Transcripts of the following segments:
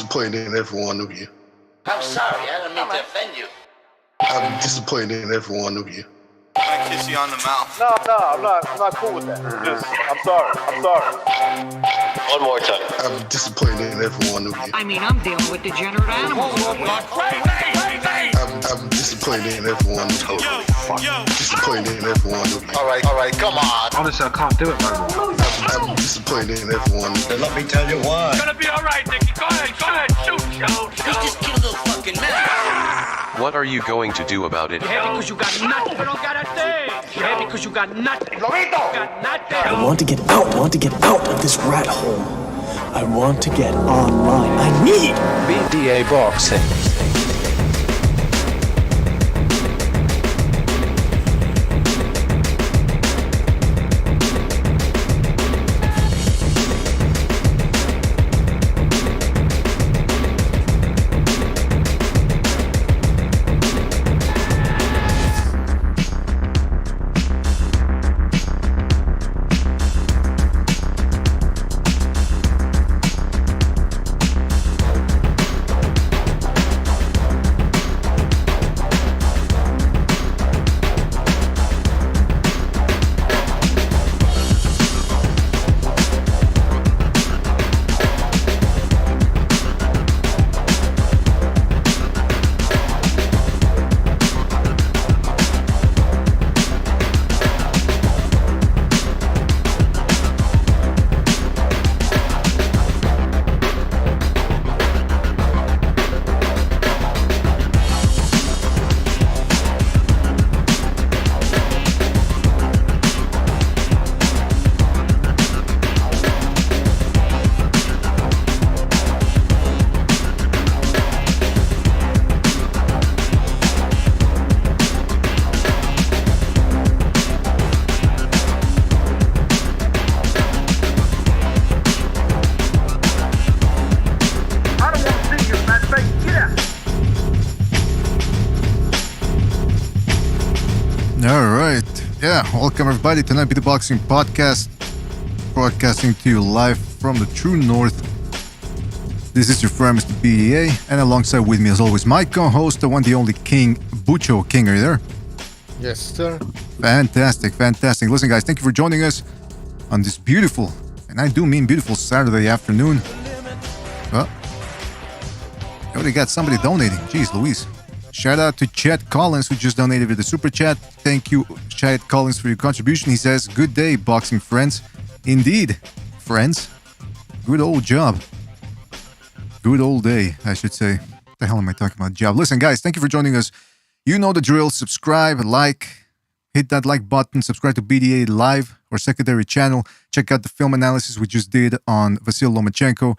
disappointed in every one of you. I'm sorry, I don't mean to offend you. I'm disappointed in every one of you. I kiss you on the mouth. No, I'm not cool with that. I'm sorry. One more time. I'm disappointed in every one of you. I mean, I'm dealing with degenerate animals. I'm disappointed in every one of you. Disappointed in every one of you. All right, come on. Honestly, I can't do it no more. I'm disappointed in every one of you. Let me tell you why. It's gonna be all right, Nicky. Go ahead, shoot. You just killed a fucking man. What are you going to do about it? You're happy because you got nothing. You don't got a thing. You're happy because you got nothing. Lobito! Got nothing. I want to get out of this rat hole. I want to get online. I need BDA Boxing. Welcome everybody to BDA Boxing Podcast, broadcasting to you live from the true north. This is your friend Mr. BDA, and alongside with me as always my co-host, the one, the only King, Bucho. King, are you there? Yes, sir. Fantastic. Listen guys, thank you for joining us on this beautiful, and I do mean beautiful, Saturday afternoon. Well, I already got somebody donating. Jeez Louise. Shout out to Chad Collins, who just donated with the super chat. Thank you, Chad Collins, for your contribution. He says, "Good day, boxing friends." Indeed, friends. Good old job. Good old day, I should say. What the hell am I talking about? Job. Listen, guys, thank you for joining us. You know the drill. Subscribe, like, hit that like button. Subscribe to BDA Live, or secondary channel. Check out the film analysis we just did on Vasyl Lomachenko.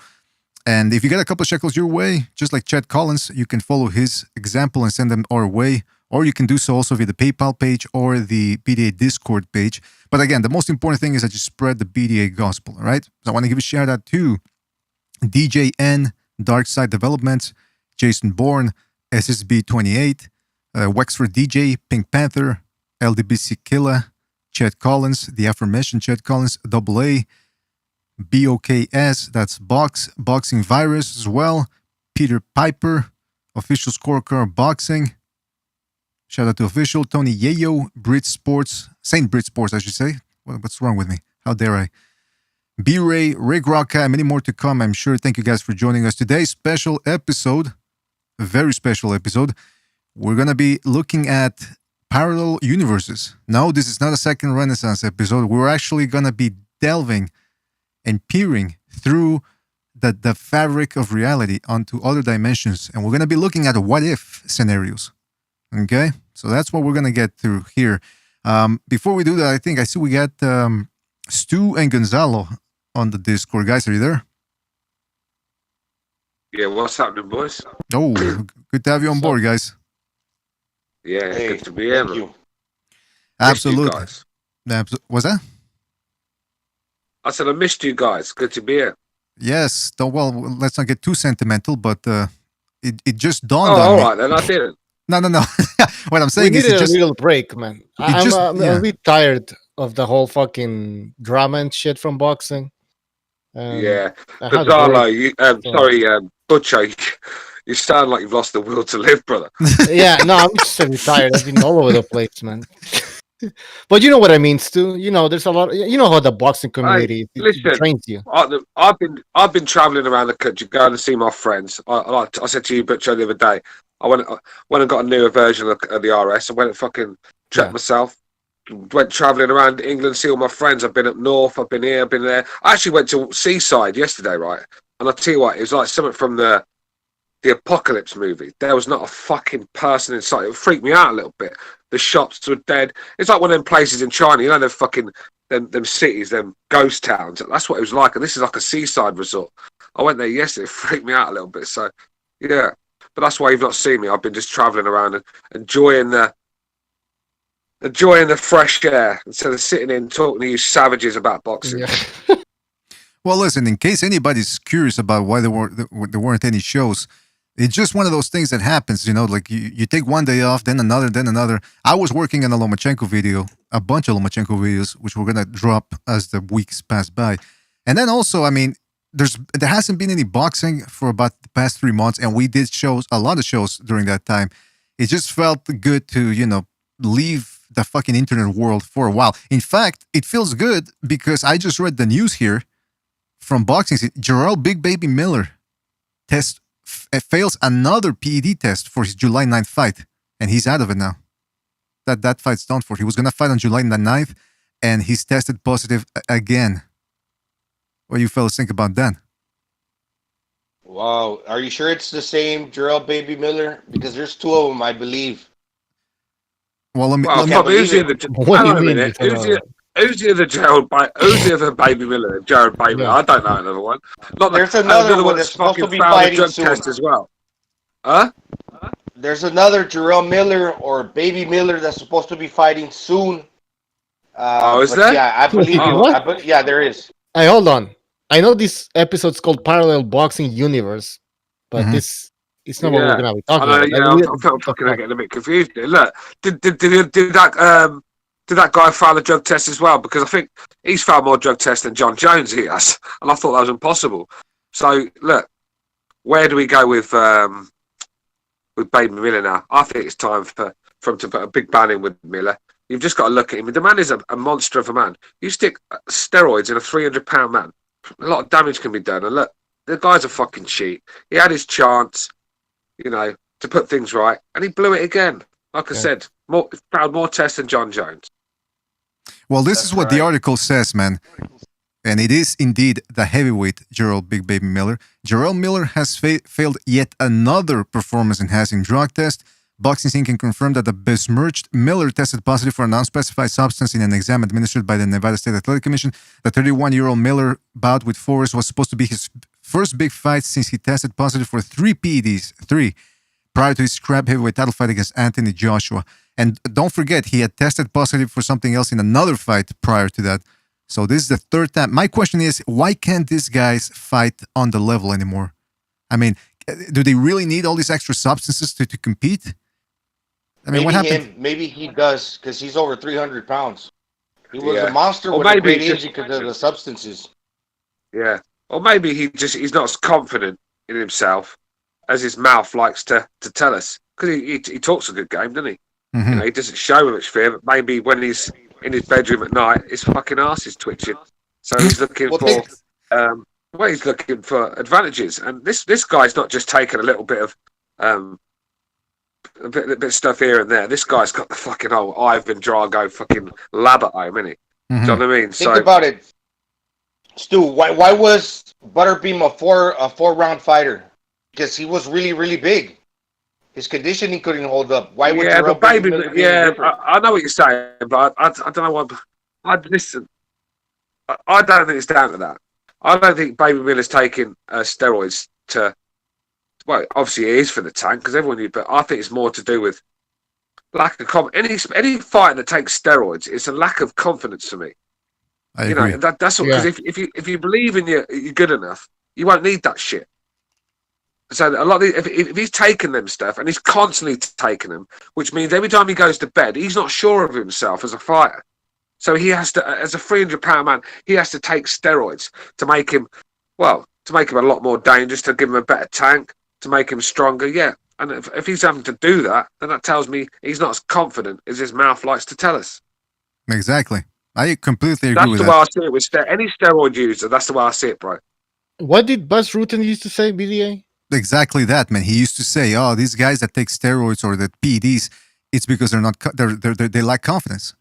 And if you get a couple of shekels your way, just like Chad Collins, you can follow his example and send them our way. Or you can do so also via the PayPal page or the BDA Discord page. But again, the most important thing is that you spread the BDA gospel, all right? So I want to give a shout out to DJ N, Darkside Developments, Jason Bourne, SSB28, Wexford DJ, Pink Panther, LDBC Killa, Chad Collins, the aforementioned Chad Collins, AA, BOKS, that's Boxing Virus as well, Peter Piper, Official Scorecard Boxing, shout out to Official, Tony Yayo, Brit Sports, Saint Brit Sports I should say, what's wrong with me, how dare I, B-Ray, Rick Rocka, many more to come I'm sure. Thank you guys for joining us. Today's special episode, a very special episode, we're going to be looking at parallel universes. No, this is not a second Renaissance episode, we're actually going to be delving and peering through the fabric of reality onto other dimensions. And we're going to be looking at what-if scenarios. Okay? So that's what we're going to get through here. Before we do that, I see we got Stu and Gonzalo on the Discord. Guys, are you there? Yeah, what's happening, boys? Oh, good to have you on board, guys. Yeah, Hey, good to be here. thank you. Absolutely. What's that? I said I missed you guys. Good to be here. Yes. Well, let's not get too sentimental, but it just dawned Oh, on all me. right, then I didn't. No. What I'm We saying is, needed it just a little break, man. I'm a bit tired of the whole fucking drama and shit from boxing. Yeah. I had a Gonzalo, break. Butcher, you sound like you've lost the will to live, brother. Yeah, no, I'm just retired. I've been all over the place, man. But you know what I mean, Stu. You know, there's a lot. You know how the boxing Hey, community it listen, drains you. I've been travelling around the country, going to see my friends. Like I said to you, Butcher, the other day, I went and got a newer version of the RS. I went and fucking checked Yeah. myself. Went travelling around England, see all my friends. I've been up north, I've been here, I've been there. I actually went to Seaside yesterday, right? And I'll tell you what, it was like something from the Apocalypse movie. There was not a fucking person in sight. It freaked me out a little bit. The shops were dead. It's like one of them places in China, you know, them fucking them cities, them ghost towns. That's what it was like. And this is like a seaside resort. I went there yesterday. It freaked me out a little bit. So yeah, but that's why you've not seen me. I've been just travelling around and enjoying the fresh air instead of sitting in talking to you savages about boxing. Yeah. Well, listen, in case anybody's curious about why there weren't any shows, it's just one of those things that happens, you know, like you take one day off, then another. I was working on a Lomachenko video, a bunch of Lomachenko videos, which we're going to drop as the weeks pass by. And then also, I mean, there hasn't been any boxing for about the past 3 months, and we did a lot of shows during that time. It just felt good to, you know, leave the fucking internet world for a while. In fact, it feels good because I just read the news here from boxing. Jarrell Big Baby Miller fails another PED test for his July 9th fight, and he's out of it now. That fight's done for. He was going to fight on July 9th, and he's tested positive again. What do you fellas think about that? Wow. Are you sure it's the same Jarrell Baby Miller? Because there's two of them, I believe. Well, let me. Who's the other Baby Miller? Jared Baby. Yeah. I don't know another one. There's another one that's supposed to be fighting drug soon. test as well. Huh? There's another Jarrell Miller or Baby Miller that's supposed to be fighting soon. Is there? Yeah, I believe. Yeah, there is. Hey, hold on. I know this episode's called Parallel Boxing Universe, but this it's not what we're gonna be talking about. I'm fucking getting a bit confused here. Look, did that guy fail a drug test as well? Because I think he's failed more drug tests than John Jones he has, and I thought that was impossible. So look, where do we go with Baby Miller now? I think it's time for him to put a big ban in with Miller. You've just got to look at him. The man is a monster of a man. You stick steroids in a 300-pound man, a lot of damage can be done. And look, the guy's a fucking cheat. He had his chance, you know, to put things right, and he blew it again. Like I said, found more tests than John Jones. Well, this is what the article says, man. And it is indeed the heavyweight Jarrell Big Baby Miller. Jarrell Miller has failed yet another performance-enhancing drug test. Boxing Scene can confirm that the besmirched Miller tested positive for an unspecified substance in an exam administered by the Nevada State Athletic Commission. The 31-year-old Miller bout with Forrest was supposed to be his first big fight since he tested positive for 3 PEDs, prior to his scrap heavyweight title fight against Anthony Joshua. And don't forget, he had tested positive for something else in another fight prior to that. So this is the third time. My question is, why can't these guys fight on the level anymore? I mean, do they really need all these extra substances to compete? I mean, what happened? Maybe he does, because he's over 300 pounds. He was a monster with a great age because of the substances. Yeah. Or maybe he's not as confident in himself as his mouth likes to tell us. Because he talks a good game, doesn't he? Mm-hmm. You know, he doesn't show much fear, but maybe when he's in his bedroom at night, his fucking ass is twitching. So he's looking he's looking for advantages. And this guy's not just taking a little bit of a bit of stuff here and there. This guy's got the fucking old Ivan Drago fucking lab at home, isn't he? Mm-hmm. Do you know what I mean? Think about it, Stu. Why was Butterbean a four-round fighter? Because he was really, really big. His conditioning couldn't hold up. Why would I know what you're saying, but I don't know what. Listen, I don't think it's down to that. I don't think Baby Miller's taking steroids to. Well, obviously it is for the tank because everyone knew, but I think it's more to do with lack of any fighter that takes steroids, it's a lack of confidence for me. I agree. That's what, because if you believe in you're good enough, you won't need that shit. So a lot of if he's taking them stuff and he's constantly taking them, which means every time he goes to bed, he's not sure of himself as a fighter. So he has to, as a 300-pound man, he has to take steroids to make him, well, to make him a lot more dangerous, to give him a better tank, to make him stronger. Yeah. And if he's having to do that, then that tells me he's not as confident as his mouth likes to tell us. Exactly. I completely agree That's with the that. way I see it with any steroid user. That's the way I see it, bro. What did Buzz Rutten used to say, BDA? Exactly that, man. He used to say, "Oh, these guys that take steroids or that PEDs, it's because they're not they lack confidence."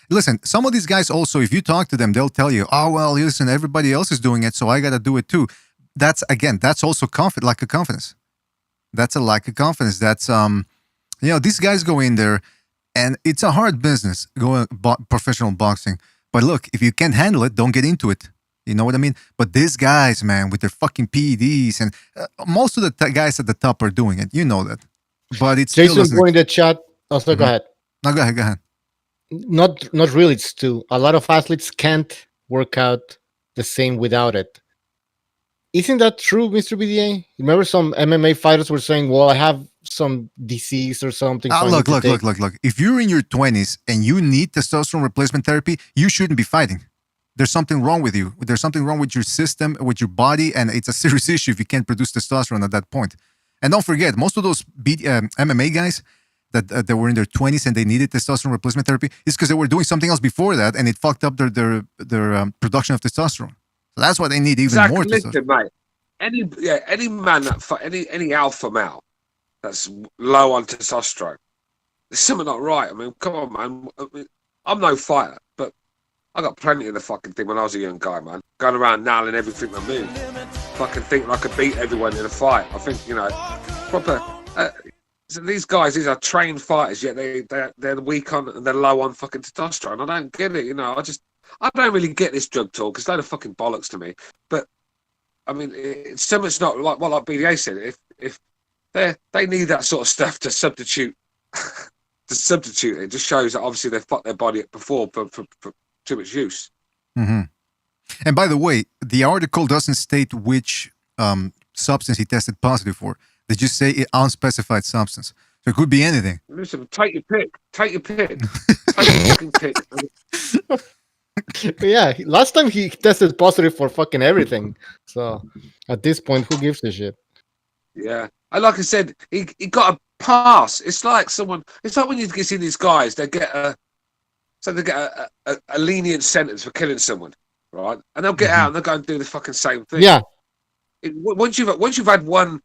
Listen, some of these guys also, if you talk to them, they'll tell you, "Oh, well, listen, everybody else is doing it, so I got to do it too." That's also lack of confidence. That's a lack of confidence. That's these guys go in there, and it's a hard business going professional boxing. But look, if you can't handle it, don't get into it. You know what I mean? But these guys, man, with their fucking PEDs, and most of the guys at the top are doing it. You know that. But it's Jason going in the chat. Also, go ahead. No, go ahead. Not really. It's too. A lot of athletes can't work out the same without it. Isn't that true, Mr. BDA? Remember some MMA fighters were saying, "Well, I have some disease or something." Look. If you're in your 20s and you need testosterone replacement therapy, you shouldn't be fighting. There's something wrong with you. There's something wrong with your system, with your body, and it's a serious issue if you can't produce testosterone at that point. And don't forget, most of those MMA guys that were in their 20s and they needed testosterone replacement therapy is because they were doing something else before that, and it fucked up their production of testosterone. So that's why they need even more testosterone. Mate. Any man any alpha male that's low on testosterone, there's something not right. I mean, come on, man. I mean, I'm no fighter, but I got plenty of the fucking thing when I was a young guy, man. Going around nailing everything I move. Fucking think I could beat everyone in a fight. I think, proper. So these guys, these are trained fighters, yet they're weak on and they're low on fucking testosterone. I don't get it, I don't really get this drug talk. It's a load of fucking bollocks to me. But I mean, it's so much not like what BDA said. If they need that sort of stuff to substitute it, just shows that obviously they've fucked their body up before for too much use. Mm-hmm. And by the way, the article doesn't state which substance he tested positive for. They just say unspecified substance. So it could be anything. Listen, take your pick. Take your fucking pick. Yeah, last time he tested positive for fucking everything. So at this point, who gives a shit? Yeah. And like I said, he got a pass. It's like when you see these guys, they get a lenient sentence for killing someone, right? And they'll get out and they'll go and do the fucking same thing. Yeah. Once you've had one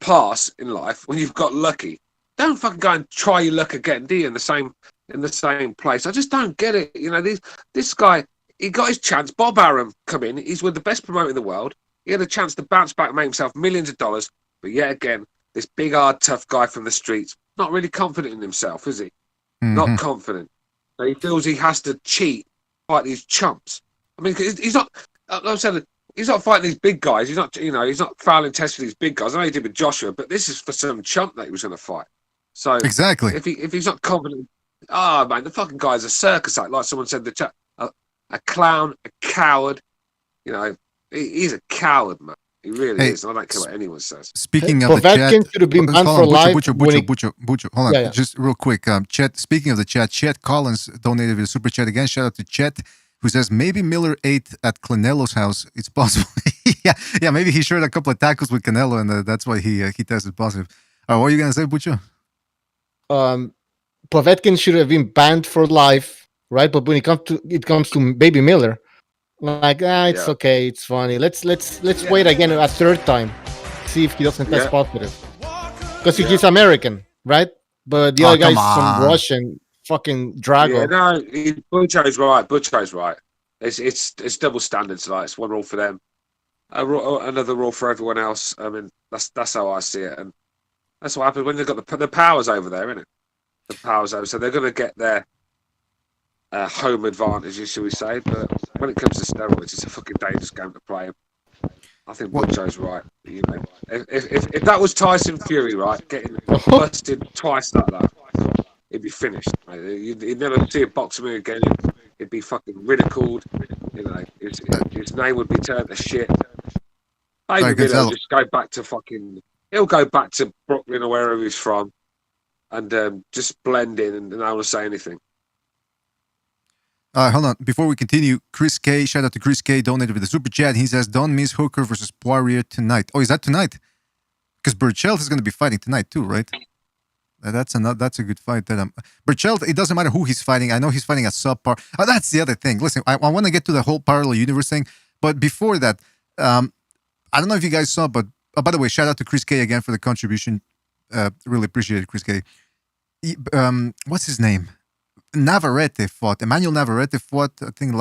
pass in life, when you've got lucky, don't fucking go and try your luck again, do you? In the same place. I just don't get it. This guy, he got his chance. Bob Arum come in. He's with the best promoter in the world. He had a chance to bounce back and make himself millions of dollars. But yet again, this big, hard, tough guy from the streets, not really confident in himself, is he? Mm-hmm. Not confident. So he feels he has to cheat, fight these chumps. I mean, he's not. I'm saying he's not fighting these big guys. He's not. He's not fouling tests for these big guys. I know he did with Joshua, but this is for some chump that he was going to fight. So exactly. If he's not confident, man, the fucking guy's a circus act. Like someone said in the chat, a clown, a coward. He's a coward, man. He really is. I don't care what anyone says. Speaking of the chat, should have been banned for life. Butcher. Hold on, just real quick. Chet. Speaking of the chat, Chet Collins donated with a super chat again. Shout out to Chet, who says maybe Miller ate at Canelo's house. It's possible. yeah. Maybe he shared a couple of tacos with Canelo, and that's why he tested positive. What are you gonna say, Butcher? Povetkin should have been banned for life, right? But when it comes to Baby Miller, like it's okay, it's funny. Let's wait again a third time, see if he doesn't test positive, because he's American, right? But the other guy's some Russian fucking Drago. Yeah, no, Butcher's right. It's double standards. Like it's one rule for them, another rule for everyone else. I mean, that's how I see it, and that's what happens when they've got the powers over there, isn't it? The powers over, so they're going to get their home advantages, shall we say? But when it comes to steroids, it's a fucking dangerous game to play. I think Butcho's right. If that was Tyson Fury, right, getting busted twice like that, he'd be finished. Right? You'd never see a boxer move again. He'd be fucking ridiculed. His name would be turned to shit. Maybe he'll just go back to fucking. He'll go back to Brooklyn or wherever he's from, and just blend in and no one will say anything. Hold on. Before we continue, Chris K, shout out to Chris K, donated with the super chat. He says, "Don't miss Hooker versus Poirier tonight." Oh, is that tonight? Because Burchelt is going to be fighting tonight too, right? That's a good fight. Burchelt, it doesn't matter who he's fighting. I know he's fighting a subpar. Oh, that's the other thing. Listen, I want to get to the whole parallel universe thing, but before that, I don't know if you guys saw, but by the way, shout out to Chris K again for the contribution. Really appreciate it, Chris K. What's his name? Emmanuel Navarrete fought, I think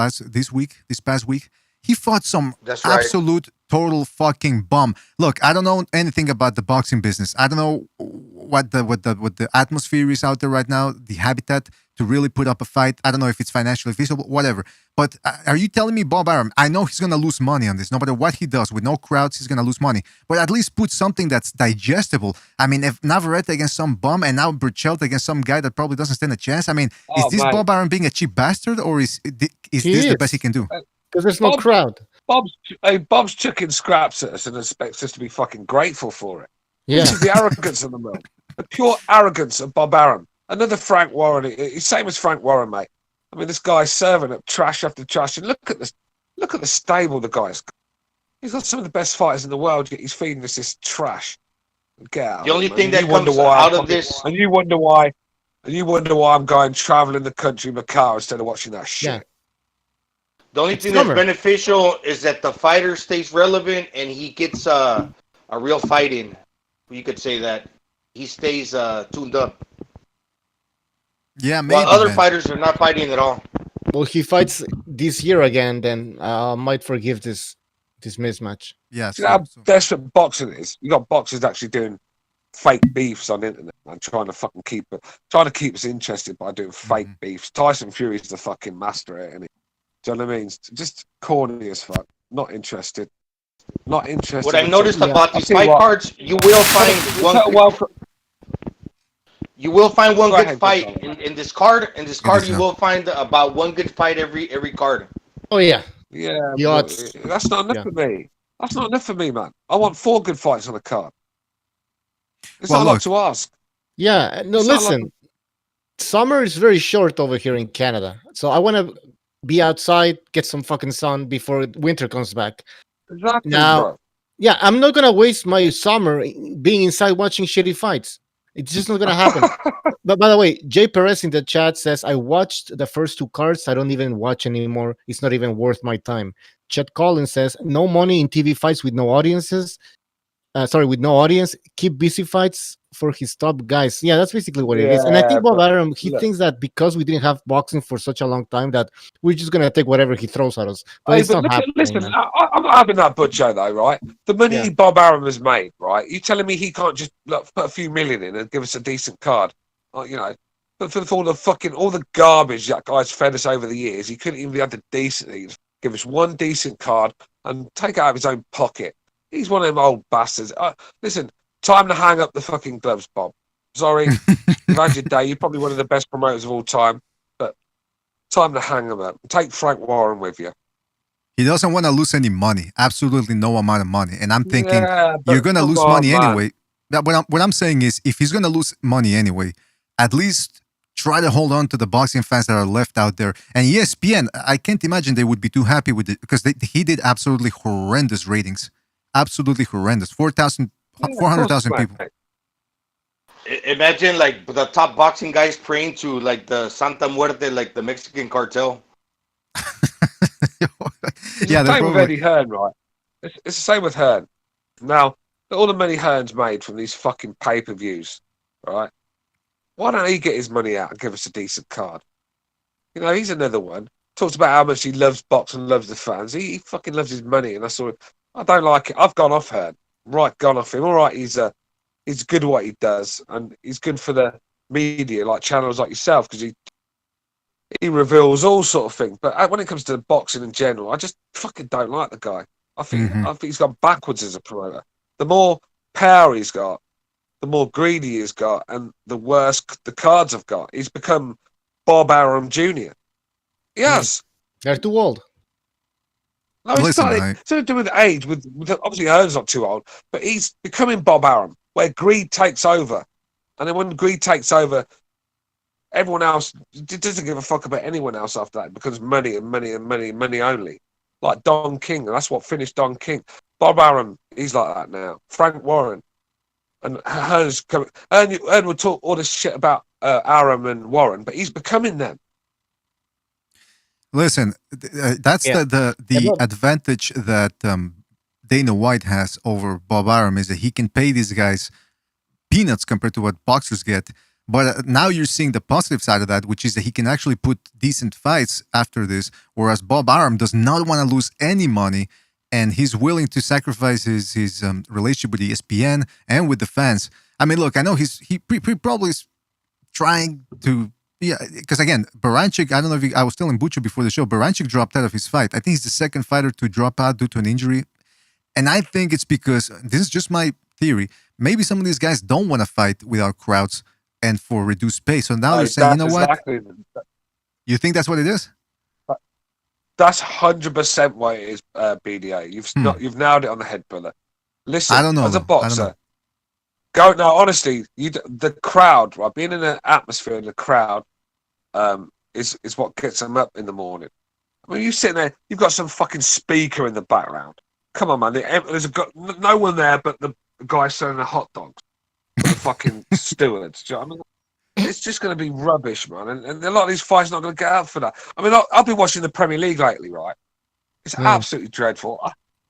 this past week. He fought some absolute total fucking bum. Look, I don't know anything about the boxing business. I don't know what the atmosphere is out there right now, the habitat to really put up a fight. I don't know if it's financially feasible, whatever. But are you telling me Bob Arum, I know he's going to lose money on this. No matter what he does, with no crowds, he's going to lose money. But at least put something that's digestible. I mean, if Navarrete against some bum and now Burchelt against some guy that probably doesn't stand a chance, I mean, is this Bob Arum being a cheap bastard, or is this the best he can do? Because there's no crowd. Bob's chucking scraps at us and expects us to be fucking grateful for it. Yeah. This is the arrogance of the man. The pure arrogance of Bob Arum. Another Frank Warren. He's same as Frank Warren, mate. I mean, this guy's serving up trash after trash. And look at the stable the guy's got. He's got some of the best fighters in the world, yet he's feeding us this trash. Get out. The only thing that comes out of this... And you wonder why I'm going traveling the country in my car instead of watching that shit. Yeah. The only thing that's beneficial is that the fighter stays relevant and he gets a real fight in. You could say that. He stays tuned up. Yeah, maybe. While other fighters are not fighting at all. Well, he fights this year again, then I might forgive this mismatch. Yeah. You know how desperate boxing is? You got boxers actually doing fake beefs on the internet and trying to keep us interested by doing fake beefs. Tyson Fury's the fucking master at it, isn't he? Do you know what I mean? Just corny as fuck. Not interested. Not interested. What I've noticed about these fight cards, you will find one. You will find one good fight in this card. In this card, you will find about one good fight every card. Oh yeah. Yeah. That's not enough for me. That's not enough for me, man. I want 4 good fights on the card. It's not a lot to ask. Yeah. No, listen. Summer is very short over here in Canada, so I want to be outside, get some fucking sun before winter comes back. Exactly, now, bro. Yeah, I'm not gonna waste my summer being inside watching shitty fights. It's just not gonna happen. But by the way, Jay Perez in the chat says, I watched the first 2 cards. I don't even watch anymore. It's not even worth my time. Chet Collins says, no money in TV fights with no audiences. With no audience. Keep busy fights for his top guys. Yeah, that's basically what it is. And I think Bob Arum, he thinks that because we didn't have boxing for such a long time that we're just going to take whatever he throws at us. But it's not happening. Listen, I'm not having that butcher though, right? The money Bob Arum has made, right? You telling me he can't just put a few million in and give us a decent card? You know, but for all the garbage that guy's fed us over the years, he couldn't even be able to decently give us one decent card and take it out of his own pocket. He's one of them old bastards. Listen, time to hang up the fucking gloves, Bob. Sorry, you've had your day. You're probably one of the best promoters of all time, but time to hang them up. Take Frank Warren with you. He doesn't want to lose any money. Absolutely no amount of money. And I'm thinking, you're going to lose money anyway. What I'm saying is, if he's going to lose money anyway, at least try to hold on to the boxing fans that are left out there. And ESPN, I can't imagine they would be too happy with it because he did absolutely horrendous ratings. Absolutely horrendous. 400,000 people. Imagine like the top boxing guys praying to like the Santa Muerte, like the Mexican cartel. It's the same with Eddie Hearn, right? It's the same with Hearn. Now, all the money Hearn's made from these fucking pay-per-views, right? Why don't he get his money out and give us a decent card? You know, he's another one. Talks about how much he loves boxing, loves the fans. He fucking loves his money, and that's all. I don't like it. I've gone off Hearn. Right, gone off him. All right, he's good at what he does, and he's good for the media, like channels like yourself, because he reveals all sort of things. But when it comes to boxing in general, I just fucking don't like the guy. I think he's gone backwards as a promoter. The more power he's got, the more greedy he's got, and the worse the cards have got. He's become Bob Arum Jr. He has. They're too old. No, it's nothing to do with age. With obviously, Hearn's not too old, but he's becoming Bob Arum, where greed takes over, and then when greed takes over, Everyone else doesn't give a fuck about anyone else after that because money and money and money and money only. Like Don King, that's what finished Don King. Bob Arum, he's like that now. Frank Warren. And Hearn's coming. Hearn would talk all this shit about Arum and Warren, but he's becoming them. Listen, that's the advantage that Dana White has over Bob Arum is that he can pay these guys peanuts compared to what boxers get. But now you're seeing the positive side of that, which is that he can actually put decent fights after this, whereas Bob Arum does not want to lose any money, and he's willing to sacrifice his relationship with ESPN and with the fans. I mean, look, I know he probably is trying to. Yeah, because again, Baranchik, I don't know if I was telling Butcher before the show, Baranchik dropped out of his fight. I think he's the second fighter to drop out due to an injury. And I think it's because, this is just my theory, maybe some of these guys don't want to fight without crowds and for reduced pay. So now they're saying, you know what? You think that's what it is? That's 100% why it is BDA. You've nailed it on the head, brother. Listen, I don't know, as a boxer, honestly, the crowd, right? Being in an atmosphere in the crowd is what gets them up in the morning. I mean, you sitting there, you've got some fucking speaker in the background. Come on, man. There's no one there but the guy selling the hot dogs, the fucking stewards. Do you know what I mean? It's just going to be rubbish, man. And a lot of these fights are not going to get out for that. I mean, I've been watching the Premier League lately, right? It's absolutely dreadful.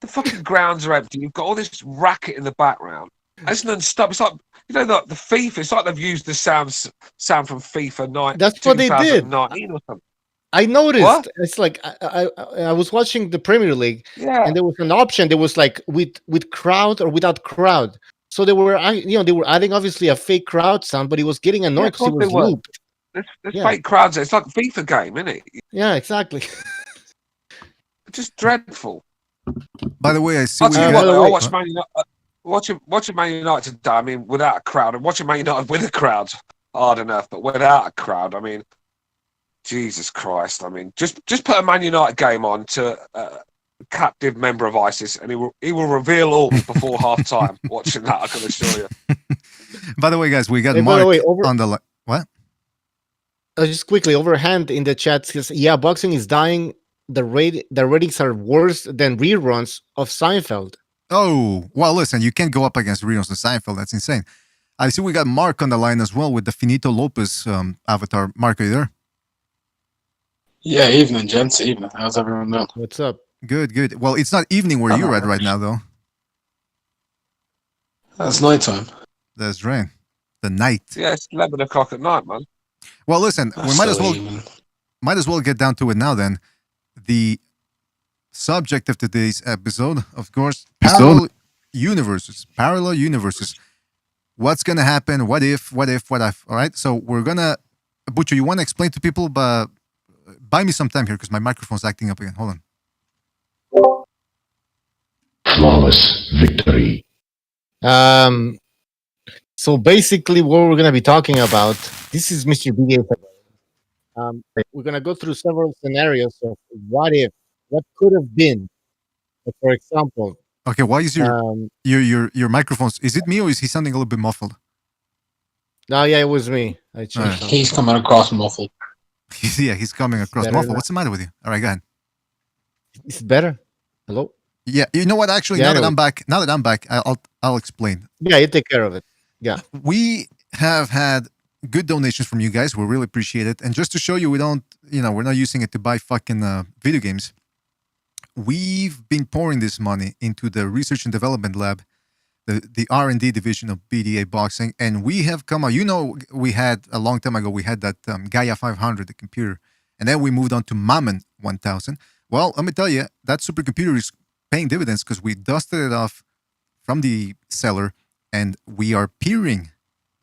The fucking grounds are empty. You've got all this racket in the background. And it's non-stop. It's like, you know, the FIFA. It's like they've used the sound from FIFA 9. That's what they did. Or something. I noticed. What? It's like I was watching the Premier League, yeah, and there was an option. There was like with crowd or without crowd. So they were adding obviously a fake crowd sound, but he was getting annoyed because he was looped. There's fake crowds. It's like a FIFA game, isn't it? Yeah, exactly. It's just dreadful. By the way, I see. I watch Man United. Watching Man United today, I mean, without a crowd, and watching Man United with a crowd, hard enough, but without a crowd, I mean, Jesus Christ, I mean, just put a Man United game on to a captive member of ISIS, and he will reveal all before half time. Watching that, I can assure you. By the way, guys, we got Mark on the line. What? Just quickly, overhand in the chat says, "Yeah, boxing is dying. The ratings are worse than reruns of Seinfeld." Oh, well, listen, you can't go up against reruns of Seinfeld. That's insane. I see we got Mark on the line as well with the Finito Lopez avatar. Mark, are you there? Yeah, evening, gents. Evening. How's everyone doing? What's up? Good. Well, it's not evening where you're at right now, though. That's nighttime. That's right. The night. Yeah, it's 11 o'clock at night, man. Well, listen, we might as well get down to it now then. The subject of today's episode, of course, parallel universes. Parallel universes. What's going to happen? What if? All right, so we're going to... Butcher, you want to explain to people, but buy me some time here because my microphone's acting up again. Hold on. Flawless victory. So basically what we're going to be talking about, this is Mr. BDA. We're going to go through several scenarios of what if, what could have been. For example. Okay, why is your microphones, is it me or is he sounding a little bit muffled? No, yeah, it was me. I changed. He's coming across muffled. Yeah, he's coming across muffled. What's the matter with you? All right, go ahead. Is it better? Hello? Yeah, you know what? Actually, now that I'm back, I'll explain. Yeah, you take care of it. Yeah. We have had good donations from you guys. We really appreciate it. And just to show you, we're not using it to buy fucking video games. We've been pouring this money into the research and development lab, the R&D division of BDA Boxing, and we have come out. We had a long time ago. We had that Gaia 500, the computer, and then we moved on to Mammon 1000. Well, let me tell you, that supercomputer is paying dividends because we dusted it off from the seller, and we are peering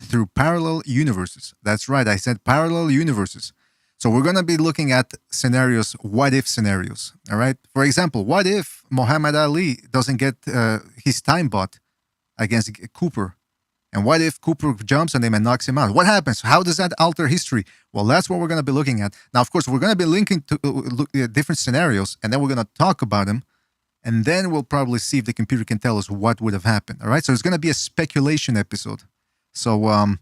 through parallel universes. That's right, I said parallel universes. So we're going to be looking at scenarios, what-if scenarios, all right? For example, what if Muhammad Ali doesn't get his time bought against Cooper? And what if Cooper jumps on him and knocks him out? What happens? How does that alter history? Well, that's what we're going to be looking at. Now, of course, we're going to be linking to look at different scenarios, and then we're going to talk about them, and then we'll probably see if the computer can tell us what would have happened, all right? So it's going to be a speculation episode. So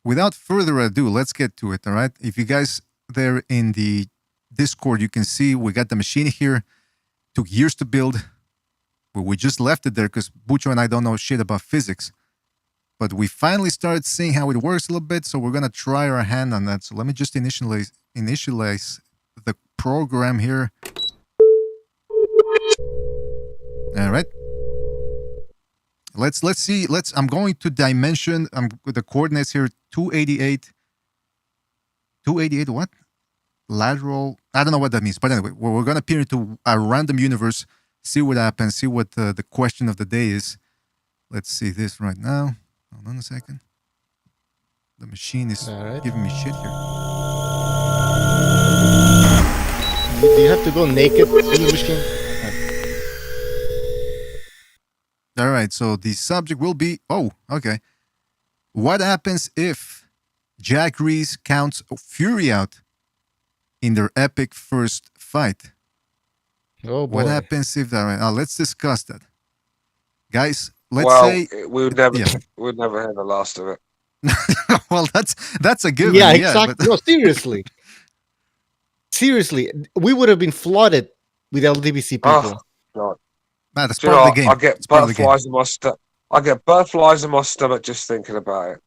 without further ado, let's get to it. All right. If you guys there in the Discord, you can see we got the machine here. Took years to build. But we just left it there because Bucho and I don't know shit about physics. But we finally started seeing how it works a little bit. So we're gonna try our hand on that. So let me just initialize the program here. All right. Let's see. I'm going to dimension. The coordinates here. 288. 288 what? Lateral. I don't know what that means. But anyway, we're going to peer into a random universe, see what happens, see what the question of the day is. Let's see this right now. Hold on a second. The machine is giving me shit here. Do you have to go naked in the machine? All right, so the subject will be... Oh, okay. What happens if Jack Ruiz counts Fury out in their epic first fight? Oh, boy. What happens if that... let's discuss that. Guys, let's say... we'd never hear the last of it. Well, that's a given. Yeah, exactly. But... No, seriously. Seriously, we would have been flooded with LDBC people. Oh, God. Man, that's part of the game. I get butterflies in my stomach. I get butterflies in my stomach just thinking about it.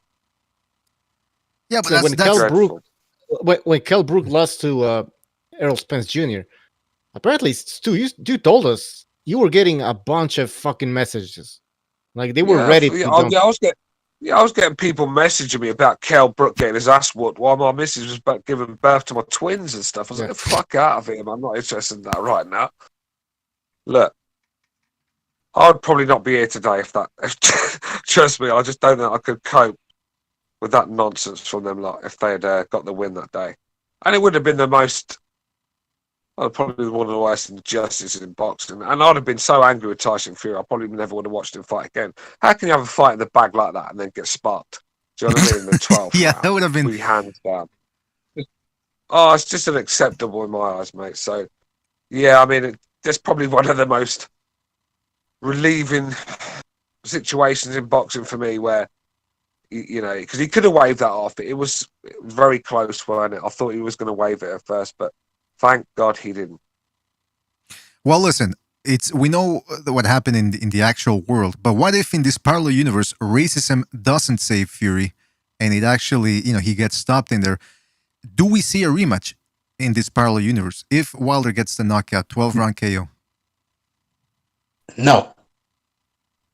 Yeah, but so when Kell Brook lost to Errol Spence Jr., apparently, Stu, you told us you were getting a bunch of fucking messages. Like they were ready to jump. I was getting people messaging me about Kell Brook getting his ass whooped while my missus was about giving birth to my twins and stuff. I was like, fuck out of him. I'm not interested in that right now. Look, I would probably not be here today if trust me, I just don't think I could cope with that nonsense from them lot if they had got the win that day. And it would have been the most, probably one of the worst injustices in boxing. And I'd have been so angry with Tyson Fury, I probably never would have watched him fight again. How can you have a fight in the bag like that and then get sparked? Do you know what I mean? In the 12th yeah, round, that would have been... 3 hands down. Oh, it's just unacceptable in my eyes, mate. So, yeah, I mean, that's probably one of the most relieving situations in boxing for me where, you know, because he could have waved that off. It was very close, wasn't it? I thought he was going to wave it at first, but thank God he didn't. Well, listen, we know what happened in the actual world, but what if in this parallel universe, racism doesn't save Fury and it actually, you know, he gets stopped in there? Do we see a rematch in this parallel universe if Wilder gets the knockout, 12-round KO? No.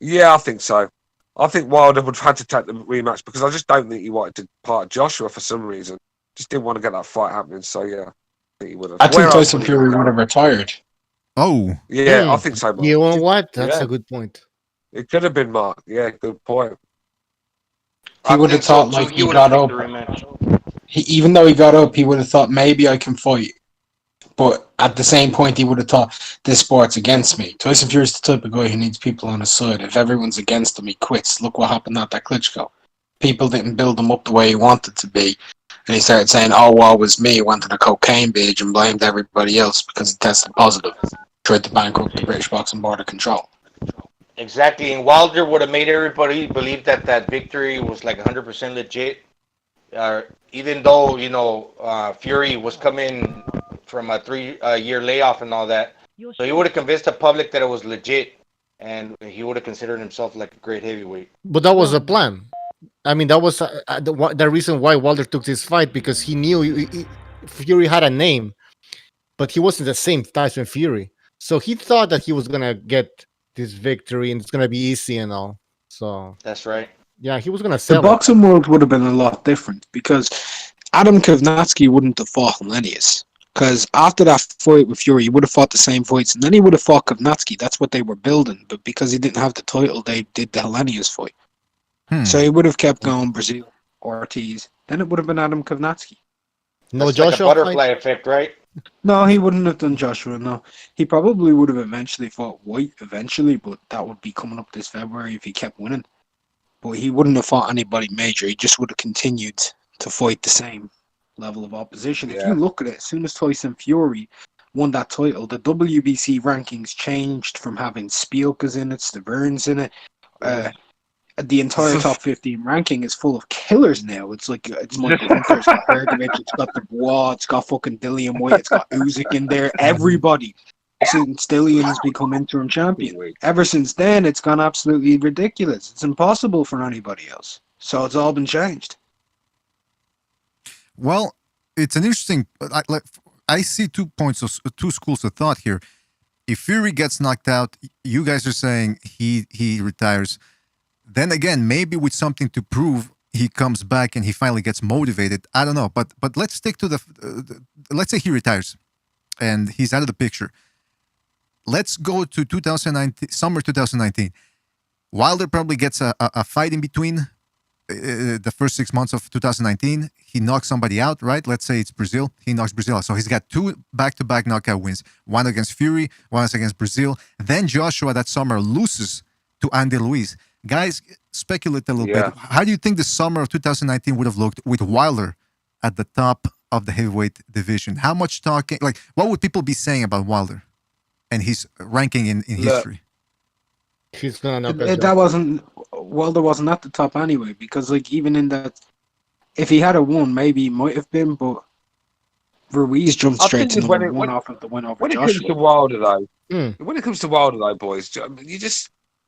Yeah, I think so. I think Wilder would have had to take the rematch because I just don't think he wanted to part Joshua for some reason. Just didn't want to get that fight happening. So yeah, I think he would have. I think Tyson Fury would have retired. Oh, yeah, I think so. Mark. You know what? That's a good point. It could have been Mark. Yeah, good point. He would have thought like he got up. Even though he got up, he would have thought maybe I can fight. But at the same point, he would have thought this sport's against me. Tyson Fury's the type of guy who needs people on his side. If everyone's against him, he quits. Look what happened at that Klitschko. People didn't build him up the way he wanted to be. And he started saying, oh, well, it was me. He went to the cocaine binge and blamed everybody else because he tested positive. Tried to bankrupt the British Boxing Board of Control. Exactly. And Wilder would have made everybody believe that victory was like 100% legit. Even though, you know, Fury was coming from a 3-year layoff and all that. So he would have convinced the public that it was legit, and he would have considered himself like a great heavyweight. But that was a plan. I mean, that was the reason why Wilder took this fight, because he knew Fury had a name, but he wasn't the same Tyson Fury. So he thought that he was going to get this victory and it's going to be easy and all. So that's right. Yeah, he was going to sell the boxing world would have been a lot different because Adam Kovnatsky wouldn't have fought Helenius. Because after that fight with Fury, he would have fought the same fights, and then he would have fought Kovnatsky. That's what they were building. But because he didn't have the title, they did the Helenius fight. So he would have kept going Brazil, Ortiz. Then it would have been Adam Kovnatsky. No That's Joshua like a butterfly effect, right? No, he wouldn't have done Joshua, no. He probably would have eventually fought White eventually, but that would be coming up this February if he kept winning. But he wouldn't have fought anybody major. He just would have continued to fight the same level of opposition. If you look at it, as soon as Tyson Fury won that title, the WBC rankings changed from having Spielkas in it, Staverns in it, the entire top 15 ranking is full of killers now. It's like it's Michael Hunter, it's got Bergovich, it's got Dubois, it's got fucking Dillian White, it's got Usyk in there. Everybody since Dillion's become interim champion. Ever since then, it's gone absolutely ridiculous. It's impossible for anybody else. So it's all been changed. Well, it's an interesting. I see 2 points of 2 schools of thought here. If Fury gets knocked out, you guys are saying he retires. Then again, maybe with something to prove, he comes back and he finally gets motivated. I don't know, but let's stick to the let's say he retires, and he's out of the picture. Let's go to 2019, summer 2019. Wilder probably gets a fight in between the first 6 months of 2019. He knocks somebody out, right? Let's say it's Brazil. He knocks Brazil out. So he's got 2 back-to-back knockout wins. One against Fury, one against Brazil. Then Joshua that summer loses to Andy Ruiz. Guys, speculate a little bit. How do you think the summer of 2019 would have looked with Wilder at the top of the heavyweight division? How much talking, like, what would people be saying about Wilder and his ranking in history? He's gonna Wilder wasn't at the top anyway, because like even in that, if he had a won, maybe he might have been, but Ruiz jumped straight to number one off of the win over when Joshua. It comes to Wilder though, when it comes to Wilder though, boys,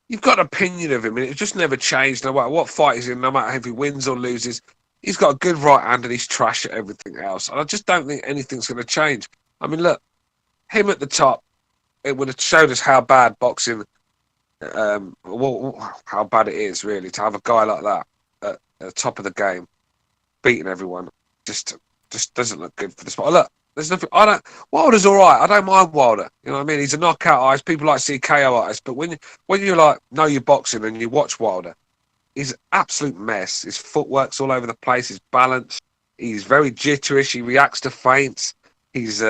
you've got an opinion of him, and it just never changed. No matter what fight he's in, no matter if he wins or loses, he's got a good right hand and he's trash at everything else. And I just don't think anything's going to change. I mean, look, him at the top, it would have showed us how bad boxing. How bad it is really to have a guy like that at the top of the game beating everyone. Just doesn't look good for the sport. Look, there's nothing. Wilder's all right. I don't mind Wilder. You know what I mean? He's a knockout artist. People like to see KO artists, but when you like know your boxing and you watch Wilder, he's an absolute mess. His footwork's all over the place. His balance. He's very jitterish. He reacts to feints. He's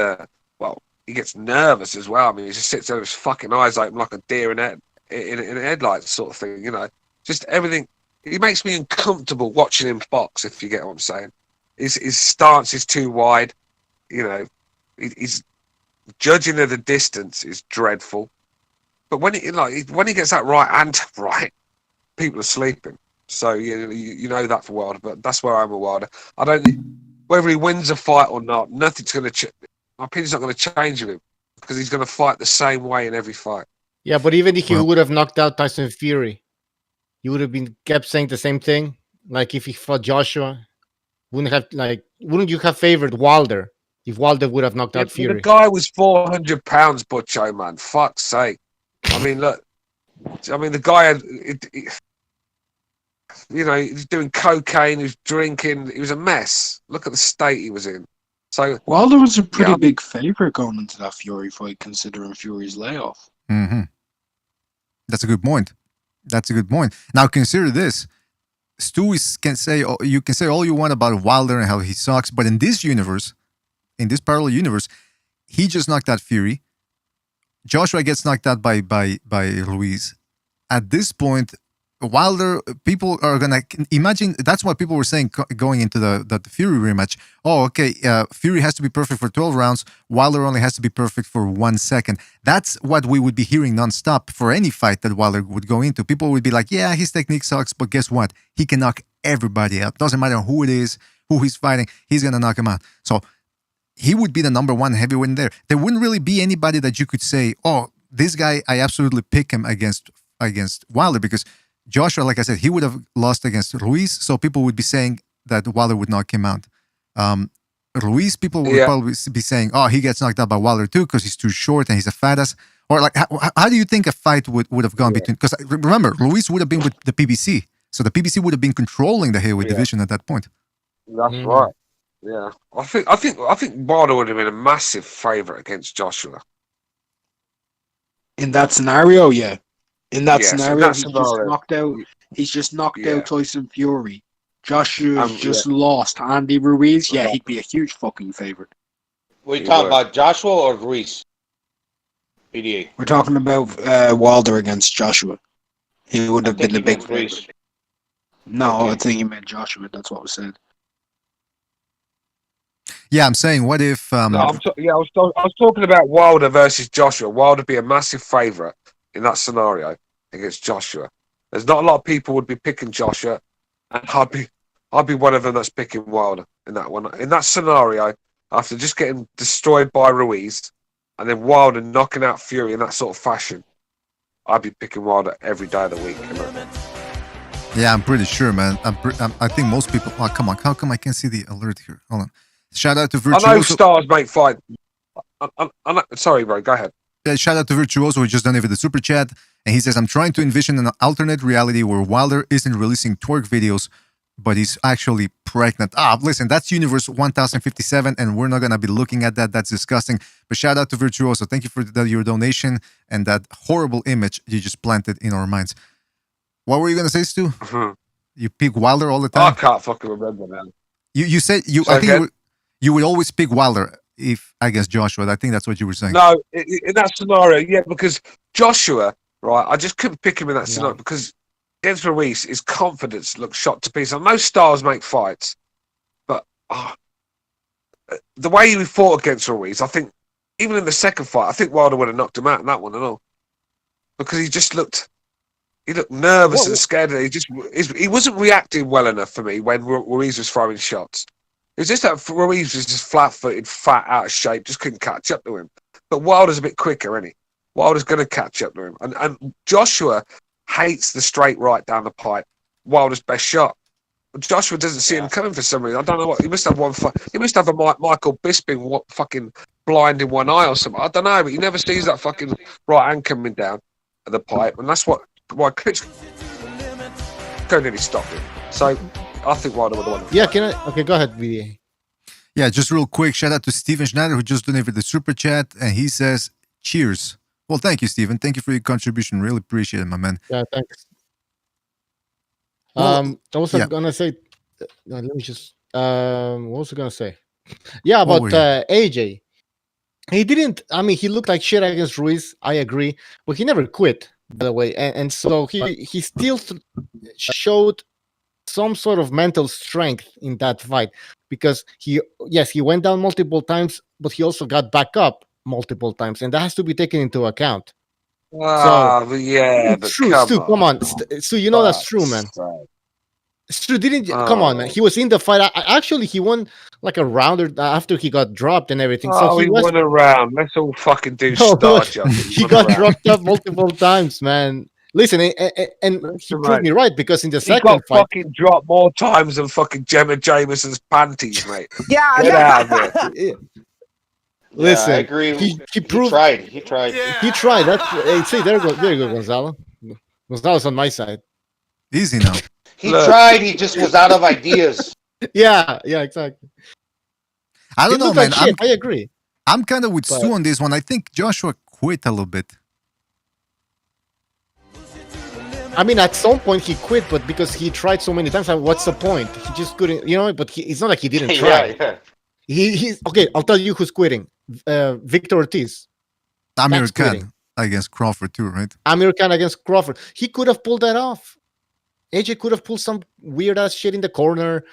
he gets nervous as well. I mean, he just sits there with his fucking eyes open like a deer in a headlights sort of thing, you know. Just everything. He makes me uncomfortable watching him box, if you get what I'm saying. His stance is too wide, you know. He's judging at a distance is dreadful. But when he gets that right hand right, people are sleeping. So you know that for Wilder. But that's where I'm a Wilder. I don't think whether he wins a fight or not, nothing's going to. My opinion's not going to change with him because he's going to fight the same way in every fight. Yeah, but even if he would have knocked out Tyson Fury, you would have been kept saying the same thing. Like if he fought Joshua, wouldn't you have favored Wilder if Wilder would have knocked out Fury? The guy was 400 pounds, Butcho, man. Fuck's sake. I mean, look. I mean, the guy he's doing cocaine, he was drinking. He was a mess. Look at the state he was in. So Wilder was a pretty big favourite going into that Fury fight, considering Fury's layoff. Mm-hmm. That's a good point. Now consider this. Stu can say all you want about Wilder and how he sucks, but in this universe, in this parallel universe, he just knocked out Fury. Joshua gets knocked out by Ruiz. At this point, Wilder, people are gonna imagine. That's what people were saying going into the Fury rematch. Oh, okay. Fury has to be perfect for 12 rounds. Wilder only has to be perfect for 1 second. That's what we would be hearing nonstop for any fight that Wilder would go into. People would be like, "Yeah, his technique sucks, but guess what? He can knock everybody out. Doesn't matter who it is, who he's fighting. He's gonna knock him out." So he would be the number one heavyweight in there. There wouldn't really be anybody that you could say, "Oh, this guy, I absolutely pick him against Wilder," because Joshua, like I said, he would have lost against Ruiz, so people would be saying that Wilder would knock him out. Ruiz, people would probably be saying, "Oh, he gets knocked out by Wilder too because he's too short and he's a fat ass." Or like, how do you think a fight would have gone between? Because remember, Ruiz would have been with the PBC, so the PBC would have been controlling the heavyweight division at that point. That's right. Yeah, I think Wilder would have been a massive favourite against Joshua. In that scenario, yeah. In that scenario, he's just knocked out Tyson Fury. Joshua just lost Andy Ruiz. Yeah, he'd be a huge fucking favourite. What are you talking about, Joshua or Ruiz? BDA. We're talking about Wilder against Joshua. He would have been the big favourite. No, I think he meant Joshua. That's what was said. Yeah, I'm saying, what if? I was talking about Wilder versus Joshua. Wilder would be a massive favourite in that scenario against Joshua, There's not a lot of people would be picking Joshua, and I'd be one of them that's picking Wilder in that one. In that scenario, after just getting destroyed by Ruiz, and then Wilder knocking out Fury in that sort of fashion, I'd be picking Wilder every day of the week. You know? Yeah, I'm pretty sure, man. I think most people. Oh, come on. How come I can't see the alert here? Hold on. Shout out to Virtuoso. I know stars make fight. Sorry, bro. Go ahead. Shout out to Virtuoso who just donated the super chat, and he says, "I'm trying to envision an alternate reality where Wilder isn't releasing twerk videos, but he's actually pregnant." Listen, that's Universe 1057, and we're not gonna be looking at that. That's disgusting. But shout out to Virtuoso. Thank you for your donation and that horrible image you just planted in our minds. What were you gonna say, Stu? You pick Wilder all the time. I can't fucking remember now. You said you. I think you would always pick Wilder if against Joshua. I think that's what you were saying. No, in that scenario, yeah, because Joshua, right? I just couldn't pick him in that scenario because against Ruiz, his confidence looked shot to pieces. I know stars make fights, but the way he fought against Ruiz, I think even in the second fight, I think Wilder would have knocked him out in that one and all because he just looked. He looked nervous and scared. He wasn't reacting well enough for me when Ruiz was throwing shots. It was just that Ruiz was just flat-footed, fat, out of shape, just couldn't catch up to him. But Wilder's a bit quicker, isn't he? Wilder's going to catch up to him. And Joshua hates the straight right down the pipe. Wilder's best shot. Joshua doesn't see him coming for some reason. I don't know what. He must have He must have a Michael Bisping fucking blind in one eye or something. I don't know, but he never sees that fucking right hand coming down at the pipe, and that's why Klitschko nearly stopped him. So I think Wilder would have won. Yeah, okay, go ahead, BDA. Yeah, just real quick, shout out to Steven Schneider who just donated the super chat, and he says, "Cheers." Well, thank you, Steven. Thank you for your contribution. Really appreciate it, my man. Yeah, thanks. Well, I was gonna say, let me just. What was I gonna say? Yeah, about AJ. He didn't. I mean, he looked like shit against Ruiz. I agree, but he never quit. By the way, and so he still showed some sort of mental strength in that fight because he went down multiple times, but he also got back up multiple times, and that has to be taken into account. But Stu, come on, Stu, you know that's true, man. Stu didn't come on, man. He was in the fight. Actually, he won like a round after he got dropped and everything. So he won a round. Let's all fucking do star jumping. He got dropped up multiple times, man. Listen, and he proved me right because in the second fight, he got fucking dropped more times than fucking Gemma Jameson's panties, mate. Get out of there. Listen, I agree. He proved. He tried. Yeah. He tried. That's see. There you go, Gonzalo. Gonzalo's on my side. Easy now. He tried. He just was out of ideas. Yeah, exactly. I don't know, man. Like I agree. I'm kind of with Stu on this one. I think Joshua quit a little bit. I mean, at some point he quit, but because he tried so many times, what's the point? He just couldn't, But it's not like he didn't try. He's okay. I'll tell you who's quitting. Victor Ortiz. Amir Khan against Crawford too, right? Amir Khan against Crawford. He could have pulled that off. AJ could have pulled some weird ass shit in the corner,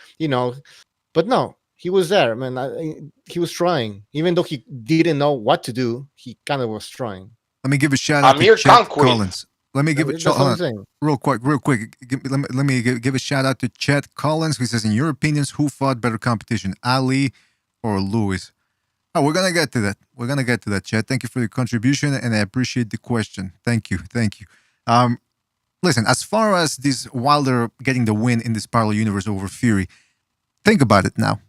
but no, he was there, man. He was trying, even though he didn't know what to do. He kind of was trying. Let me give a shout out to Chet Collins. Let me give real quick. Let me give a shout out to Chet Collins, who says, "In your opinions, who fought better competition, Ali or Lewis?" Oh, we're gonna get to that. Chet. Thank you for your contribution, and I appreciate the question. Thank you. Listen, as far as this Wilder getting the win in this parallel universe over Fury, think about it now.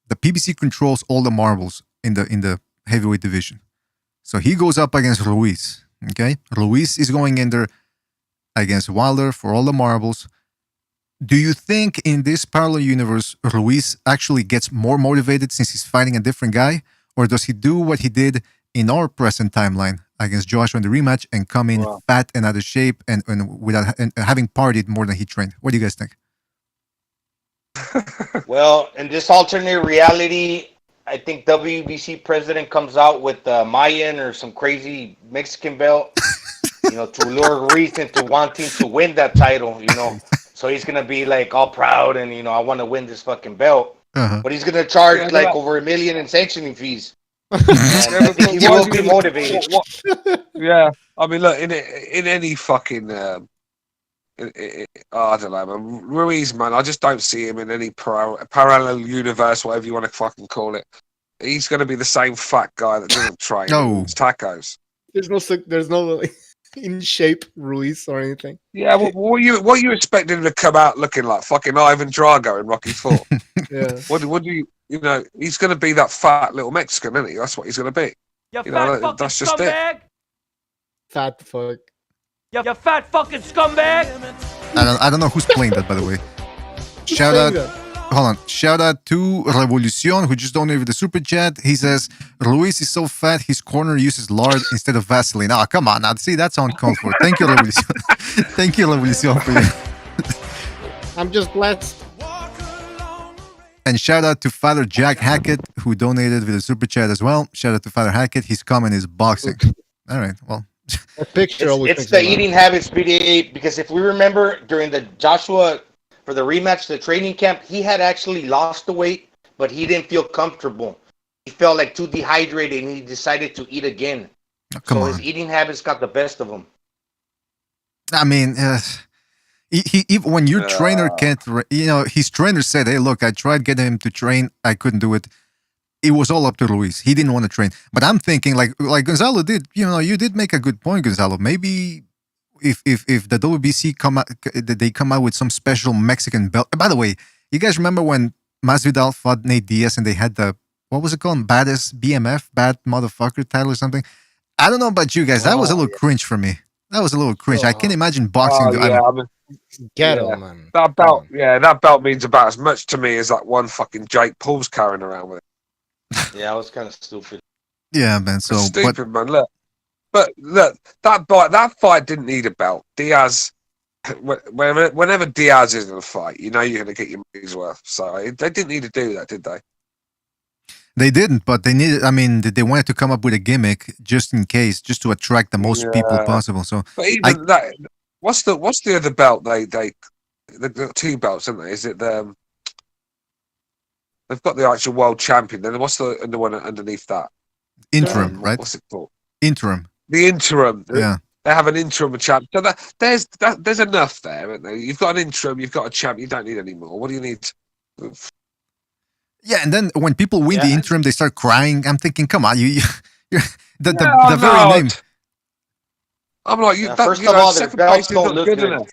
The PBC controls all the marbles in the heavyweight division. So he goes up against Ruiz. Okay? Ruiz is going in there against Wilder for all the marbles. Do you think in this parallel universe, Ruiz actually gets more motivated since he's fighting a different guy? Or does he do what he did in our present timeline against Joshua in the rematch and come in fat and out of shape and without having partied more than he trained? What do you guys think? Well, in this alternate reality, I think WBC president comes out with Mayan or some crazy Mexican belt, to lure Ruiz into wanting to win that title, So he's going to be like all proud and, I want to win this fucking belt. But he's going to charge over $1 million in sanctioning fees. I think he will be motivated. Yeah, I mean, look, in any fucking I don't know, man. Ruiz, man, I just don't see him in any parallel universe, whatever you want to fucking call it. He's going to be the same fat guy that doesn't train. No. It's tacos. There's no in shape Ruiz or anything. Yeah, what are you expecting him to come out looking like? Fucking Ivan Drago in Rocky 4. Yeah. What do you know? He's going to be that fat little Mexican, isn't he? That's what he's going to be. You You fat know, fucking that's just it. scumbag! Fat fuck. You fat fucking scumbag! I don't know who's playing that, by the way. Shout out. Hold on. Shout out to Revolucion, who just donated with the super chat. He says, Ruiz is so fat, his corner uses lard instead of Vaseline. Oh, come on. Now, see, that's uncalled for. Thank you, Revolucion. Thank you, Revolucion, for you. I'm just blessed. And shout out to Father Jack Hackett, who donated with a super chat as well. Shout out to Father Hackett. His comment is boxing. All right. Well, A picture always It's makes the me laugh. eating habits, BDA, because if we remember during the Joshua, for the rematch, the training camp, he had actually lost the weight, but he didn't feel comfortable. He felt like too dehydrated, and he decided to eat again. come on. His eating habits got the best of him. I mean, when your trainer can't, his trainer said, hey, look, I tried getting him to train. I couldn't do it. It was all up to Ruiz. He didn't want to train. But I'm thinking, like Gonzalo did, you did make a good point, Gonzalo. Maybe if the WBC they come out with some special Mexican belt. By the way, you guys remember when Masvidal fought Nate Diaz and they had the, what was it called? Baddest BMF, Bad Motherfucker title or something? I don't know about you guys. That was a little cringe for me. That was a little cringe. I can't imagine boxing. Ghetto, man. That belt, that belt means about as much to me as that one fucking Jake Paul's carrying around with it. Yeah, I was kind of stupid. Yeah, man. So stupid, man. Look, but look, that fight didn't need a belt. Diaz, whenever Diaz is in a fight, you're going to get your money's worth. So they didn't need to do that, did they? They didn't, but they needed. I mean, they wanted to come up with a gimmick just in case, just to attract the most people possible. So, but even that, what's the other belt? They got two belts, haven't they? Is it the? They've got the actual world champion. Then what's the one underneath that? Interim, right? What's it called? Interim. The interim. Yeah. They have an interim champ. So there's enough there, isn't there? You've got an interim. You've got a champ. You don't need any more. What do you need? Yeah, and then when people win the interim, they start crying. I'm thinking, come on, you're the very name. I'm like, first of all, their belts don't look good.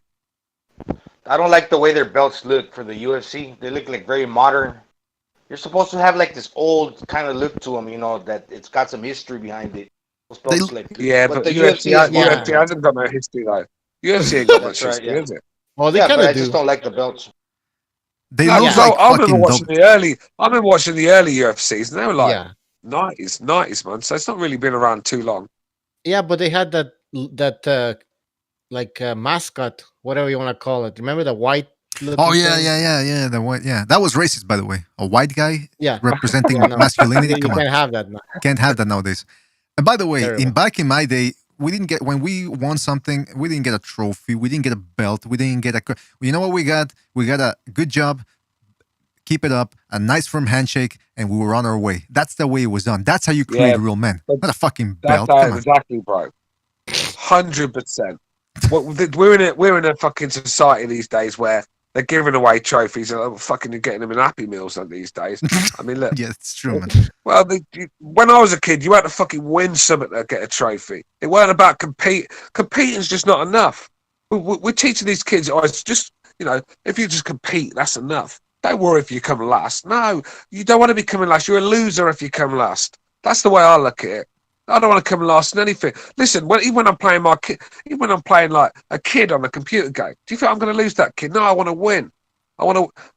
I don't like the way their belts look for the UFC. They look like very modern. You're supposed to have like this old kind of look to them, that it's got some history behind it. But the UFC hasn't got no history though. UFC ain't got much history, is it? Well, they but I just don't like the belts. They look like I remember watching the early UFCs, and they were like 90s, man. So it's not really been around too long. Yeah, but they had that mascot, whatever you want to call it. Remember the white? Oh yeah. The white, that was racist, by the way. A white guy, representing masculinity. Come on, can't have that now. Can't have that nowadays. And by the way, back in my day, we didn't get, when we won something, we didn't get a trophy, we didn't get a belt, we didn't get a. You know what we got? We got a good job. Keep it up, a nice firm handshake, and we were on our way. That's the way it was done. That's how you create real men. Not a fucking belt. Exactly, bro. 100%. We're in a fucking society these days where they're giving away trophies and fucking getting them in Happy Meals these days. I mean, look. Yeah, it's true, man. Well, when I was a kid, you had to fucking win something to get a trophy. It weren't about compete. Competing's just not enough. We're teaching these kids, it's just, if you just compete, that's enough. Don't worry if you come last. No, you don't want to be coming last. You're a loser if you come last. That's the way I look at it. I don't want to come last in anything. Listen, even when I'm playing like a kid on a computer game, do you think I'm going to lose that kid? No, I want to win.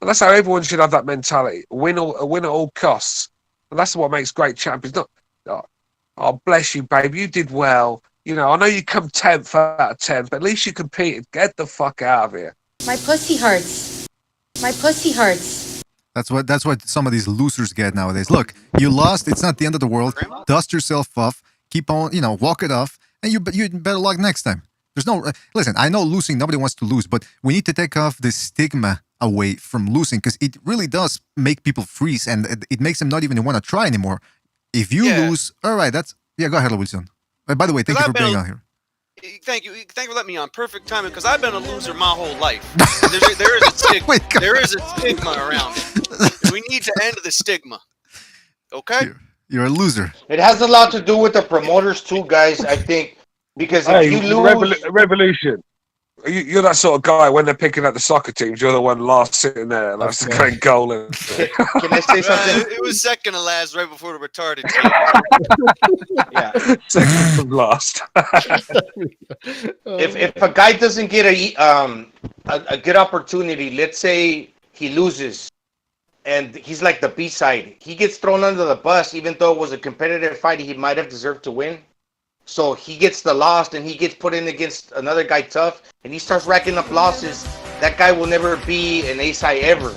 That's how everyone should have that mentality. Win at all costs. And that's what makes great champions. Not, oh, bless you, babe. You did well. I know you come 10th out of 10, but at least you competed. Get the fuck out of here. My pussy hurts. My pussy hurts. That's what some of these losers get nowadays. Look, you lost. It's not the end of the world. Dust yourself off. Keep on, walk it off, and you better luck next time. There's no listen. I know losing. Nobody wants to lose, but we need to take off the stigma away from losing because it really does make people freeze, and it makes them not even want to try anymore. If you lose, all right, go ahead, Wilson. By the way, thank you for being on here. Thank you for letting me on. Perfect timing, because I've been a loser my whole life. There is a stigma. There is a stigma around it. And we need to end the stigma. Okay? You're a loser. It has a lot to do with the promoters too, guys. I think because if you lose, Revolution. You're that sort of guy when they're picking up the soccer teams. You're the one last sitting there, last to going goal. And... Can I say something? It was second to last, right before the retarded team. Yeah, second from last. if a guy doesn't get a good opportunity, let's say he loses, and he's like the B side, he gets thrown under the bus, even though it was a competitive fight. He might have deserved to win. So he gets the loss, and he gets put in against another guy tough, and he starts racking up losses. That guy will never be an A-side ever.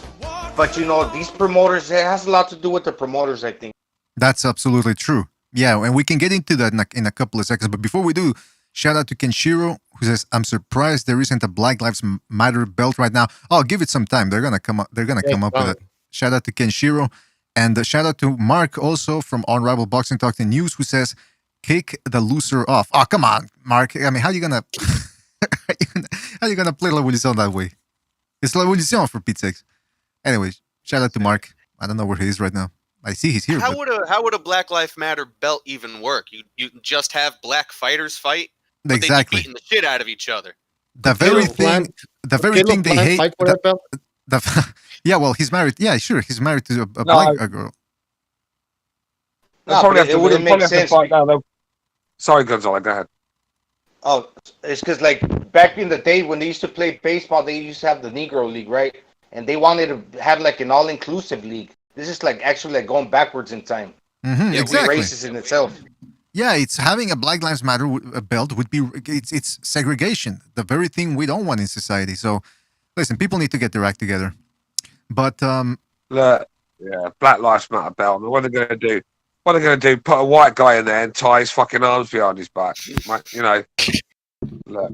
But, you know, these promoters, it has a lot to do with the promoters, I think. That's absolutely true. Yeah, and we can get into that in a couple of seconds. But before we do, shout out to Kenshiro, who says, I'm surprised there isn't a Black Lives Matter belt right now. Oh, give it some time. They're going to come up. They're going to come up with it. Shout out to Kenshiro. And shout out to Mark, also from Unrivaled Boxing Talk and News, who says, kick the loser off. Oh, come on, Mark. I mean, how are you gonna play La Evolution that way? It's La Evolution, for Pete's sakes. Anyway, shout out to Mark. I don't know where he is right now. I see he's here. How would a Black Lives Matter belt even work? You just have black fighters fight, but exactly, they beating the shit out of each other. The very thing they hate. Fight for that belt? Yeah, well, he's married. Yeah, sure, he's married to a black girl. No, but it wouldn't make sense. Sorry, Gonzalo, go ahead. Oh, it's because, like, back in the day when they used to play baseball, they used to have the Negro League, right? And they wanted to have, like, an all-inclusive league. This is, like, actually, like, going backwards in time. Mm-hmm, exactly. Racist in itself. Yeah, it's having a Black Lives Matter belt would be, it's segregation, the very thing we don't want in society. So, listen, people need to get their act together. But, look, yeah, Black Lives Matter belt. I mean, what are they going to do? What are they going to do? Put a white guy in there and tie his fucking arms behind his back? You know, look,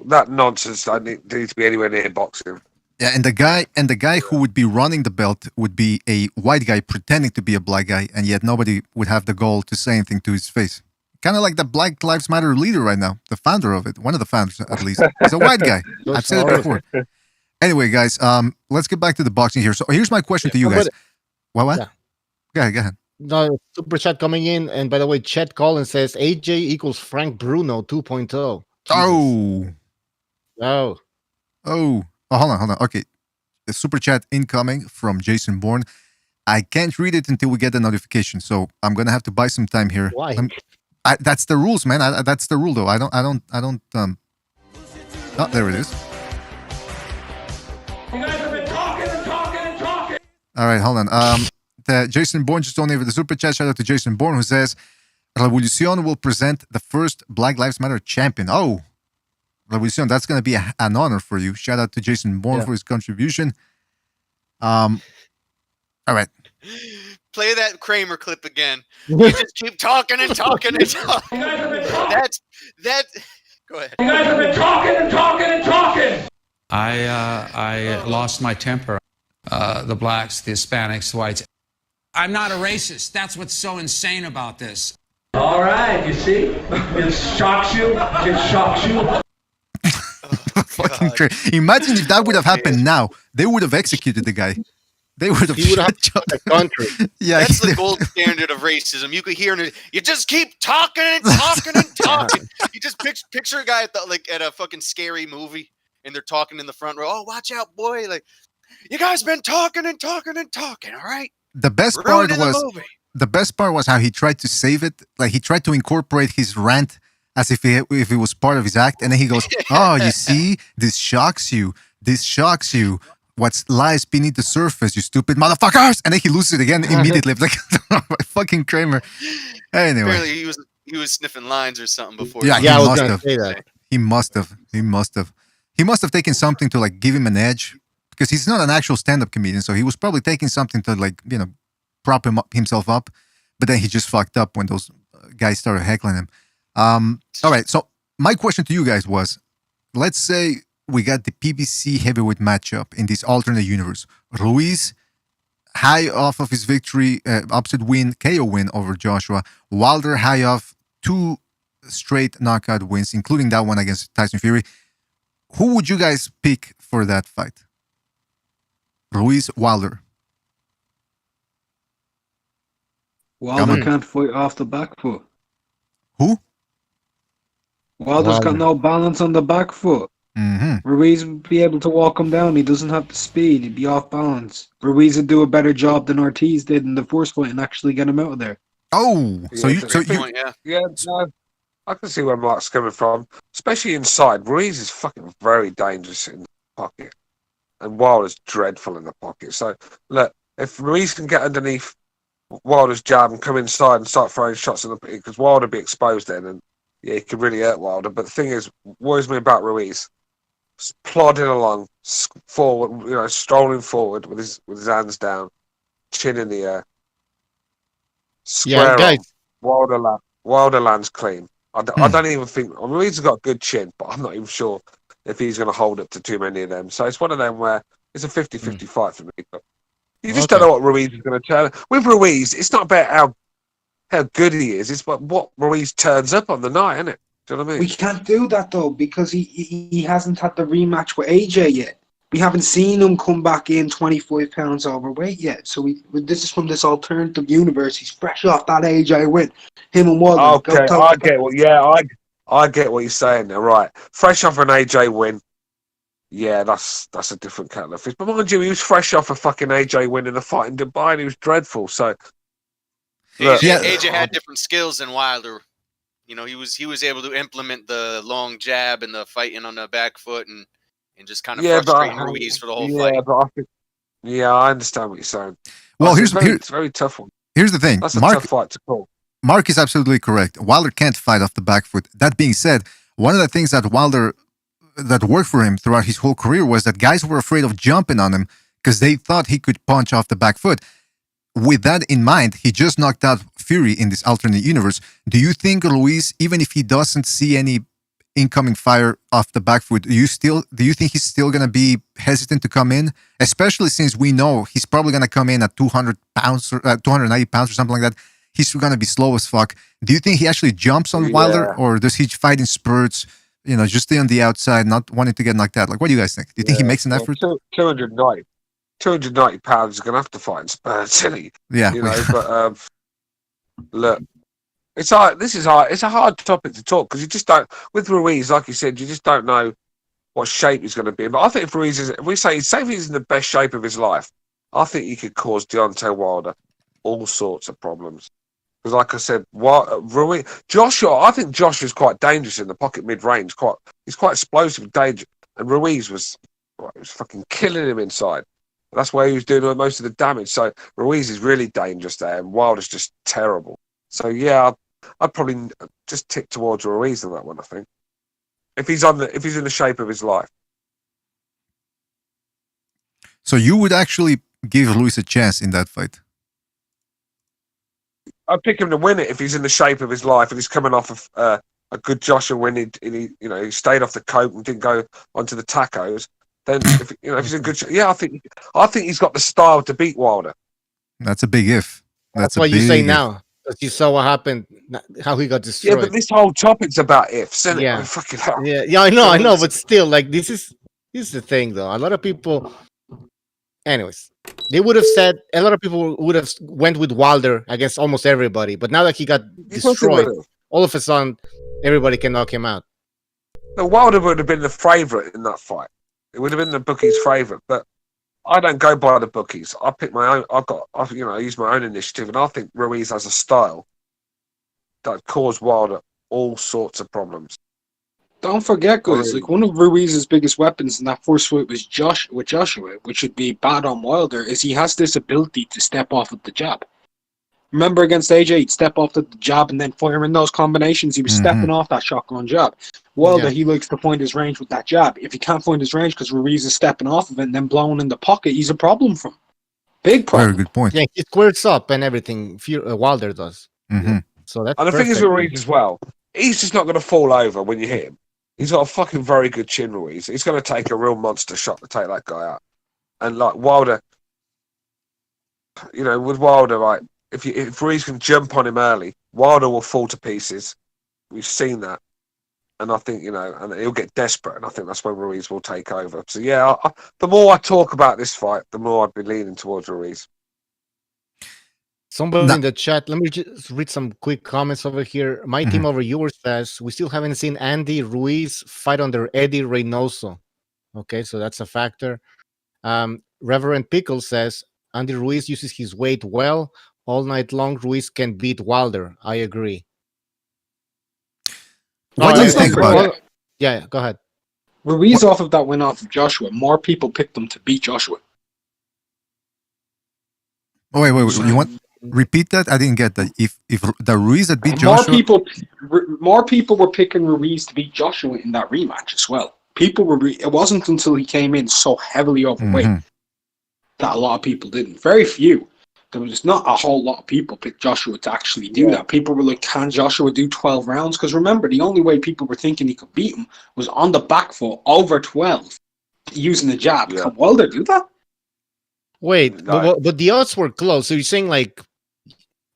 that nonsense don't need to be anywhere near boxing. Yeah, and the guy who would be running the belt would be a white guy pretending to be a black guy, and yet nobody would have the gall to say anything to his face. Kind of like the Black Lives Matter leader right now, the founder of it, one of the founders at least. He's a white guy. I've said it before. Anyway, guys, let's get back to the boxing here. So here's my question to you guys. What? Yeah. Go ahead. No, super chat coming in, and by the way, Chet Collins says AJ equals Frank Bruno 2.0. Oh, hold on. Okay, the super chat incoming from Jason Bourne. I can't read it until we get the notification, so I'm gonna have to buy some time here. Why? That's the rules, man. That's the rule, though. I don't. Oh, there it is. You guys have been talking. All right, hold on. Jason Bourne just donated the super chat. Shout out to Jason Bourne, who says Revolution will present the first Black Lives Matter champion. Oh, Revolution, that's going to be an honor for you. Shout out to Jason Bourne for his contribution. All right. Play that Kramer clip again. You just keep talking and talking and talking. That's. Go ahead. You guys have been talking. I lost my temper. The blacks, the Hispanics, the whites. I'm not a racist. That's what's so insane about this. All right, you see? It shocks you. Fucking crazy. Imagine if that would have happened now. They would have executed the guy. They would have shot the country. Yeah, that's the gold standard of racism. You could hear it. You just keep talking and talking and talking. You just picture a guy at a fucking scary movie, and they're talking in the front row. Oh, watch out, boy! Like, you guys been talking and talking and talking. All right. The best part was how he tried to save it. Like, he tried to incorporate his rant as if it was part of his act, and then he goes, "Oh, you see, this shocks you. What lies beneath the surface, you stupid motherfuckers!" And then he loses it again immediately. Like, fucking Kramer. Anyway, apparently he was sniffing lines or something before. Yeah, I was gonna say that. He must have taken something to, like, give him an edge, because he's not an actual stand-up comedian. So he was probably taking something to, like, you know, prop himself up. But then he just fucked up when those guys started heckling him. All right. So my question to you guys was, let's say we got the PBC heavyweight matchup in this alternate universe. Ruiz, high off of his victory, upset win, KO win over Joshua. Wilder, high off 2 straight knockout wins, including that one against Tyson Fury. Who would you guys pick for that fight? Ruiz, Wilder. Wilder can't fight off the back foot. Who? Wilder's got no balance on the back foot. Mm-hmm. Ruiz would be able to walk him down. He doesn't have the speed. He'd be off balance. Ruiz would do a better job than Ortiz did in the first fight and actually get him out of there. Oh, I can see where Mark's coming from, especially inside. Ruiz is fucking very dangerous in the pocket, and Wilder's dreadful in the pocket. So look, if Ruiz can get underneath Wilder's jab and come inside and start throwing shots in the, because Wilder be exposed then, and yeah, he could really hurt Wilder. But the thing is, worries me about Ruiz, plodding along forward, strolling forward with his hands down, chin in the air, square on. Wilder lands clean. I don't even think Ruiz has got a good chin, but I'm not even sure if he's going to hold up to too many of them. So it's one of them where it's a 50-50 fight for me. But you just don't know what Ruiz is going to turn. With Ruiz, it's not about how good he is. It's about what Ruiz turns up on the night, isn't it? Do you know what I mean? We can't do that though because he hasn't had the rematch with AJ yet. We haven't seen him come back in 25 pounds overweight yet. So this is from this alternative universe. He's fresh off that AJ win. Him and Wilder. Okay, I get what you're saying there. Right, fresh off an AJ win. Yeah, that's a different kettle of fish. But mind you, he was fresh off a fucking AJ win in a fight in Dubai, and he was dreadful. So AJ had different skills than Wilder. He was able to implement the long jab and the fighting on the back foot and just kind of frustrating Ruiz for the whole fight. I understand what you're saying. Well, it's a very tough one. Here's the thing. That's a tough fight to call. Mark is absolutely correct. Wilder can't fight off the back foot. That being said, one of the things that that worked for him throughout his whole career was that guys were afraid of jumping on him because they thought he could punch off the back foot. With that in mind, he just knocked out Fury in this alternate universe. Do you think Ruiz, even if he doesn't see any incoming fire off the back foot, do you think he's still going to be hesitant to come in? Especially since we know he's probably going to come in at 200 pounds or 290 pounds or something like that. He's going to be slow as fuck. Do you think he actually jumps on Wilder, or does he fight in spurts, just stay on the outside, not wanting to get knocked out? Like, what do you guys think? Do you think he makes an effort? 290 pounds is going to have to fight in spurts, silly. Yeah. But look, it's hard. This is hard. It's a hard topic to talk because you just don't. With Ruiz, like you said, you just don't know what shape he's going to be in. But I think if Ruiz is, if he's in the best shape of his life, I think he could cause Deontay Wilder all sorts of problems. Because, like I said, Ruiz, I think Josh is quite dangerous in the pocket mid-range. He's quite explosive, dangerous, and Ruiz was fucking killing him inside. That's where he was doing most of the damage. So Ruiz is really dangerous there, and Wilder's just terrible. So yeah, I'd probably just tick towards Ruiz on that one. I think if he's in the shape of his life. So you would actually give Ruiz a chance in that fight? I'd pick him to win it if he's in the shape of his life and he's coming off of a good Joshua win. He stayed off the coke and didn't go onto the tacos. Then if he's in good shape, I think he's got the style to beat Wilder. That's a big if. That's what you say now. Because you saw what happened, how he got destroyed. Yeah, but this whole topic's about ifs, isn't it? Yeah. Fucking hell. Yeah, I know, but still, like this is the thing, though. A lot of people, anyways, they would have said a lot of people would have went with Wilder against almost everybody, but now that he got destroyed, all of a sudden, everybody can knock him out. No, Wilder would have been the favourite in that fight. It would have been the bookies' favourite, but I don't go by the bookies. I pick my own. I use my own initiative, and I think Ruiz has a style that caused Wilder all sorts of problems. Don't forget, guys, like one of Ruiz's biggest weapons in that first fight was Joshua, which would be bad on Wilder, is he has this ability to step off with the jab. Remember against AJ, he'd step off the jab and then fire in those combinations. He was stepping off that shotgun jab. Wilder, he likes to find his range with that jab. If he can't find his range because Ruiz is stepping off of it and then blowing in the pocket, he's a problem for him. Big problem. Very good point. Yeah, he squares up and everything. Wilder does. Mm-hmm. So that's and the thing is with Ruiz as well, he's just not going to fall over when you hit him. He's got a fucking very good chin, Ruiz. He's going to take a real monster shot to take that guy out. And like Wilder, with Wilder, right? If Ruiz can jump on him early, Wilder will fall to pieces. We've seen that. And I think, and he'll get desperate, and I think that's when Ruiz will take over. So, yeah, the more I talk about this fight, the more I'd be leaning towards Ruiz. Somebody in the chat, let me just read some quick comments over here. My team over yours says, we still haven't seen Andy Ruiz fight under Eddie Reynoso. Okay, so that's a factor. Reverend Pickle says, Andy Ruiz uses his weight well. All night long, Ruiz can beat Wilder. I agree. What do you think about it? Yeah, go ahead. Ruiz off of that win off of Joshua. More people picked him to beat Joshua. Oh, wait. You want repeat that? I didn't get that. If the Ruiz that beat Joshua, more people were picking Ruiz to beat Joshua in that rematch as well. People were. It wasn't until he came in so heavily overweight that a lot of people didn't. Very few. There was not a whole lot of people picked Joshua to actually do that. People were like, can Joshua do 12 rounds? Because remember, the only way people were thinking he could beat him was on the back foot over 12 using the jab. Can Wilder do that? Wait, but the odds were close. So you're saying like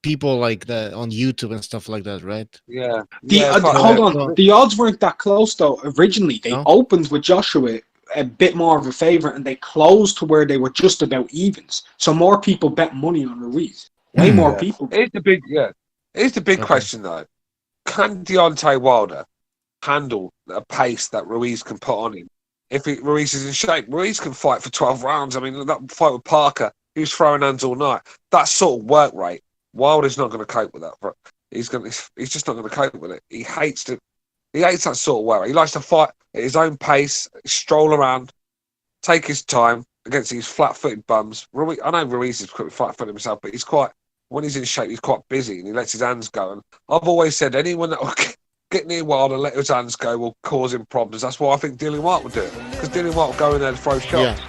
people like that on YouTube and stuff like that, right? Yeah. Hold on. The odds weren't that close though. Originally, they opened with Joshua a bit more of a favorite, and they closed to where they were just about evens. So more people bet money on Ruiz. Way more people. Here's the big question though. Can Deontay Wilder handle a pace that Ruiz can put on him? If Ruiz is in shape, Ruiz can fight for 12 rounds. I mean, that fight with Parker, he was throwing hands all night. That sort of work rate, Wilder's not going to cope with that. Bro. He's just not going to cope with it. He hates that sort of work. He likes to fight at his own pace, stroll around, take his time against these flat-footed bums. I know Ruiz is quite flat-footed himself, but when he's in shape, he's quite busy and he lets his hands go. And I've always said anyone that will get near Wilder and let his hands go will cause him problems. That's why I think Dillian White will do it, because Dillian White will go in there and throw shots.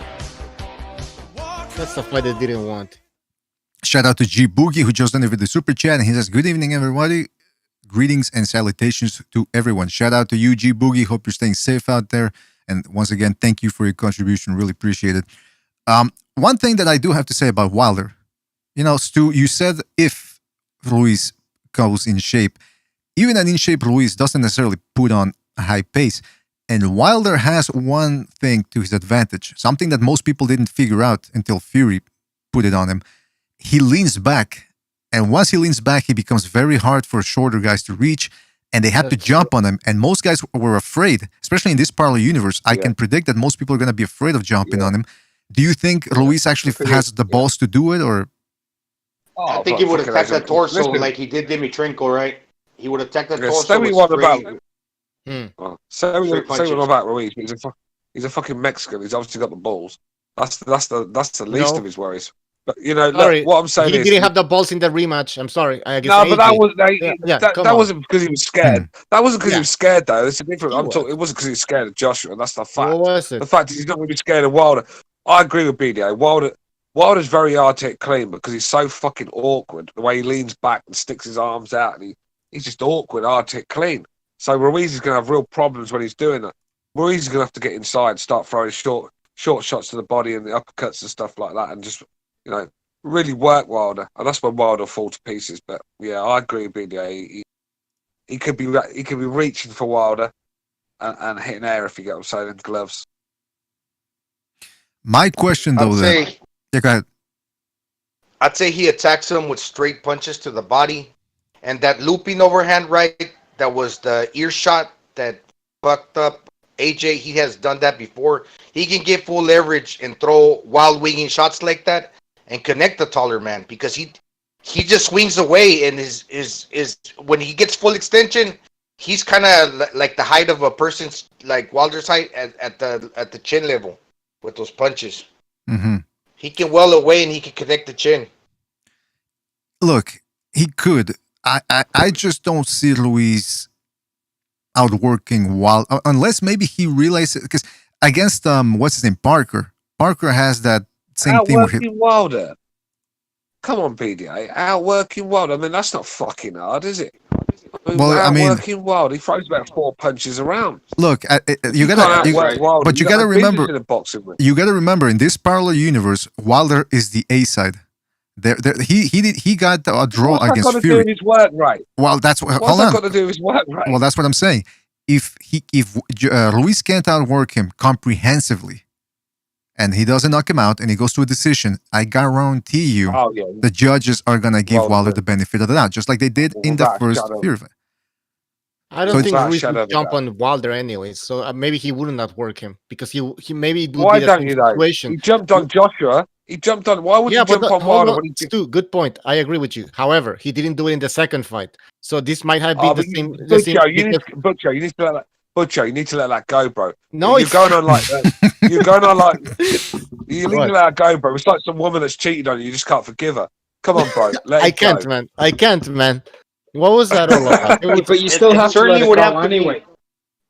Yeah. That's the fight they didn't want. Shout out to G Boogie who just donated the super chat, and he says, "Good evening, everybody. Greetings and salutations to everyone." Shout out to you, G Boogie. Hope you're staying safe out there. And once again, thank you for your contribution. Really appreciate it. One thing that I do have to say about Wilder, Stu, you said if Ruiz goes in shape, even an in-shape Ruiz doesn't necessarily put on a high pace. And Wilder has one thing to his advantage, something that most people didn't figure out until Fury put it on him. He leans back. And once he leans back, he becomes very hard for shorter guys to reach, and they have to jump on him. And most guys were afraid, especially in this parallel universe. I can predict that most people are going to be afraid of jumping on him. Do you think Ruiz actually has the balls to do it, or? I think he would attack that torso like he did Dimitrenko, right? He would attack that torso. Say with what straight about Ruiz. He's a fucking Mexican. He's obviously got the balls. That's the least of his worries. But look, what I'm saying is he didn't have the balls in the rematch. I'm sorry. I guess but that wasn't because he was scared. That wasn't because he was scared, though. It's different. It wasn't because he was scared of Joshua. That's the fact. What was it? The fact is he's not going to be scared of Wilder. I agree with BDA. Wilder's very hard to hit clean because he's so fucking awkward. The way he leans back and sticks his arms out, and he's just awkward, hard to hit clean. So Ruiz is going to have real problems when he's doing that. Ruiz is going to have to get inside, start throwing short shots to the body and the uppercuts and stuff like that, and just really work Wilder, and that's when Wilder will fall to pieces. But yeah, I agree with BDA. He could be reaching for Wilder and hitting air, if you get what I'm saying, in gloves. My question though, go ahead. I'd say he attacks him with straight punches to the body, and that looping overhand right, that was the ear shot that fucked up AJ. He has done that before. He can get full leverage and throw wild winging shots like that and connect the taller man, because he just swings away, and is when he gets full extension, he's kind of like the height of a person's, like Wilder's height at the chin level with those punches. Mm-hmm. He can well away and he can connect the chin. Look, he could. I just don't see Ruiz outworking Wilder, unless maybe he realizes, because against what's his name, Parker has that same thing with him. Wilder. Come on, BDA. Outworking Wilder. I mean, that's not fucking hard, is it? Outworking Wilder. He throws about 4 punches around. Look, you gotta remember. You gotta remember, in this parallel universe, Wilder is the A side. He got a draw What's that against got to do Fury. with his work rate? Well, that's what. What's Hold that on. got to do with his work rate? Well, that's what I'm saying. If Ruiz can't outwork him comprehensively, and he doesn't knock him out, and he goes to a decision, I guarantee you, the judges are gonna give Wilder the benefit of the doubt, just like they did in the first Fury fight. I don't think Ruiz would jump on Wilder anyway, so maybe he wouldn't outwork him because he maybe it would Why be the don't same you though? situation. He jumped on Joshua. He jumped on. Why would Yeah, you jump but on Wilder? When he Stu, good point. I agree with you. However, he didn't do it in the second fight, so this might have been the same. Butcher, you need to let that. Butcher, you need to let that go, bro. No, you're going on like that. You're going on like. You need to let that go, bro. It's like some woman that's cheated on you. You just can't forgive her. Come on, bro. Let I can't, man. I can't, man. What was that all about? But you still have to let it go anyway.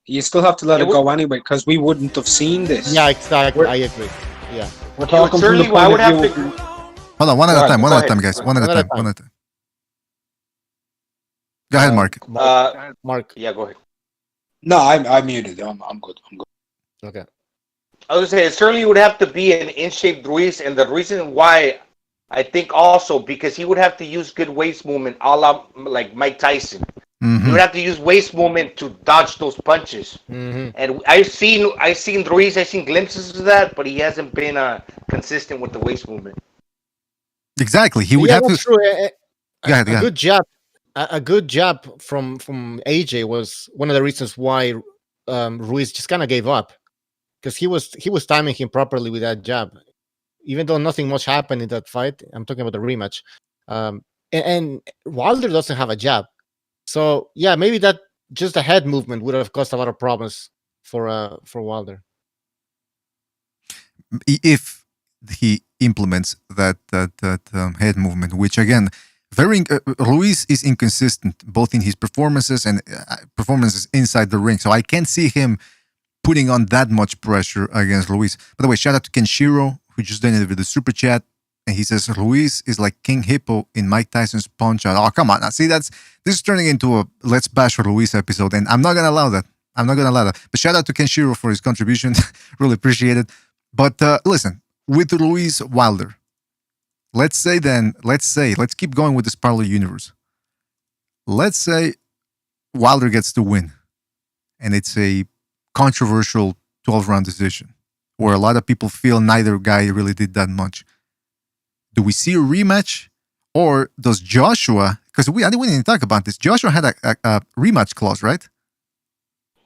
You still have to let it go anyway because we wouldn't have seen this. Yeah, exactly. I agree. Yeah, we're talking from the point of view. Hold on, one at a time. One at a time, guys. One at a time. One at a time. Go ahead, Mark. Mark. Yeah, go ahead. No, I'm muted. I'm good. I'm good. Okay. I was gonna say it certainly would have to be an in-shape Ruiz, and the reason why I think also because he would have to use good waist movement, a la like Mike Tyson. Mm-hmm. He would have to use waist movement to dodge those punches. Mm-hmm. And I've seen Ruiz, I've seen glimpses of that, but he hasn't been consistent with the waist movement. Exactly, he would have to. True. A good jab. A good jab from AJ was one of the reasons why Ruiz just kind of gave up because he was timing him properly with that jab, even though nothing much happened in that fight. I'm talking about the rematch, and Wilder doesn't have a jab, so yeah, maybe that just a head movement would have caused a lot of problems for Wilder if he implements that head movement, which again. Ruiz is inconsistent both in his performances and performances inside the ring, so I can't see him putting on that much pressure against Ruiz. By the way, shout out to Kenshiro who just donated with the super chat, and he says Ruiz is like King Hippo in Mike Tyson's Punch Out. Oh, come on! Now, see, this is turning into a Let's Bash Ruiz episode, and I'm not gonna allow that. But shout out to Kenshiro for his contribution, really appreciate it. But listen, with Ruiz Wilder. Let's keep going with this parallel universe. Let's say Wilder gets the win, and it's a controversial 12-round decision where a lot of people feel neither guy really did that much. Do we see a rematch, or does Joshua? Because we didn't even talk about this. Joshua had a rematch clause, right?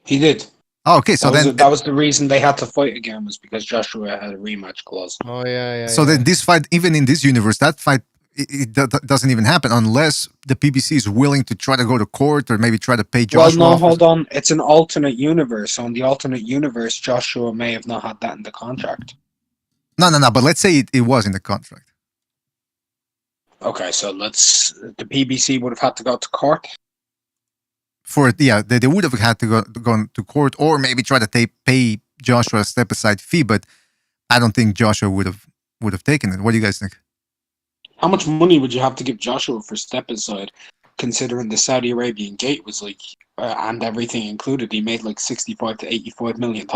He did. Oh, okay, so that was the reason they had to fight again was because Joshua had a rematch clause. Oh yeah. So then this fight, even in this universe, that fight it doesn't even happen unless the PBC is willing to try to go to court or maybe try to pay Joshua. Well, no, hold on. It's an alternate universe. So in the alternate universe, Joshua may have not had that in the contract. No. But let's say it was in the contract. Okay, so the PBC would have had to go to court. They would have had to go to court or maybe try to pay Joshua a step aside fee, but I don't think Joshua would have taken it. What do you guys think? How much money would you have to give Joshua for step aside, considering the Saudi Arabian gate was like, and everything included, he made like $65 to $85 million.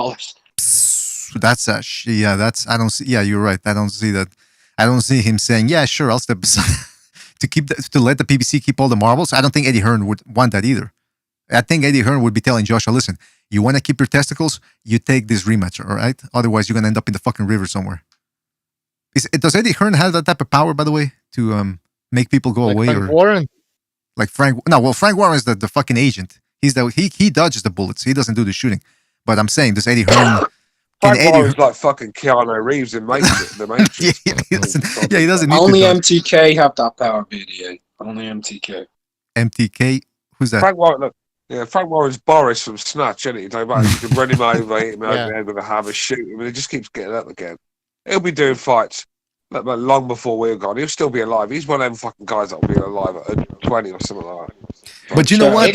I don't see. Yeah, you're right. I don't see that. I don't see him saying, "Yeah, sure, I'll step aside." to let the PBC keep all the marbles. I don't think Eddie Hearn would want that either. I think Eddie Hearn would be telling Joshua, listen, you want to keep your testicles? You take this rematch, all right? Otherwise, you're going to end up in the fucking river somewhere. Does Eddie Hearn have that type of power, by the way, to make people go away? Frank Warren? Like Frank... No, well, Frank Warren is the fucking agent. He dodges the bullets. He doesn't do the shooting. But I'm saying, does Eddie Hearn... Frank Warren's like fucking Keanu Reeves in Matrix. The Matrix. he doesn't need Only to MTK have that power, BDA. Only MTK. MTK? Who's that? Frank Warren, look. Yeah, Frank Warren's Boris from Snatch, isn't he? You can run him over, hit him over the head with a hammer, shoot him, and he just keeps getting up again. He'll be doing fights like long before we're gone. He'll still be alive. He's one of them fucking guys that will be alive at 20 or something like that. But you know what?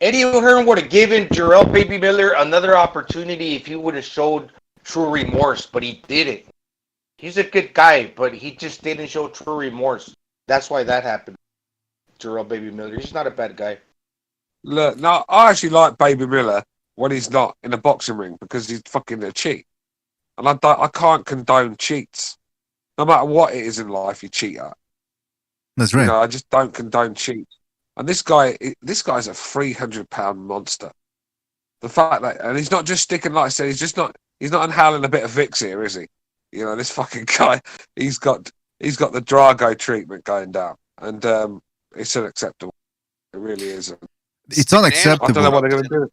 Eddie Hearn would have given Jarrell Baby Miller another opportunity if he would have showed true remorse, but he didn't. He's a good guy, but he just didn't show true remorse. That's why that happened. Jarrell Baby Miller. He's not a bad guy. Look, no, I actually like Baby Miller when he's not in a boxing ring because he's fucking a cheat. And I can't condone cheats. No matter what it is in life, you cheat at. That's right. You know, I just don't condone cheat. And this guy's a 300-pound monster. The fact that, and he's not just sticking, like I said, he's not inhaling a bit of Vicks here, is he? You know, this fucking guy, he's got the Drago treatment going down, and it's unacceptable. It really is. It's unacceptable. I don't know what they're going to do.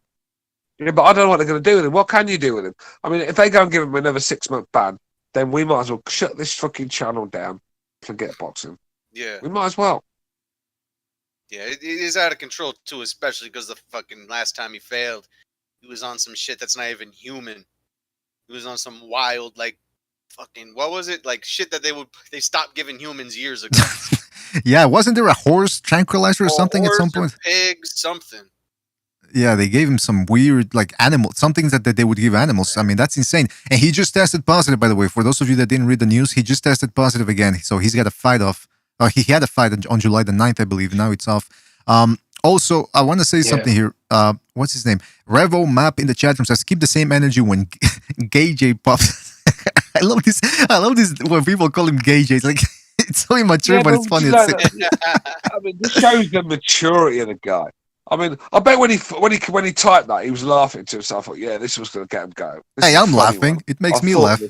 Yeah, but I don't know what they're going to do with him. What can you do with him? I mean, if they go and give him another 6-month ban, then we might as well shut this fucking channel down. Forget boxing. Yeah. We might as well. Yeah, it is out of control too, especially because the fucking last time he failed, he was on some shit that's not even human. He was on some wild, like, fucking, what was it? Like shit that they stopped giving humans years ago. Yeah, wasn't there a horse tranquilizer or something at some point? Pigs, something. Yeah, they gave him some weird, like, animal, some things that they would give animals. I mean, that's insane. And he just tested positive, by the way. For those of you that didn't read the news, he just tested positive again. So he's got a fight off. He had a fight on July the 9th, I believe. Now it's off. Also, I want to say something here. What's his name? Revo Map in the chat room says, keep the same energy when Gay J pops. I love this when people call him Gay J. It's like, it's so immature, but it's funny. I mean, this shows the maturity of the guy. I mean, I bet when he typed that, he was laughing to himself. I thought, yeah, this was going to get him going. Hey, I'm laughing. It makes me laugh.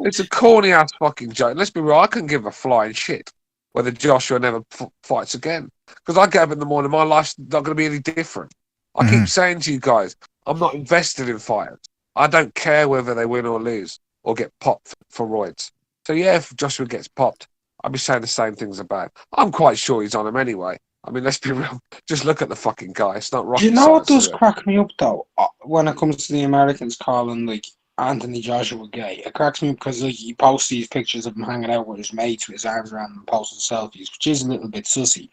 It's a corny ass fucking joke. Let's be real. I couldn't give a flying shit whether Joshua never fights again, because I get up in the morning. My life's not going to be any different. I keep saying to you guys, I'm not invested in fighters. I don't care whether they win or lose or get popped for roids. So yeah, if Joshua gets popped, I'll be saying the same things about him. I'm quite sure he's on him anyway. I mean, let's be real. Just look at the fucking guy. It's not rocket You know what science, does crack me up though? When it comes to the Americans calling like Anthony Joshua gay, it cracks me up because like he posts these pictures of him hanging out with his mates with his arms around him and posting selfies, which is a little bit sussy.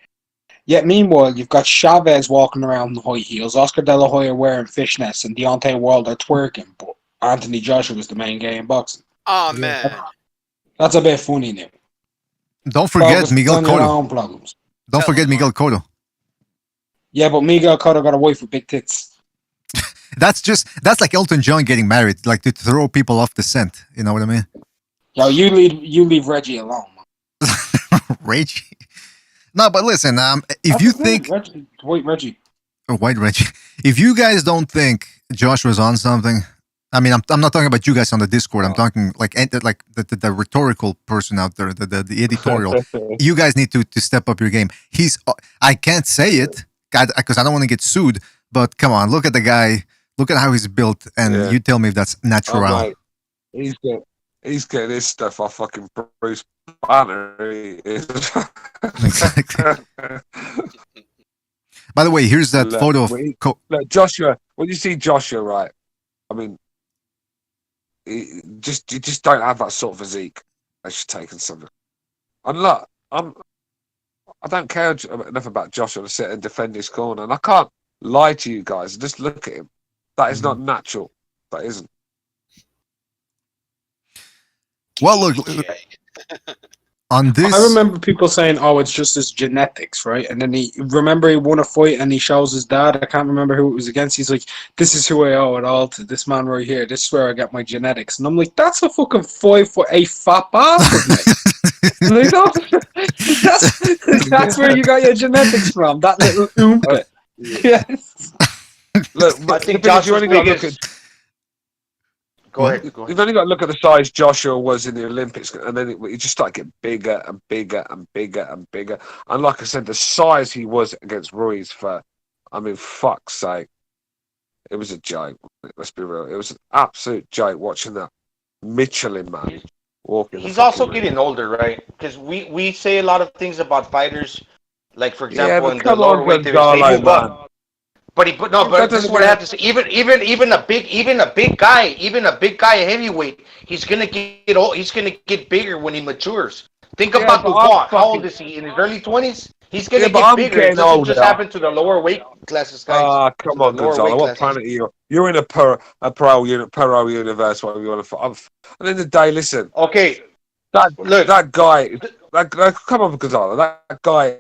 Yet meanwhile, you've got Chavez walking around in high heels, Oscar De La Hoya wearing fishnets, and Deontay Wilder twerking, but Anthony Joshua was the main guy in boxing. Oh man, that's a bit funny now. Don't forget Miguel Cotto. Don't forget Miguel Cotto. Yeah, but Miguel Cotto got a wife with big tits. That's like Elton John getting married, like to throw people off the scent. You know what I mean? Yo, you leave Reggie alone, man. Reggie? No, but listen, if you think White Reggie. Oh, White Reggie. If you guys don't think Joshua's on something, I mean, I'm not talking about you guys on the Discord. I'm talking like the rhetorical person out there, the editorial. You guys need to step up your game. I can't say it because I don't want to get sued. But come on, look at the guy. Look at how he's built, and you tell me if that's natural. Oh, he's getting his stuff off fucking Bruce Banner. Exactly. By the way, here's that photo of look, Joshua. When you see Joshua, right? I mean, you just don't have that sort of physique. I should take something. And look, I don't care enough about Joshua to sit and defend his corner, and I can't lie to you guys. Just look at him. That is not natural. That isn't. Well, look. On this, I remember people saying, "Oh, it's just his genetics, right?" And then he won a fight, and he shows his dad. I can't remember who it was against. He's like, "This is who I owe it all to. This man right here. This is where I got my genetics." And I'm like, "That's a fucking 5'8" fat bastard, mate." That's where you got your genetics from. That little oompa. Yes. Look, I think Josh only got to look at. Go ahead. You've only got to look at the size Joshua was in the Olympics, and then he just started getting bigger and bigger and bigger and bigger. And like I said, the size he was against Ruiz fuck's sake, it was a joke. Let's be real. It was an absolute joke watching that Michelin man walking. He's also getting older, right? Because we say a lot of things about fighters, like for example, in the lower weight division, they move up. But this is what I have to say. Even a big guy, a heavyweight, he's gonna get old. He's gonna get bigger when he matures. Think about Dubois. How old is he? In his early 20s. He's gonna get bigger. It doesn't just happen to the lower weight classes, guys. Come on, Gonzalo. What planet are you? You're in a pro universe where you want to. At the end of the day, listen. Okay. That guy. Come on, Gonzalo. That guy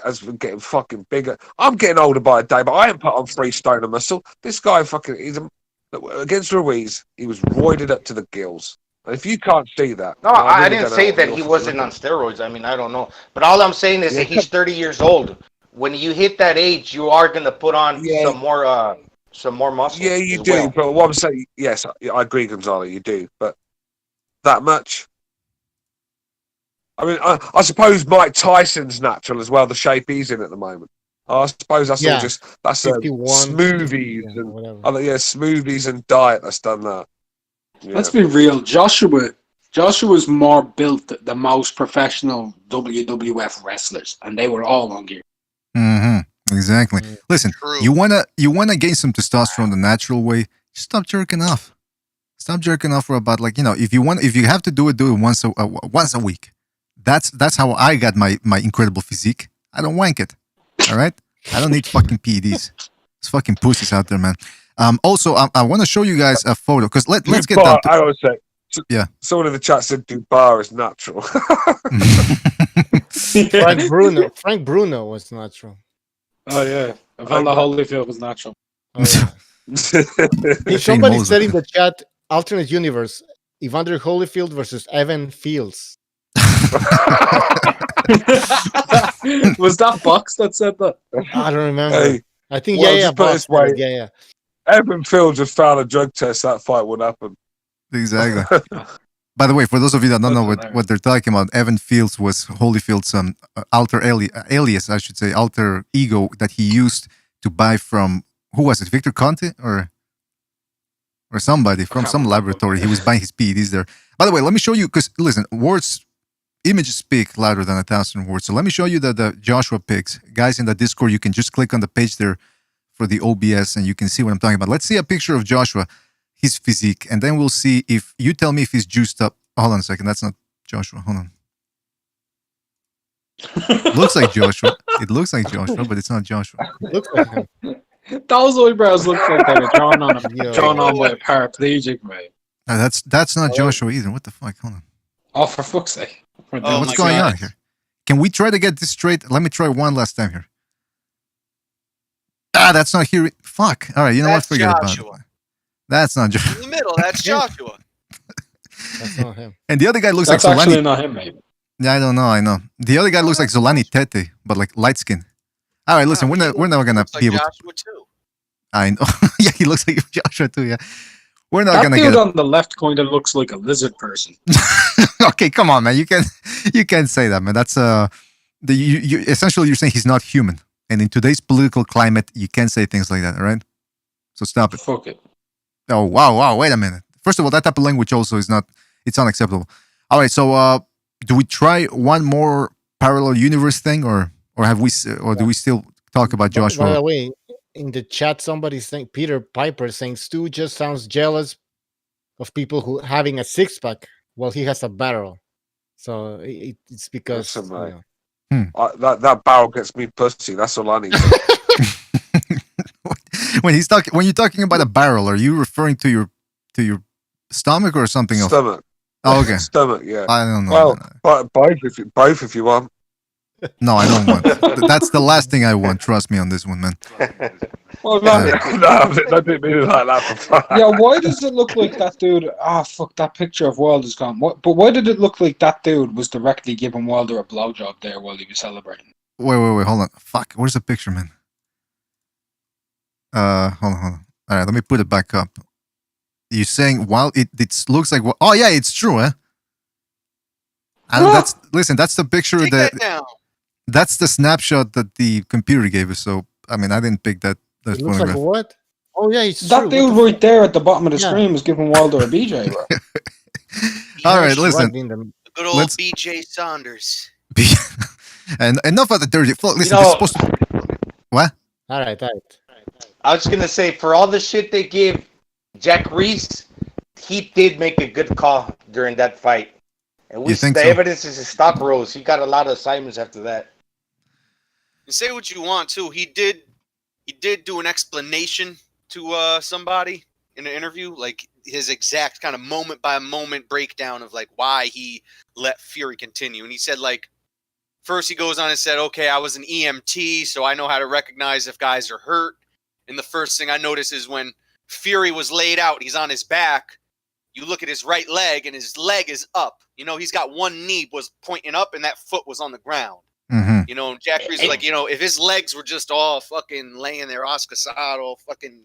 has been getting fucking bigger. I'm getting older by a day, but I ain't put on 3 stone of muscle. This guy against Ruiz, he was roided up to the gills. If you can't see that, No, I I really didn't don't know say what that you're he fucking wasn't looking on steroids. I mean, I don't know. But all I'm saying is that he's 30 years old. When you hit that age, you are going to put on some more muscle. Yeah, you as do. well. But what I'm saying, yes, I agree, Gonzalo, you do. But that much? I mean, I suppose Mike Tyson's natural as well, the shape he's in at the moment. I suppose that's all just, that's 51, smoothies and smoothies and diet that's done that. Yeah. Let's be real. Joshua's more built than most professional WWF wrestlers, and they were all on gear. Mm-hmm. Exactly. Listen, you wanna gain some testosterone the natural way. Just stop jerking off. Stop jerking off for about if you have to do it once a week. That's how I got my incredible physique. I don't wank it. All right. I don't need fucking PEDs. There's fucking pussies out there, man. Also, I want to show you guys a photo because let's get down to. I would say. Yeah. Someone in the chat said Dubar is natural. Frank Bruno was natural. Oh yeah, Evander Holyfield was natural. Oh, yeah. Somebody said in the chat, alternate universe, Evander Holyfield versus Evan Fields. Was that Box that said that? I don't remember. Hey, I think Box. Yeah. Evan Fields had found a drug test. That fight would happen. Exactly. By the way, for those of you that don't know what they're talking about, Evan Fields was Holyfield's alias, I should say, alter ego that he used to buy from, who was it, Victor Conte or somebody from some laboratory. He was buying his PEDs there. By the way, let me show you, because listen, images speak louder than 1,000 words. So let me show you the Joshua pics. Guys in the Discord, you can just click on the page there for the OBS and you can see what I'm talking about. Let's see a picture of Joshua, his physique, and then we'll see if you tell me if he's juiced up. Hold on a second. That's not Joshua. Hold on. Looks like Joshua. It looks like Joshua, but it's not Joshua. Looks like him. Those eyebrows look like they were drawn on by a paraplegic, mate. No, that's not Joshua either. What the fuck? Hold on. Oh, for fuck's sake. What's going on here? Can we try to get this straight? Let me try one last time here. That's not here. Fuck. All right, you know what? Forget about it. That's not Joshua. In the middle, that's Joshua. That's not him. And the other guy looks That's like Zolani. That's actually not him, mate. Yeah, I don't know. I know. The other guy looks like Zolani Tete, but like light skin. All right, listen, we're not gonna be able to. Joshua too. I know. Yeah, he looks like Joshua too. Yeah, we're not that gonna dude get. On the left kind of looks like a lizard person. Okay, come on, man. You can't say that, man. That's essentially you're saying he's not human, and in today's political climate, you can't say things like that, all right? So stop it. Fuck it. Oh wow! Wait a minute. First of all, that type of language also is not. It's unacceptable. All right, so do we try one more parallel universe thing, or have we, or do we still talk about Joshua? By the way, in the chat, somebody's saying Peter Piper saying Stu just sounds jealous of people who having a six pack while he has a barrel. So it's because that barrel gets me pussy. That's all I need. When you're talking about a barrel, are you referring to your stomach or something else? Stomach. Oh, okay. Stomach, yeah. I don't know. Well, both if you want. No, I don't want. That's the last thing I want. Trust me on this one, man. Well, no, I didn't mean it like that for fun. Yeah, why does it look like that dude? Fuck, that picture of Wilder's gone. But why did it look like that dude was directly giving Wilder a blowjob there while he was celebrating? Wait, hold on. Fuck, where's the picture, man? Hold on. All right, let me put it back up. You're saying while it looks like oh yeah, it's true, huh? And that's the picture that's the snapshot that the computer gave us. So I mean, I didn't pick that looks like what? Oh yeah, it's that true. dude right there at the bottom of the screen was giving Wilder a BJ, bro. All right, listen. Good old BJ Saunders. And enough of the dirty. Listen, this is supposed to. What? All right. I was gonna say, for all the shit they gave Jack Reese, he did make a good call during that fight. And evidence is his stock rose. He got a lot of assignments after that. And say what you want too. He did do an explanation to somebody in an interview, like his exact kind of moment by moment breakdown of like why he let Fury continue. And he said, like, first he goes on and said, okay, I was an EMT, so I know how to recognize if guys are hurt. And the first thing I noticed is when Fury was laid out, he's on his back. you look at his right leg and his leg is up. You know, he's got one knee was pointing up and that foot was on the ground. Mm-hmm. You know, and Jack Ruiz is like, you know, if his legs were just all fucking laying there, Oscar all fucking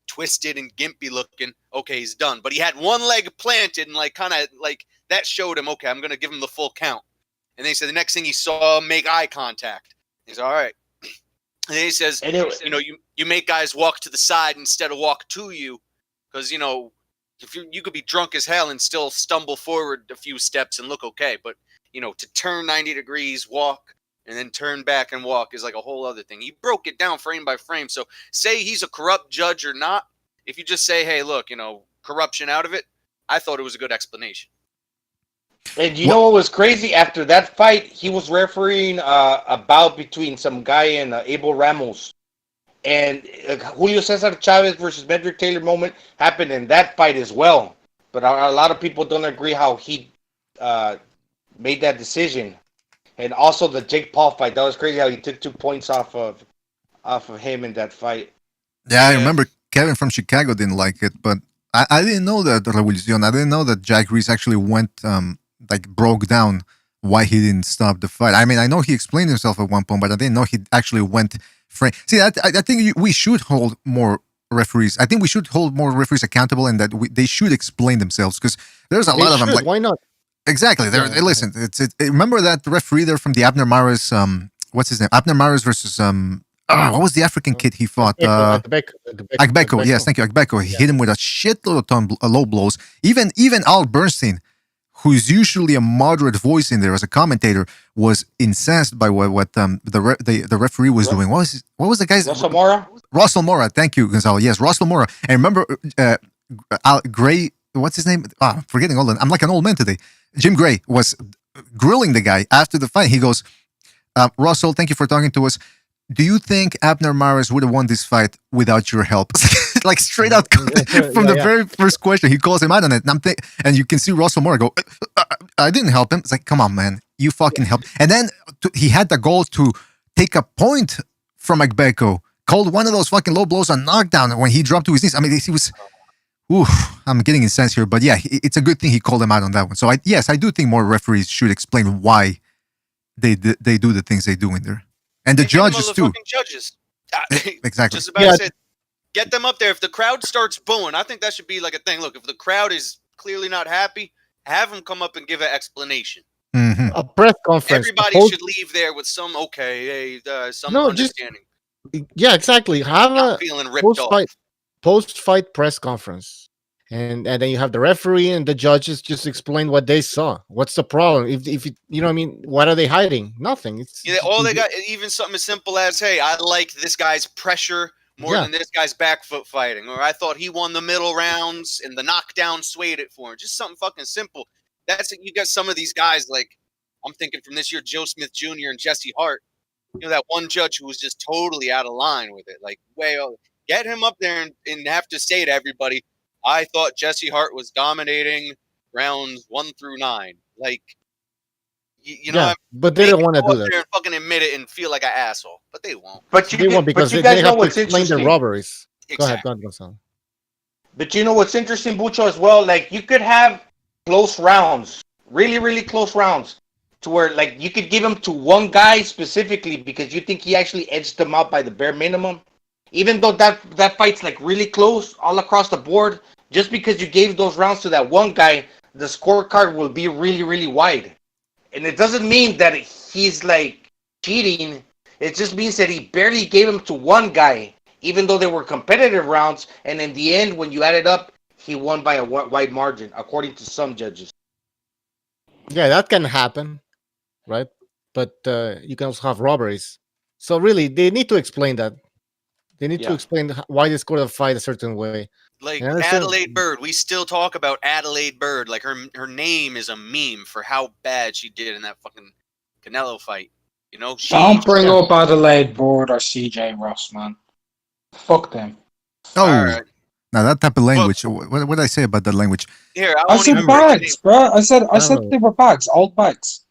twisted and gimpy looking, okay, he's done. But he had one leg planted and like kind of like that showed him, okay, I'm going to give him the full count. And then he said the next thing he saw him make eye contact. He's all right. And then he says, you know, you make guys walk to the side instead of walk to you because, you know, if you could be drunk as hell and still stumble forward a few steps and look okay. But, you know, to turn 90 degrees, walk, and then turn back and walk is like a whole other thing. He broke it down frame by frame. So say he's a corrupt judge or not. If you just say, hey, look, you know, corruption out of it, I thought it was a good explanation. And you know what was crazy? After that fight, he was refereeing a bout between some guy and Abel Ramos. And Julio Cesar Chavez versus Medrick Taylor moment happened in that fight as well. But a lot of people don't agree how he made that decision. And also the Jake Paul fight. That was crazy how he took 2 points off of him in that fight. Yeah, I remember Kevin from Chicago didn't like it, but I didn't know that Revolucion. I didn't know that Jack Ruiz actually went broke down why he didn't stop the fight. I mean, I know he explained himself at one point, but I didn't know he actually went. See, I think we should hold more referees. I think we should hold more referees accountable, and that they should explain themselves because there's a lot of them. Like, why not? Exactly. Listen, remember that referee there from the Abner Mares. What's his name? Abner Mares versus what was the African kid he fought? Agbeko. Yes, thank you, Agbeko. He hit him with a shitload of low blows. Even Al Bernstein, who's usually a moderate voice in there as a commentator, was incensed by what the referee was doing. What was the guy's Russell Mora? Russell Mora. Thank you, Gonzalo. Yes, Russell Mora. And remember, Gray. What's his name? Forgetting all. I'm like an old man today. Jim Gray was grilling the guy after the fight. He goes, Russell, thank you for talking to us. Do you think Abner Mares would have won this fight without your help? Like straight out from the very first question, he calls him out on it. And you can see Russell Moore go, I didn't help him. It's like, come on, man. You fucking helped. And then he had the goal to take a point from Agbeko. Called one of those fucking low blows on knockdown when he dropped to his knees. I mean, he was... I'm getting incensed here. But yeah, it's a good thing he called him out on that one. So I do think more referees should explain why they do the things they do in there. And the judges too. Judges. Exactly. Just about said, get them up there. If the crowd starts booing, I think that should be like a thing. Look, if the crowd is clearly not happy, have them come up and give an explanation. Mm-hmm. A press conference. Everybody should leave there with some understanding. Yeah, exactly. Have a feeling ripped off. Post-fight press conference. And then you have the referee and the judges just explain what they saw. What's the problem? If you know what I mean, what are they hiding? Nothing. All they got, even something as simple as, hey, I like this guy's pressure more than this guy's back foot fighting. Or I thought he won the middle rounds and the knockdown swayed it for him. Just something fucking simple. You got some of these guys, like, I'm thinking from this year, Joe Smith Jr. and Jesse Hart. You know, that one judge who was just totally out of line with it. Like, get him up there and have to say to everybody, I thought Jesse Hart was dominating rounds 1 through 9. Like, you know, but they don't want to do that. And fucking admit it and feel like an asshole, but they won't. They won't because they have to explain their robberies. Exactly. Go ahead, But you know what's interesting, Bucho, as well? Like, you could have close rounds, really, really close rounds, to where, like, you could give them to one guy specifically because you think he actually edged them out by the bare minimum. Even though that fight's, like, really close all across the board, just because you gave those rounds to that one guy, the scorecard will be really, really wide. And it doesn't mean that he's, like, cheating. It just means that he barely gave them to one guy, even though they were competitive rounds. And in the end, when you add it up, he won by a wide margin, according to some judges. Yeah, that can happen, right? But you can also have robberies. So really, they need to explain that. They need to explain why they scored a fight a certain way. Like Adelaide Bird, we still talk about Adelaide Bird. Like her name is a meme for how bad she did in that fucking Canelo fight. You know, don't bring up Adelaide Bird or CJ Ross, man. Fuck them. Oh, now that type of language. What did I say about that language? Here, I said bags, bro. I said they were bags, old bags.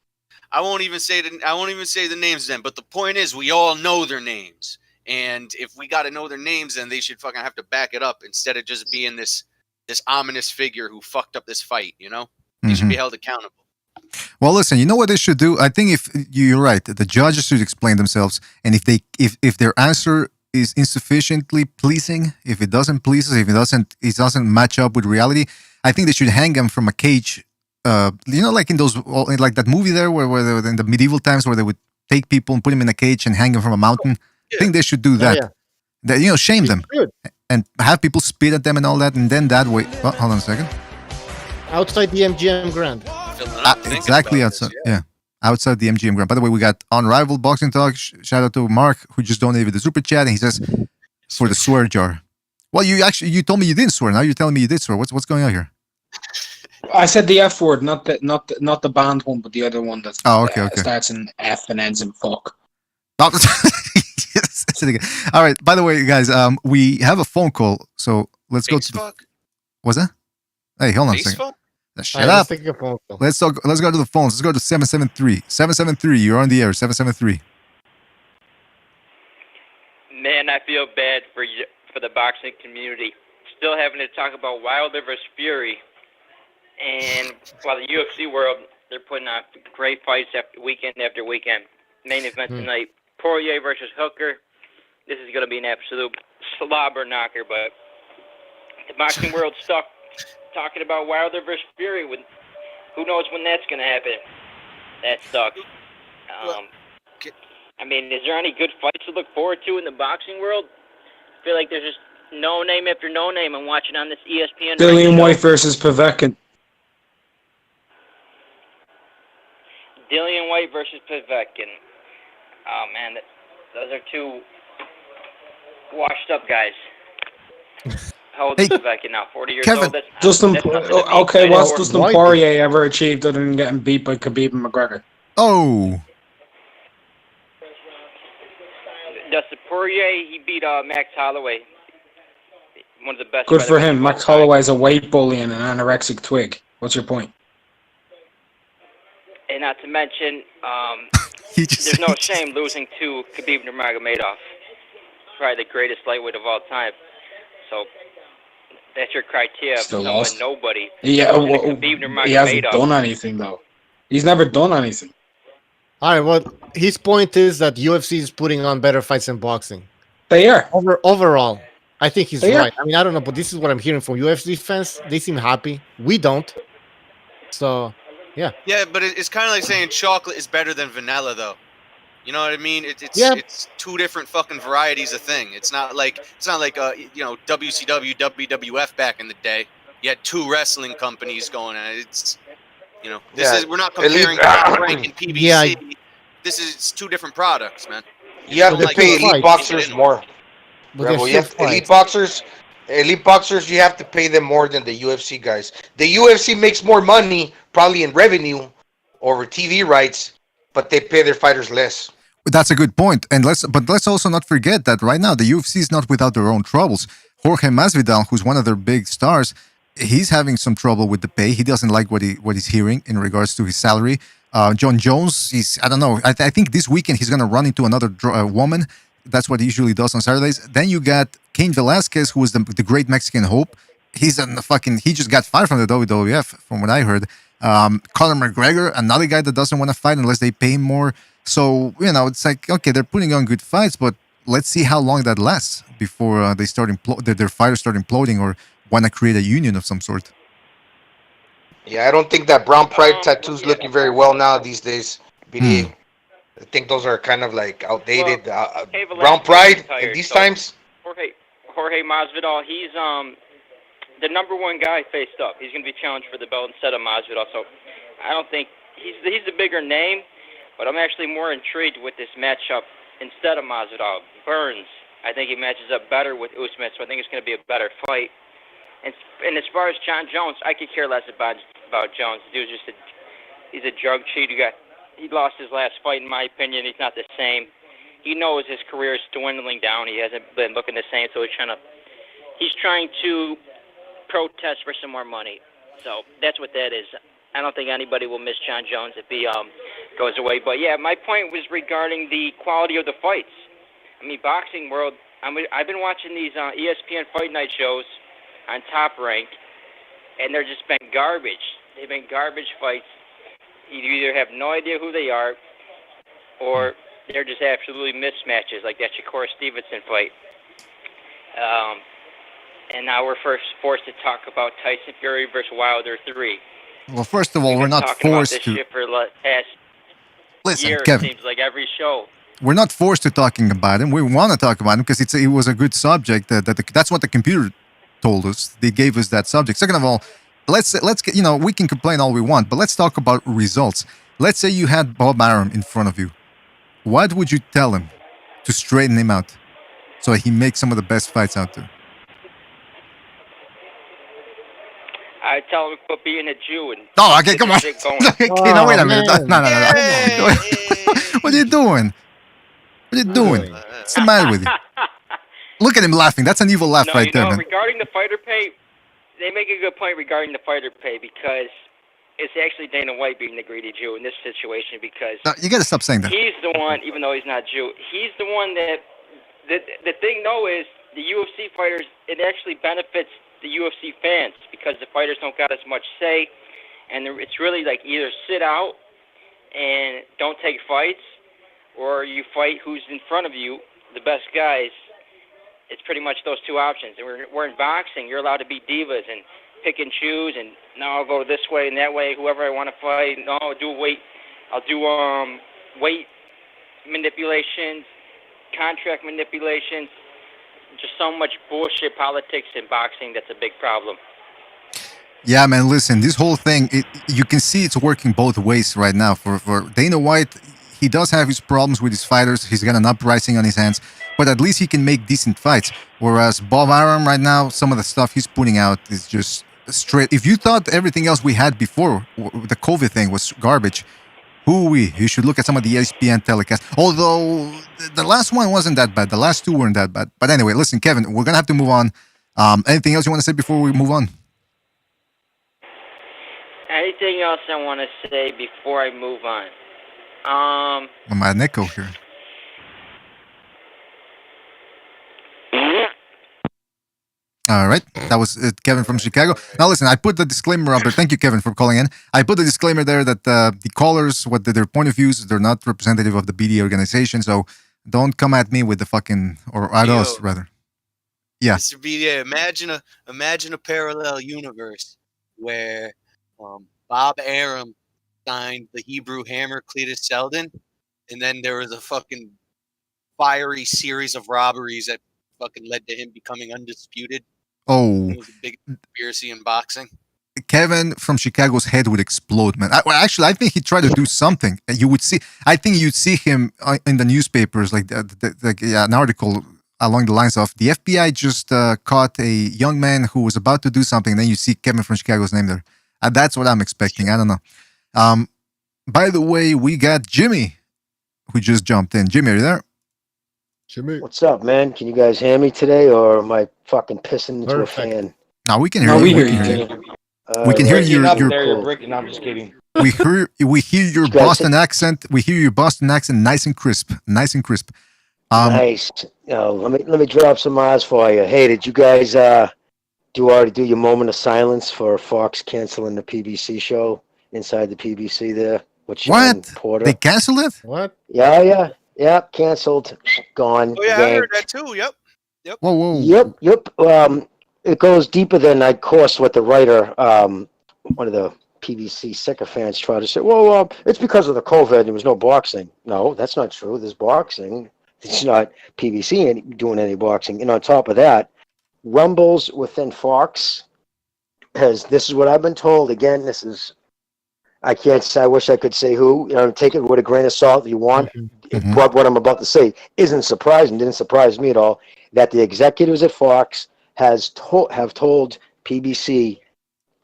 I won't even say the names then. But the point is, we all know their names. And if we got to know their names, then they should fucking have to back it up instead of just being this this ominous figure who fucked up this fight. You know, he should be held accountable. Well, listen, you know what they should do? I think if you're right, the judges should explain themselves, and if their answer is insufficiently pleasing, if it doesn't please us, if it doesn't match up with reality, I think they should hang them from a cage. You know, like in those, like that movie there, where they were in the medieval times, where they would take people and put them in a cage and hang them from a mountain. I think they should do that. That, you know, shame them and have people spit at them and all that, and then that way. Oh, hold on a second. Outside the MGM Grand. Exactly outside. Yeah, outside the MGM Grand. By the way, we got Unrivaled Boxing Talk. Shout out to Mark, who just donated the super chat, and he says for the swear jar. Well, you told me you didn't swear. Now you're telling me you did swear. What's going on here? I said the F word, not the banned one, but the other one that starts in F and ends in fuck. All right. By the way, guys, we have a phone call, so let's go to the. What's that? Hey, hold on a second. Shut up. Let's go to the phones. Let's go to 773. 773, you're on the air. 773. Man, I feel bad for the boxing community. Still having to talk about Wilder versus Fury. And while the UFC world, they're putting on great fights weekend after weekend. Main event tonight, Poirier versus Hooker. This is going to be an absolute slobber knocker, but the boxing world's stuck talking about Wilder versus Fury. Who knows when that's going to happen? That sucks. I mean, is there any good fights to look forward to in the boxing world? I feel like there's just no name after no name I'm watching on this ESPN. Dillian White versus Povetkin. Dillian White versus Povetkin. Oh, man, those are two washed up guys. How old is Povetkin now? 40 years old? What's Dustin Poirier ever achieved other than getting beat by Khabib and McGregor? Oh. Dustin Poirier, he beat Max Holloway. One of the best. Good for him. Max Holloway is a weight bully and an anorexic twig. What's your point? And not to mention, there's no shame losing to Khabib Nurmagomedov. Probably the greatest lightweight of all time. So that's your criteria. Still lost. Nobody. Yeah, he hasn't done anything though. He's never done anything. All right. Well, his point is that UFC is putting on better fights than boxing. They are. Overall, I think he's They right. are. I mean, I don't know, but this is what I'm hearing from UFC fans. They seem happy. We don't. So, yeah. Yeah, but it's kind of like saying chocolate is better than vanilla, though. You know what I mean? It's two different fucking varieties of thing. It's not like WCW, WWF back in the day. You had two wrestling companies going on. We're not comparing Top Rank and PBC. Yeah. It's two different products, man. You have to pay elite boxers more. Rebel, elite boxers, you have to pay them more than the UFC guys. The UFC makes more money, probably in revenue over TV rights, but they pay their fighters less. That's a good point. And let's also not forget that right now the UFC is not without their own troubles. Jorge Masvidal, who's one of their big stars, he's having some trouble with the pay. He doesn't like what he's hearing in regards to his salary. John Jones, I don't know. I think this weekend he's going to run into another woman. That's what he usually does on Saturdays. Then you got Cain Velasquez, who is the great Mexican hope. He just got fired from the WWF, from what I heard. Conor McGregor, another guy that doesn't want to fight unless they pay him more. So, it's like, okay, they're putting on good fights, but let's see how long that lasts before they start their fighters start imploding or want to create a union of some sort. Yeah, I don't think that brown pride tattoo's looking very well now these days. BDA. I think those are kind of like outdated. Brown pride in these times. Jorge Masvidal, he's the number one guy faced up. He's going to be challenged for the belt instead of Masvidal. So I don't think he's the bigger name, but I'm actually more intrigued with this matchup instead of Masvidal. Burns, I think he matches up better with Usman, so I think it's going to be a better fight. And as far as John Jones, I could care less about Jones. The dude's he's a drug cheat. He lost his last fight, in my opinion. He's not the same. He knows his career is dwindling down. He hasn't been looking the same, so he's trying to protest for some more money. So that's what that is. I don't think anybody will miss John Jones if he goes away. But yeah, my point was regarding the quality of the fights. I mean, boxing world. I've been watching these ESPN Fight Night shows on Top Rank, and they're just been garbage. They've been garbage fights. You either have no idea who they are, or they're just absolutely mismatches, like that Shakur Stevenson fight. And now we're forced to talk about Tyson Fury versus Wilder 3. Well, first of all, we're not talking about forced this to. shit for the past Listen, year, Kevin. it seems like every show. We're not forced to talking about him. We want to talk about him because it was a good subject. That's what the computer told us. They gave us that subject. Second of all, let's get, we can complain all we want, but let's talk about results. Let's say you had Bob Arum in front of you. What would you tell him to straighten him out so he makes some of the best fights out there? I tell him to quit being a Jew and Oh, okay, come on. get going. Okay, no, wait a minute. No. What are you doing? What are you doing? What's the matter with you? Look at him laughing. That's an evil laugh right there, man. Regarding the fighter pay, they make a good point regarding the fighter pay because it's actually Dana White being the greedy Jew in this situation because You got to stop saying that. he's the one, even though he's not Jew, he's the one that the thing though is the UFC fighters, it actually benefits the UFC fans because the fighters don't got as much say, and it's really like either sit out and don't take fights, or you fight who's in front of you, the best guys. It's pretty much those two options. And we're in boxing. You're allowed to be divas and pick and choose, and now I'll go this way and that way, whoever I want to fight. No, I'll do weight manipulations, contract manipulations. Just so much bullshit politics in boxing that's a big problem. Yeah, man, listen, this whole thing, you can see it's working both ways right now. For Dana White, he does have his problems with his fighters. He's got an uprising on his hands, but at least he can make decent fights. Whereas Bob Arum right now, some of the stuff he's putting out is just straight. If you thought everything else we had before, the COVID thing was garbage, you should look at some of the ESPN telecasts. Although the last one wasn't that bad. The last two weren't that bad. But anyway, listen, Kevin, we're going to have to move on. Anything else you want to say before we move on? Anything else I want to say before I move on? I'm at an echo here. All right. That was Kevin from Chicago. Now, listen, I put the disclaimer up there. Thank you, Kevin, for calling in. I put the disclaimer there that the callers, their point of views, they're not representative of the BDA organization. So don't come at me with the fucking, or at us, rather. Yeah. Mr. BDA, imagine a parallel universe where Bob Arum signed the Hebrew Hammer Cletus Selden, and then there was a fucking fiery series of robberies that fucking led to him becoming undisputed. Oh. It was a big conspiracy in boxing. Kevin from Chicago's head would explode, man. I think he tried to do something. You would see. I think you'd see him in the newspapers, like an article along the lines of the FBI just caught a young man who was about to do something. And then you see Kevin from Chicago's name there. That's what I'm expecting. I don't know. By the way, we got Jimmy, who just jumped in. Jimmy, are you there? Jimmy. What's up, man? Can you guys hear me today, or am I fucking pissing into a fan? No, we can hear you. We hear you. We can hear your You're breaking. I'm just kidding. We hear your Boston accent. We hear your Boston accent nice and crisp. Nice. Nice. Let me drop some eyes for you. Hey, did you guys already do your moment of silence for Fox canceling the PBC show inside the PBC there? What? Porter? They canceled it? What? Yeah, canceled. Gone. Oh yeah, yanked. I heard that too. Yep. Whoa. Yep. It goes deeper than, of course, what the writer, one of the PBC sycophants tried to say. Well, it's because of the COVID. There was no boxing. No, that's not true. There's boxing. It's not PBC doing any boxing. And on top of that, rumbles within Fox this is what I've been told. Again, I can't say, I wish I could say who. Take it with a grain of salt if you want. Mm-hmm. But what I'm about to say didn't surprise me at all, that the executives at Fox have told PBC,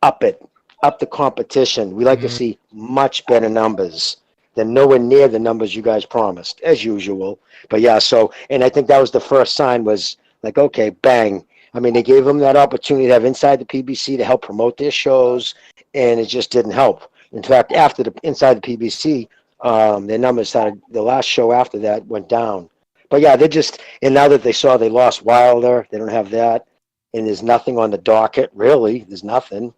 up the competition. We like to see much better numbers. They're nowhere near the numbers you guys promised, as usual. But yeah, and I think that was the first sign, was like, okay, bang. I mean, they gave them that opportunity to have inside the PBC to help promote their shows, and it just didn't help. In fact, after inside the PBC, their numbers started, the last show after that went down. But yeah, and now that they saw they lost Wilder, they don't have that, and there's nothing on the docket, really. There's nothing.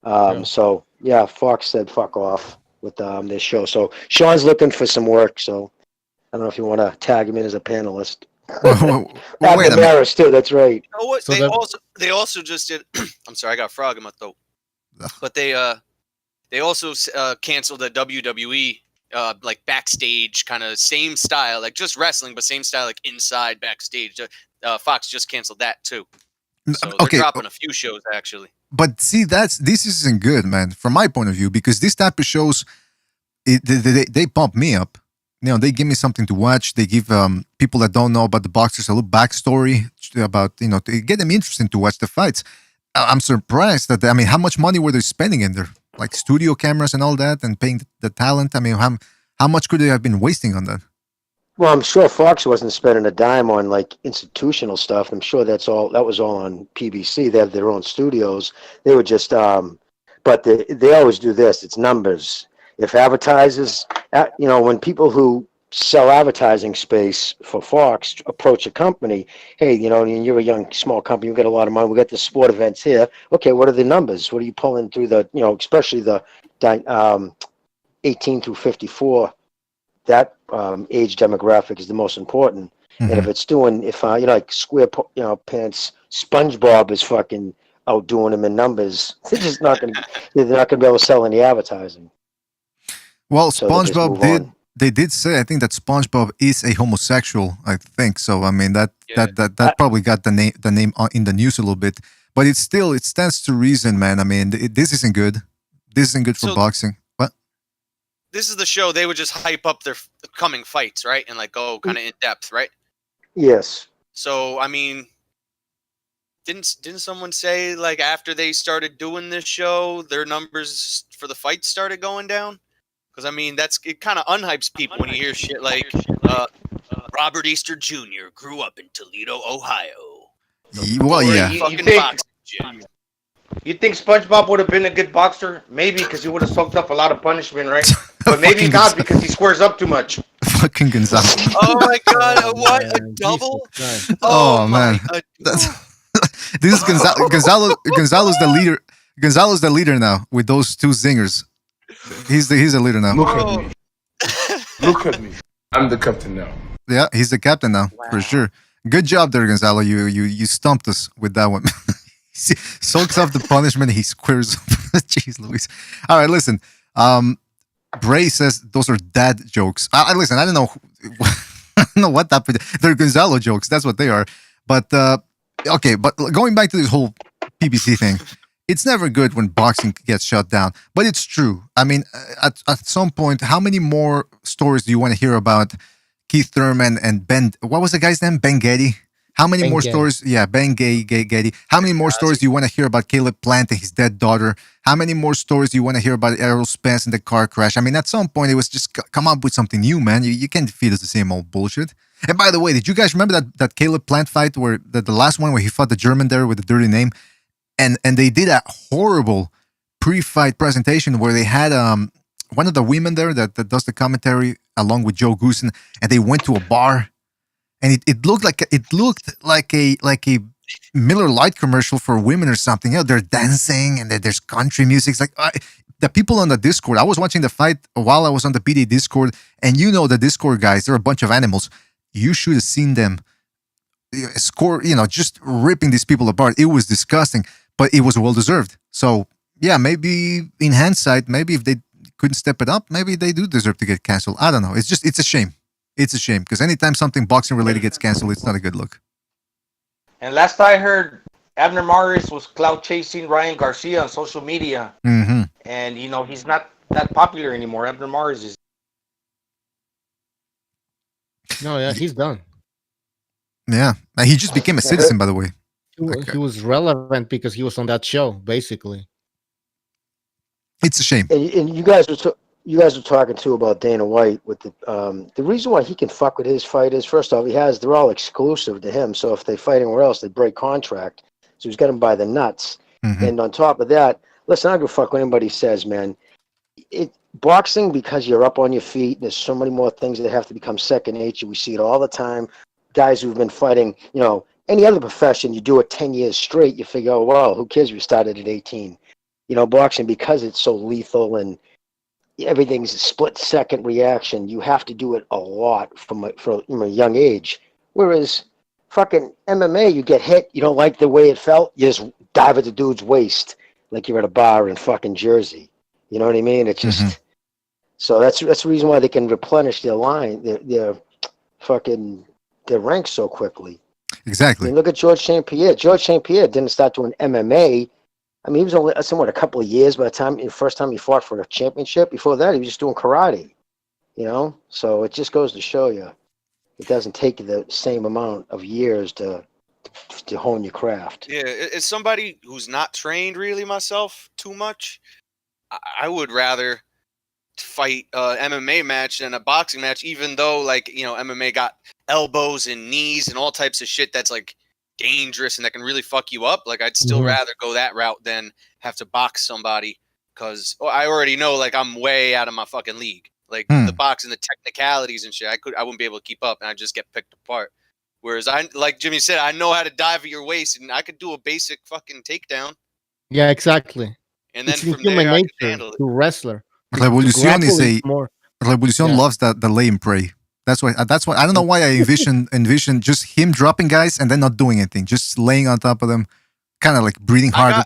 So yeah, Fox said fuck off with this show. So Sean's looking for some work. So I don't know if you want to tag him in as a panelist. Wait a minute. Maris too. That's right. You know what? They also just did. I'm sorry, I got a frog in my throat. But they also canceled the WWE like backstage kind of same style, like just wrestling, but same style, like inside backstage. Fox just canceled that too. So they're dropping a few shows actually. But see, this isn't good, man, from my point of view, because this type of shows, they pump me up. You know, they give me something to watch. They give people that don't know about the boxers a little backstory about, you know, to get them interested to watch the fights. I'm surprised that, I mean, how much money were they spending in there? Like studio cameras and all that, and paying the talent. I mean, how much could they have been wasting on that? Well, I'm sure Fox wasn't spending a dime on like institutional stuff. I'm sure that was all on PBC. They have their own studios. They were just, but they always do this. It's numbers. If advertisers, you know, when people who sell advertising space for Fox approach a company, hey, you know, you're a young, small company, we've got a lot of money, we got the sport events here. Okay, what are the numbers? What are you pulling through the, you know, especially the 18 through 54, that age demographic is the most important. Mm-hmm. And if it's doing, you know, like square, you know, pants, SpongeBob is fucking outdoing them in numbers, they're just not going to, they're not going to be able to sell any advertising. Well, So SpongeBob they did say, I think, that SpongeBob is a homosexual, I think. So I mean that probably got the name in the news a little bit. But it stands to reason, man. I mean, this isn't good. This isn't good for boxing. What? This is the show they would just hype up their coming fights, right? And like go kind of in depth, right? Yes. So I mean, didn't someone say like after they started doing this show, their numbers for the fights started going down? Because I mean, it kind of unhypes people when you hear shit like Robert Easter Jr. grew up in Toledo, Ohio. Well, yeah. You think SpongeBob would have been a good boxer? Maybe because he would have soaked up a lot of punishment, right? But maybe not because he squares up too much. Fucking Gonzalo. Oh my god! What a double! Oh man, this is Gonzalo. Gonzalo's the leader. Gonzalo's the leader now with those two zingers. He's the leader now. Look at me. Look at me. I'm the captain now. Yeah, he's the captain now, for sure. Good job there, Gonzalo. You stumped us with that one. He soaks up the punishment. He squares up. Jeez Louise. All right, listen. Bray says those are dad jokes. Listen, I don't know. I don't know what happened. They're Gonzalo jokes. That's what they are. But okay. But going back to this whole PBC thing. It's never good when boxing gets shut down, but it's true. I mean, at some point, how many more stories do you want to hear about Keith Thurman and Ben? What was the guy's name? Ben Getty. How many more stories? Yeah, Ben Getty. How many more stories do you want to hear about Caleb Plant and his dead daughter? How many more stories do you want to hear about Errol Spence and the car crash? I mean, at some point, it was just come up with something new, man. You can't feed us the same old bullshit. And by the way, did you guys remember that Caleb Plant fight where the last one where he fought the German there with the dirty name? And they did a horrible pre-fight presentation where they had one of the women there that does the commentary along with Joe Goosen, and they went to a bar, and it looked like a Miller Lite commercial for women or something. You know, they're dancing and there's country music. It's like the people on the Discord. I was watching the fight while I was on the BDA Discord, and you know the Discord guys, they're a bunch of animals. You should have seen them score. You know, just ripping these people apart. It was disgusting. But it was well deserved. So yeah, maybe in hindsight, maybe if they couldn't step it up, maybe they do deserve to get canceled. I don't know. It's a shame. It's a shame because anytime something boxing related gets canceled, it's not a good look. And last I heard, Abner Maris was clout chasing Ryan Garcia on social media, and you know he's not that popular anymore. Abner Maris is. No, yeah, he's done. Yeah, he just became a citizen, by the way. He was relevant because he was on that show, basically. It's a shame. And you guys were talking too about Dana White with the reason why he can fuck with his fighters. First off, they're all exclusive to him. So if they fight anywhere else, they break contract. So he's got them by the nuts. Mm-hmm. And on top of that, listen, I don't give a fuck what anybody says, man. Boxing, because you're up on your feet, there's so many more things that have to become second nature. We see it all the time. Guys who've been fighting, you know. Any other profession, you do it 10 years straight, you figure, oh, well, who cares if you started at 18? boxing, because it's so lethal and everything's a split-second reaction, you have to do it a lot from a young age. Whereas fucking MMA, you get hit, you don't like the way it felt, you just dive at the dude's waist like you're at a bar in fucking Jersey. You know what I mean? It's just so that's the reason why they can replenish their line, their ranks so quickly. Exactly. I mean, look at George St. Pierre. George St. Pierre didn't start doing MMA. I mean, he was only somewhat a couple of years by the first time he fought for a championship. Before that, he was just doing karate. So it just goes to show you, it doesn't take the same amount of years to hone your craft. Yeah, as somebody who's not trained really myself too much, I would rather fight MMA match than a boxing match, even though MMA got elbows and knees and all types of shit that's like dangerous and that can really fuck you up. Like I'd still rather go that route than have to box somebody, because I already know like I'm way out of my fucking league. Like the boxing, the technicalities and shit, I wouldn't be able to keep up, and I just get picked apart. Whereas like Jimmy said, I know how to dive at your waist, and I could do a basic fucking takedown. Yeah, exactly. And then It's in from there, human I could nature handle it. to wrestler. Revolution is a more. Revolution loves that the lay and pray. That's why I don't know why I envision just him dropping guys and then not doing anything, just laying on top of them, kind of like breathing hard.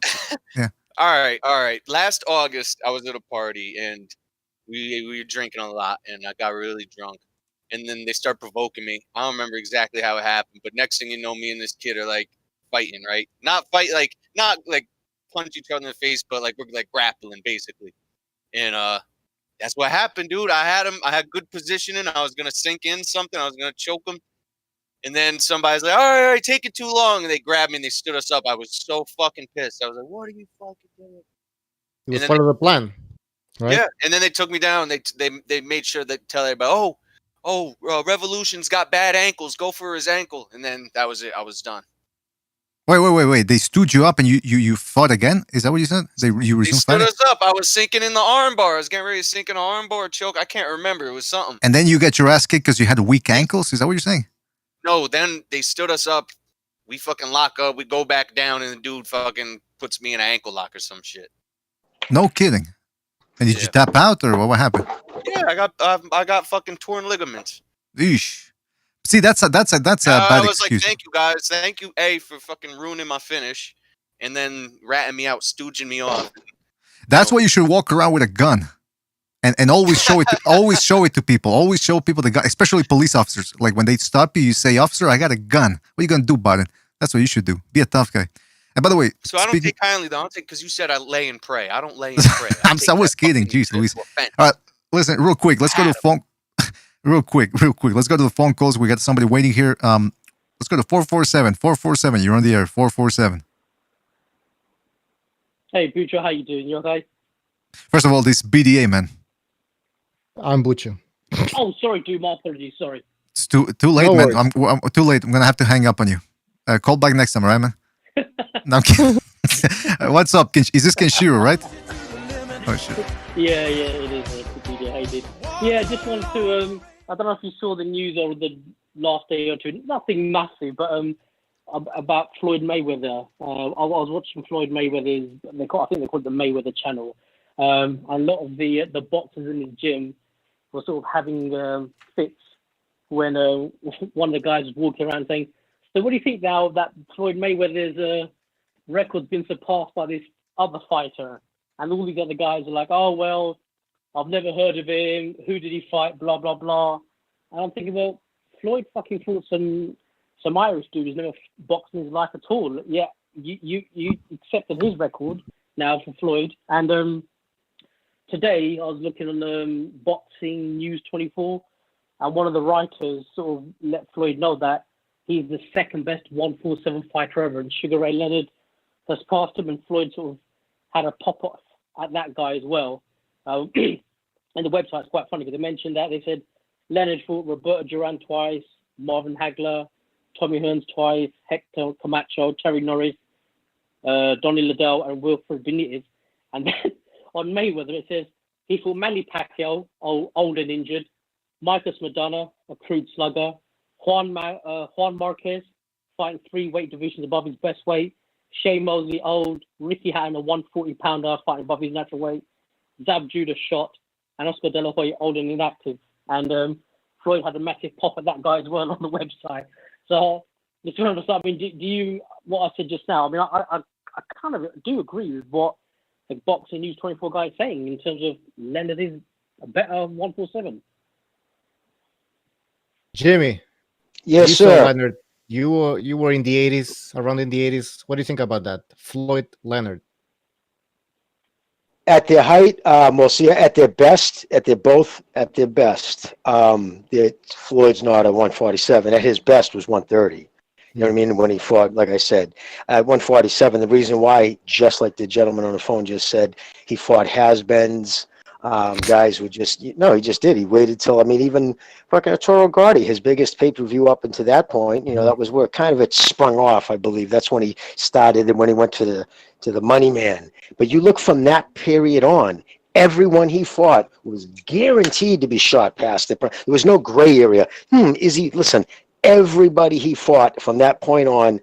Yeah. All right. Last August, I was at a party and we were drinking a lot, and I got really drunk. And then they start provoking me. I don't remember exactly how it happened, but next thing you know, me and this kid are like fighting, right? Not punch each other in the face, but like we're like grappling basically. And that's what happened, dude. I had good positioning. I was gonna sink in something. I was gonna choke him. And then somebody's like, all right, take it too long. And they grabbed me and they stood us up. I was so fucking pissed. I was like, what are you fucking doing? It was part of the plan, right? Yeah. And then they took me down. They made sure to tell everybody, Revolution's got bad ankles. Go for his ankle. And then that was it. I was done. Wait. They stood you up and you fought again? Is that what you said? You stood fighting? us up. I was sinking in the arm bar. I was getting ready to sink in an arm bar choke. I can't remember. It was something. And then you get your ass kicked because you had weak ankles? Is that what you're saying? No, then they stood us up. We fucking lock up. We go back down, and the dude fucking puts me in an ankle lock or some shit. No kidding. And did you tap out or what happened? Yeah, I got fucking torn ligaments. Eesh. See, that's a bad excuse. I was like, thank you guys, thank you A for fucking ruining my finish, and then ratting me out, stooging me off. That's why you should walk around with a gun, and always show it. Always show it to people. Always show people the gun, especially police officers. Like when they stop you, you say, "Officer, I got a gun. What are you gonna do about it?" That's what you should do. Be a tough guy. And by the way, so I don't take kindly though. I don't take, because you said I lay and pray. I don't lay and pray. I was kidding. Jeez, Luis. All right, listen, real quick. Let's go to the phone. Real quick. Let's go to the phone calls. We got somebody waiting here. Let's go to 447. 447. You're on the air. 447. Hey, Bucho, how you doing? You okay? First of all, this BDA, man. I'm Bucho. Oh, sorry, dude. My apologies. Sorry. It's too late, No man. worries. I'm too late. I'm gonna have to hang up on you. Call back next time, all right, man? No, I'm kidding. What's up? Is this Kenshiro, right? Oh shit. Yeah, it is. How you did? Yeah, just wanted to. I don't know if you saw the news over the last day or two. Nothing massive, but about Floyd Mayweather. I was watching Floyd Mayweather's. I think they call it the Mayweather Channel. A lot of the boxers in his gym were sort of having fits when one of the guys was walking around saying, "So what do you think now that Floyd Mayweather's record's been surpassed by this other fighter?" And all these other guys are like, "Oh well, I've never heard of him. Who did he fight? Blah blah blah." And I'm thinking, well, Floyd fucking fought some Irish dude who's never boxed in his life at all. Yeah, you accepted his record now for Floyd. And today I was looking on Boxing News 24, and one of the writers sort of let Floyd know that he's the second best 147 fighter ever, and Sugar Ray Leonard has passed him, and Floyd sort of had a pop off at that guy as well. And the website's quite funny because they mentioned that. They said Leonard fought Roberto Duran twice, Marvin Hagler, Tommy Hearns twice, Hector Camacho, Terry Norris, Donnie Liddell, and Wilfred Benitez. And then on Mayweather, it says he fought Manny Pacquiao, old and injured, Marcus Madonna, a crude slugger, Juan Marquez, fighting 3 weight divisions above his best weight, Shea Mosley old, Ricky Hatton a 140-pounder fighting above his natural weight, Zab Judah shot, and Oscar De La Hoya old and inactive. And Floyd had a massive pop at that guy as well on the website. So, just remember something. Do you what I said just now? I mean, I kind of do agree with what the Boxing News 24 guy is saying in terms of Leonard is a better 147. Jimmy. Yes, you sir. Saw Leonard. You were in the 80s, around in the 80s. What do you think about that? Floyd Leonard. At their height, we'll see at their best, at their best. Floyd's not a 147. At his best was 130. You know what I mean? When he fought, like I said, at 147, the reason why, just like the gentleman on the phone just said, he fought has-beens, guys who just, he just did. He waited till, even fucking Arturo Gotti, his biggest pay-per-view up until that point, that was where kind of it sprung off, I believe. That's when he started and when he went to the Money Man. But you look from that period on, everyone he fought was guaranteed to be shot past it. There was no gray area. Listen, everybody he fought from that point on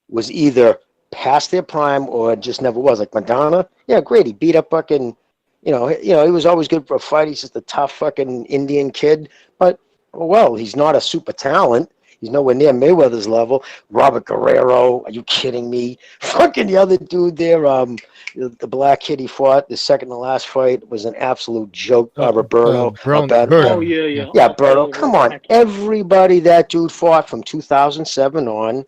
was either past their prime or just never was. Like Madonna, yeah, great. He beat up fucking, he was always good for a fight. He's just a tough fucking Indian kid. But, well, he's not a super talent. He's nowhere near Mayweather's level. Robert Guerrero, are you kidding me? Fucking the other dude there, the black kid he fought, the second to last fight was an absolute joke. Roberto. Oh, yeah. Yeah, Berto. Come on. Everybody that dude fought from 2007 on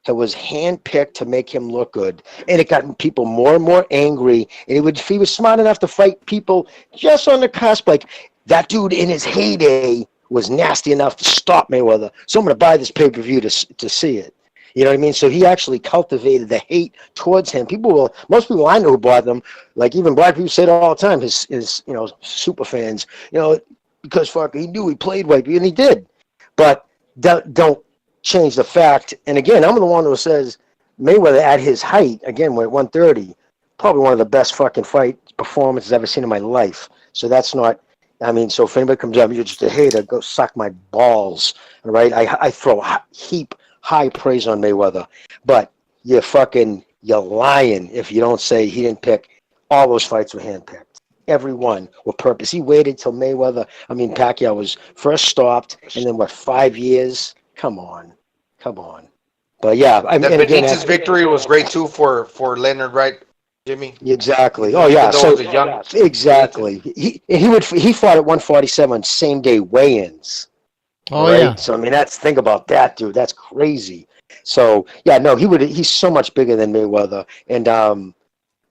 was handpicked to make him look good. And it got people more and more angry. And he was smart enough to fight people just on the cusp. Like, that dude in his heyday was nasty enough to stop Mayweather. So I'm going to buy this pay-per-view to see it. You know what I mean? So he actually cultivated the hate towards him. Most people I know who bought them, like even black people say it all the time, his super fans, because he knew he played white, and he did. But don't change the fact. And again, I'm the one who says Mayweather at his height, again, we're at 130, probably one of the best fucking fight performances I've ever seen in my life. So that's not, so if anybody comes up, you're just a hater, go suck my balls, all right? I throw high praise on Mayweather, but you're lying if you don't say he didn't pick. All those fights were handpicked. Every one were purpose. He waited till Pacquiao was first stopped, and then 5 years? Come on. But yeah, Benitez victory was great too for Leonard, right, Jimmy? Exactly. Oh yeah. So exactly. He fought at 147 same day weigh-ins. Oh right? Yeah. So think about that, dude. That's crazy. So yeah, no, he's so much bigger than Mayweather. And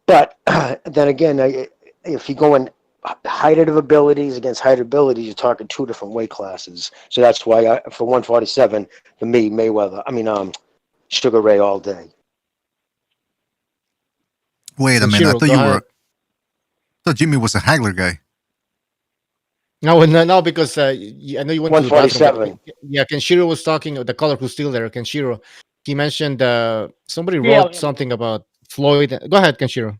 but then again, if you go in height of abilities against height of abilities, you're talking two different weight classes. So that's why for 147, for me, Mayweather. Sugar Ray all day. Wait a minute. I thought Jimmy was a haggler guy. No, because I know you went to the bathroom. 147. Yeah, Kenshiro was talking. The caller who's still there, Kenshiro. He mentioned somebody wrote something about Floyd. Go ahead, Kenshiro.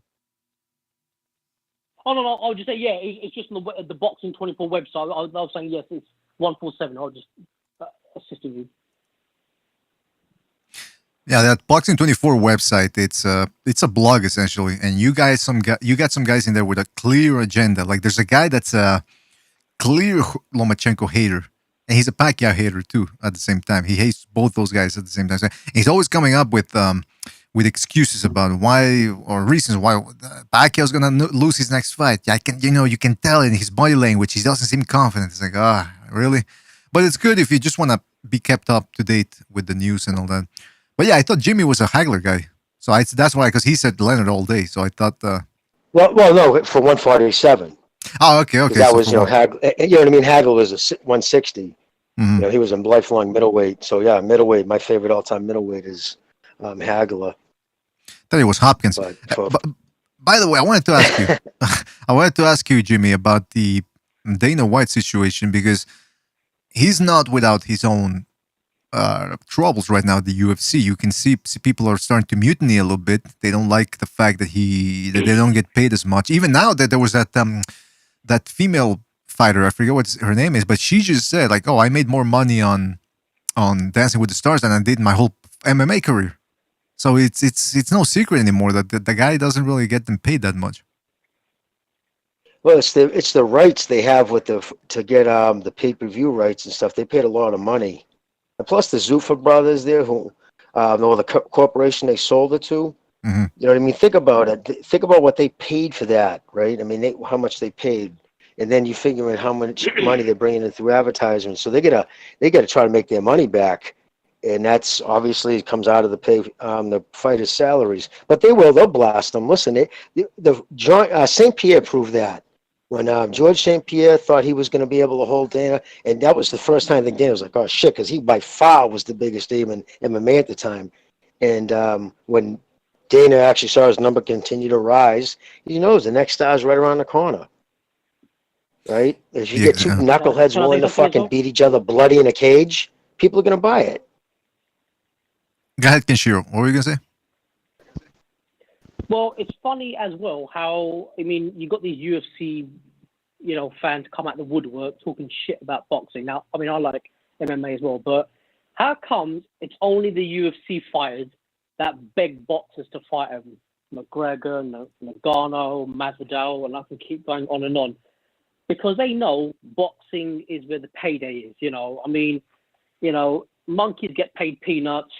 Oh no, I'll just say it's just on the Boxing 24 website. I was saying yes, it's 147. I'll just assist you. Yeah, that Boxing 24 website, it's a blog essentially, and you got some guys in there with a clear agenda. Like there's a guy that's a clear Lomachenko hater, and he's a Pacquiao hater too at the same time. He hates both those guys at the same time. So he's always coming up with excuses about why or reasons why Pacquiao's gonna lose his next fight. You can tell in his body language he doesn't seem confident. It's like, really? But it's good if you just want to be kept up to date with the news and all that. But yeah, I thought Jimmy was a haggler guy, so that's why, because he said Leonard all day. So I thought. Well, no, for 147. Oh, okay. That was Hagler. You know what I mean? Hagler was a 160. Mm-hmm. He was a lifelong middleweight. So yeah, middleweight. My favorite all-time middleweight is Hagler. I thought it was Hopkins. But by the way, I wanted to ask you, Jimmy, about the Dana White situation, because he's not without his own troubles right now at the UFC. You can see people are starting to mutiny a little bit. They don't like the fact that they don't get paid as much. Even now that there was that female fighter, I forget what her name is, but she just said like, "Oh, I made more money on Dancing with the Stars than I did my whole MMA career." So it's no secret anymore that the guy doesn't really get them paid that much. Well, it's the rights they have with to get the pay-per-view rights and stuff. They paid a lot of money, and plus the Zuffa brothers there, who or the corporation they sold it to. Mm-hmm. You know what I mean? Think about it. Think about what they paid for that, right? I mean, how much they paid, and then you figure in how much money they're bringing in through advertisements. So they gotta try to make their money back, and that's obviously it comes out of the fighters' salaries. But they'll blast them. Listen, St. Pierre proved that. When George St. Pierre thought he was going to be able to hold Dana, and that was the first time that Dana was like, oh, shit, because he by far was the biggest name in MMA at the time. And when Dana actually saw his number continue to rise, he knows the next star is right around the corner. Right? If you get two knuckleheads willing to fucking beat each other bloody in a cage, people are going to buy it. Go ahead, Kenshiro. What were you going to say? Well, it's funny as well how, I mean, you got these UFC, fans come out the woodwork talking shit about boxing. Now, I mean, I like MMA as well, but how comes it's only the UFC fighters that beg boxers to fight them? McGregor, Nagano, Masvidal, and I can keep going on and on. Because they know boxing is where the payday is, I mean, monkeys get paid peanuts.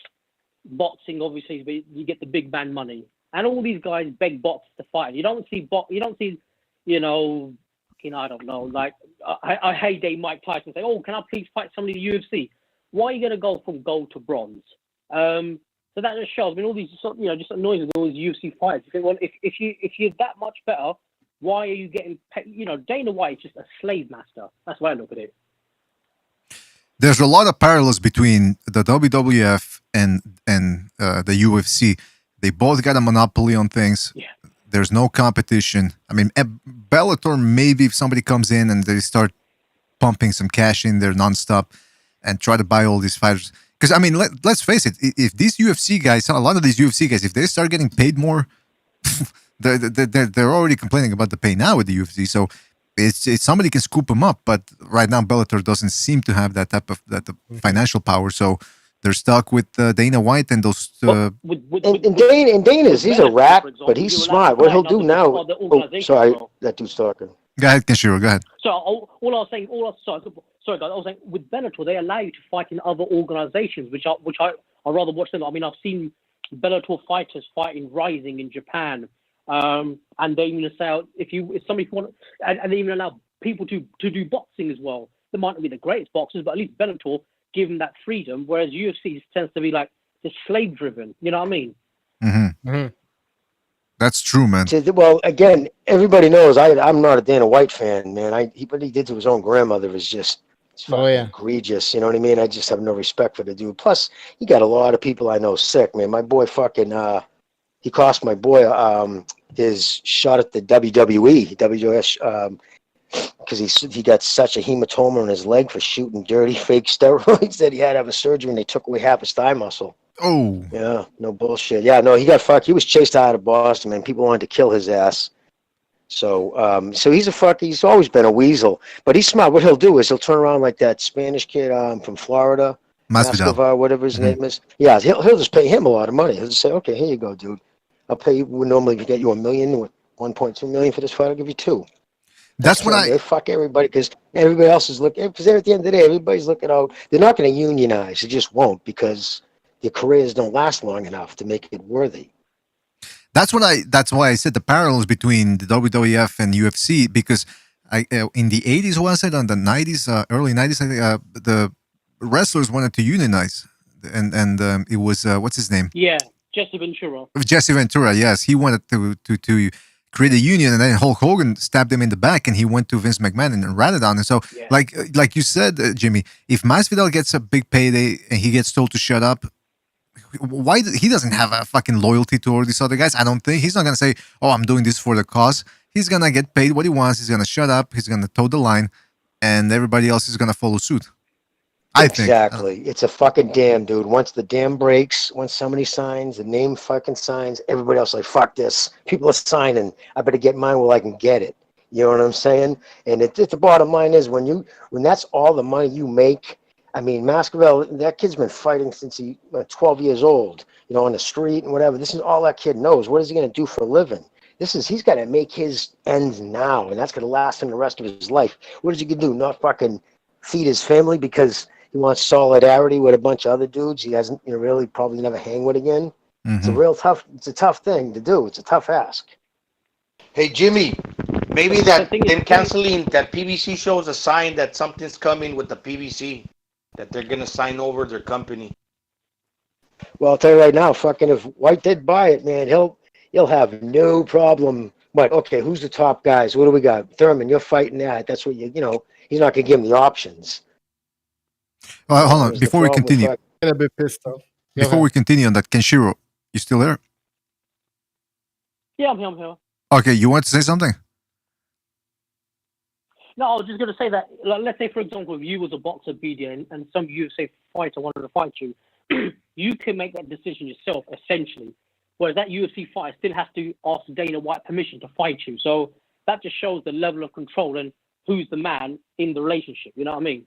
Boxing, obviously, is where you get the big man money. And all these guys beg boxers to fight. I don't know, like I heyday Mike Tyson say, "Oh, can I please fight somebody in the UFC?" Why are you going to go from gold to bronze? So that just shows. I mean, all these, just annoys with all these UFC fighters. You think, well, if you're that much better, why are you getting paid? Dana White is just a slave master. That's why I look at it. There's a lot of parallels between the WWF and the UFC. They both got a monopoly on things. Yeah. There's no competition. I mean, Bellator, maybe if somebody comes in and they start pumping some cash in there nonstop and try to buy all these fighters. Because, I mean, let's face it, if these UFC guys, a lot of these UFC guys, if they start getting paid more, they're already complaining about the pay now with the UFC. So it's somebody can scoop them up. But right now, Bellator doesn't seem to have that type of financial power. So they're stuck with Dana White and those. And Dana's he's a rat, but he's smart. What he'll do now? Oh, sorry, that dude's talking. Go ahead, Kenshiro. Go ahead. So all I was saying, sorry guys, I was saying with Bellator they allow you to fight in other organizations, which I rather watch them. I mean, I've seen Bellator fighters fighting Rising in Japan, and they even say if somebody want, and they even allow people to do boxing as well. They might not be the greatest boxers, but at least Bellator give them that freedom, whereas UFC tends to be like just slave driven. You know what I mean? Mm-hmm. Mm-hmm. That's true, man. Well, again, everybody knows I'm not a Dana White fan, man. What he did to his own grandmother was just egregious. You know what I mean? I just have no respect for the dude. Plus, he got a lot of people I know sick, man. My boy fucking he cost my boy his shot at the WWF because he got such a hematoma in his leg for shooting dirty fake steroids that he had to have a surgery and they took away half his thigh muscle. Oh. Yeah, no bullshit. Yeah, no, he got fucked. He was chased out of Boston, man. People wanted to kill his ass. So he's always been a weasel, but he's smart. What he'll do is he'll turn around like that Spanish kid from Florida, Masvidal, whatever his name is. Yeah, he'll just pay him a lot of money. He'll just say, okay, here you go, dude. I'll pay you. We normally get you $1 million, $1.2 million for this fight. I'll give you $2 million. That's what they fuck everybody because everybody else is looking. Because at the end of the day, everybody's looking out. They're not going to unionize. They just won't because their careers don't last long enough to make it worthy. That's why I said the parallels between the WWF and UFC because in the 80s was it, on the 90s, early 90s, I think, the wrestlers wanted to unionize, and it was what's his name? Yeah, Jesse Ventura. Jesse Ventura, yes, he wanted to create a union, and then Hulk Hogan stabbed him in the back, and he went to Vince McMahon and ratted on him. So, like you said, Jimmy, if Masvidal gets a big payday and he gets told to shut up. Why he doesn't have a fucking loyalty to all these other guys? I don't think he's not gonna say, "Oh, I'm doing this for the cause." He's gonna get paid what he wants. He's gonna shut up. He's gonna toe the line, and everybody else is gonna follow suit. I think exactly. It's a fucking dam, dude. Once the dam breaks, once somebody signs, the name fucking signs, everybody else is like, "Fuck this." People are signing. I better get mine while I can get it. You know what I'm saying? And the bottom line is when that's all the money you make. I mean, Mascarell, that kid's been fighting since he was 12 years old, you know, on the street and whatever. This is all that kid knows. What is he going to do for a living? He's got to make his ends now, and that's going to last him the rest of his life. What is he going to do? Not fucking feed his family because he wants solidarity with a bunch of other dudes he hasn't, you know, really probably never hang with again? Mm-hmm. It's a tough thing to do. It's a tough ask. Hey, Jimmy, maybe that then canceling that PBC show is a sign that something's coming with the PBC, that they're going to sign over their company. Well, I'll tell you right now, fucking if White did buy it, man, he'll have no problem. But okay, who's the top guys? What do we got? Thurman, you're fighting that. That's what you know. He's not gonna give him the options. Hold on, before we continue. A bit pissed off. Before we continue on that, Kenshiro, you still there? Yeah, I'm here. Okay, you want to say something? No, I was just going to say that, like, let's say, for example, if you was a boxer, BDA, and some UFC fighter wanted to fight you, you can make that decision yourself, essentially. Whereas that UFC fighter still has to ask Dana White permission to fight you. So that just shows the level of control and who's the man in the relationship. You know what I mean?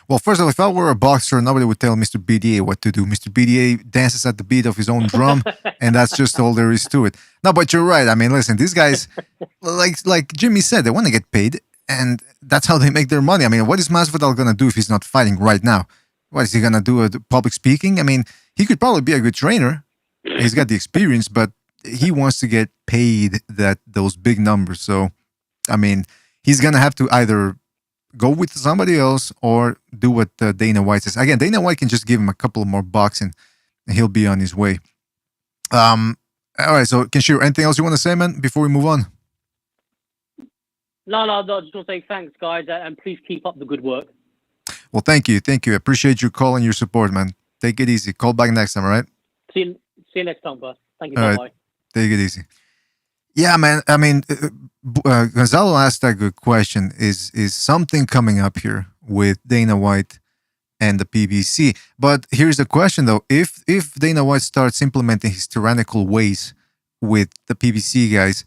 Well, first of all, if I were a boxer, nobody would tell Mr. BDA what to do. Mr. BDA dances at the beat of his own drum, and that's just all there is to it. No, but you're right. I mean, listen, these guys, like Jimmy said, they want to get paid, and that's how they make their money. I mean, what is Masvidal going to do if he's not fighting right now? What is he going to do? Public speaking? I mean, he could probably be a good trainer. He's got the experience, but he wants to get paid those big numbers. So, I mean, he's going to have to either go with somebody else or do what Dana White says. Again, Dana White can just give him a couple more bucks and he'll be on his way. All right, so Kenshiro, anything else you want to say, man, before we move on? No, I just want to say thanks, guys, and please keep up the good work. Well, thank you. I appreciate your call and your support, man. Take it easy. Call back next time, all right? See you next time, bud. Thank you. All Bye-bye. right. Take it easy. Yeah, man. I mean, Gonzalo asked a good question. Is something coming up here with Dana White and the PBC? But here's the question, though. If Dana White starts implementing his tyrannical ways with the PBC guys,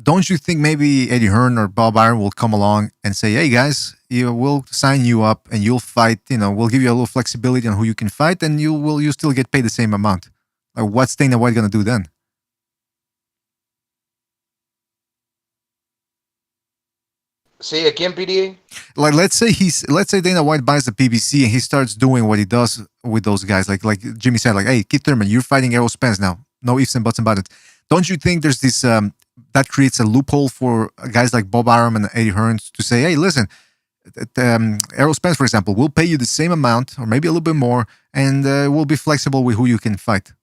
don't you think maybe Eddie Hearn or Bob Arum will come along and say, hey, guys, we'll sign you up and you'll fight, we'll give you a little flexibility on who you can fight and you still get paid the same amount. Like, what's Dana White going to do then? Say again, BDA? Like, let's say Dana White buys the PBC and he starts doing what he does with those guys. Like Jimmy said, like, hey, Keith Thurman, you're fighting Errol Spence now. No ifs and buts about it. Don't you think there's this, that creates a loophole for guys like Bob Arum and Eddie Hearn to say, hey, listen, Errol Spence, for example, we'll pay you the same amount or maybe a little bit more and we'll be flexible with who you can fight.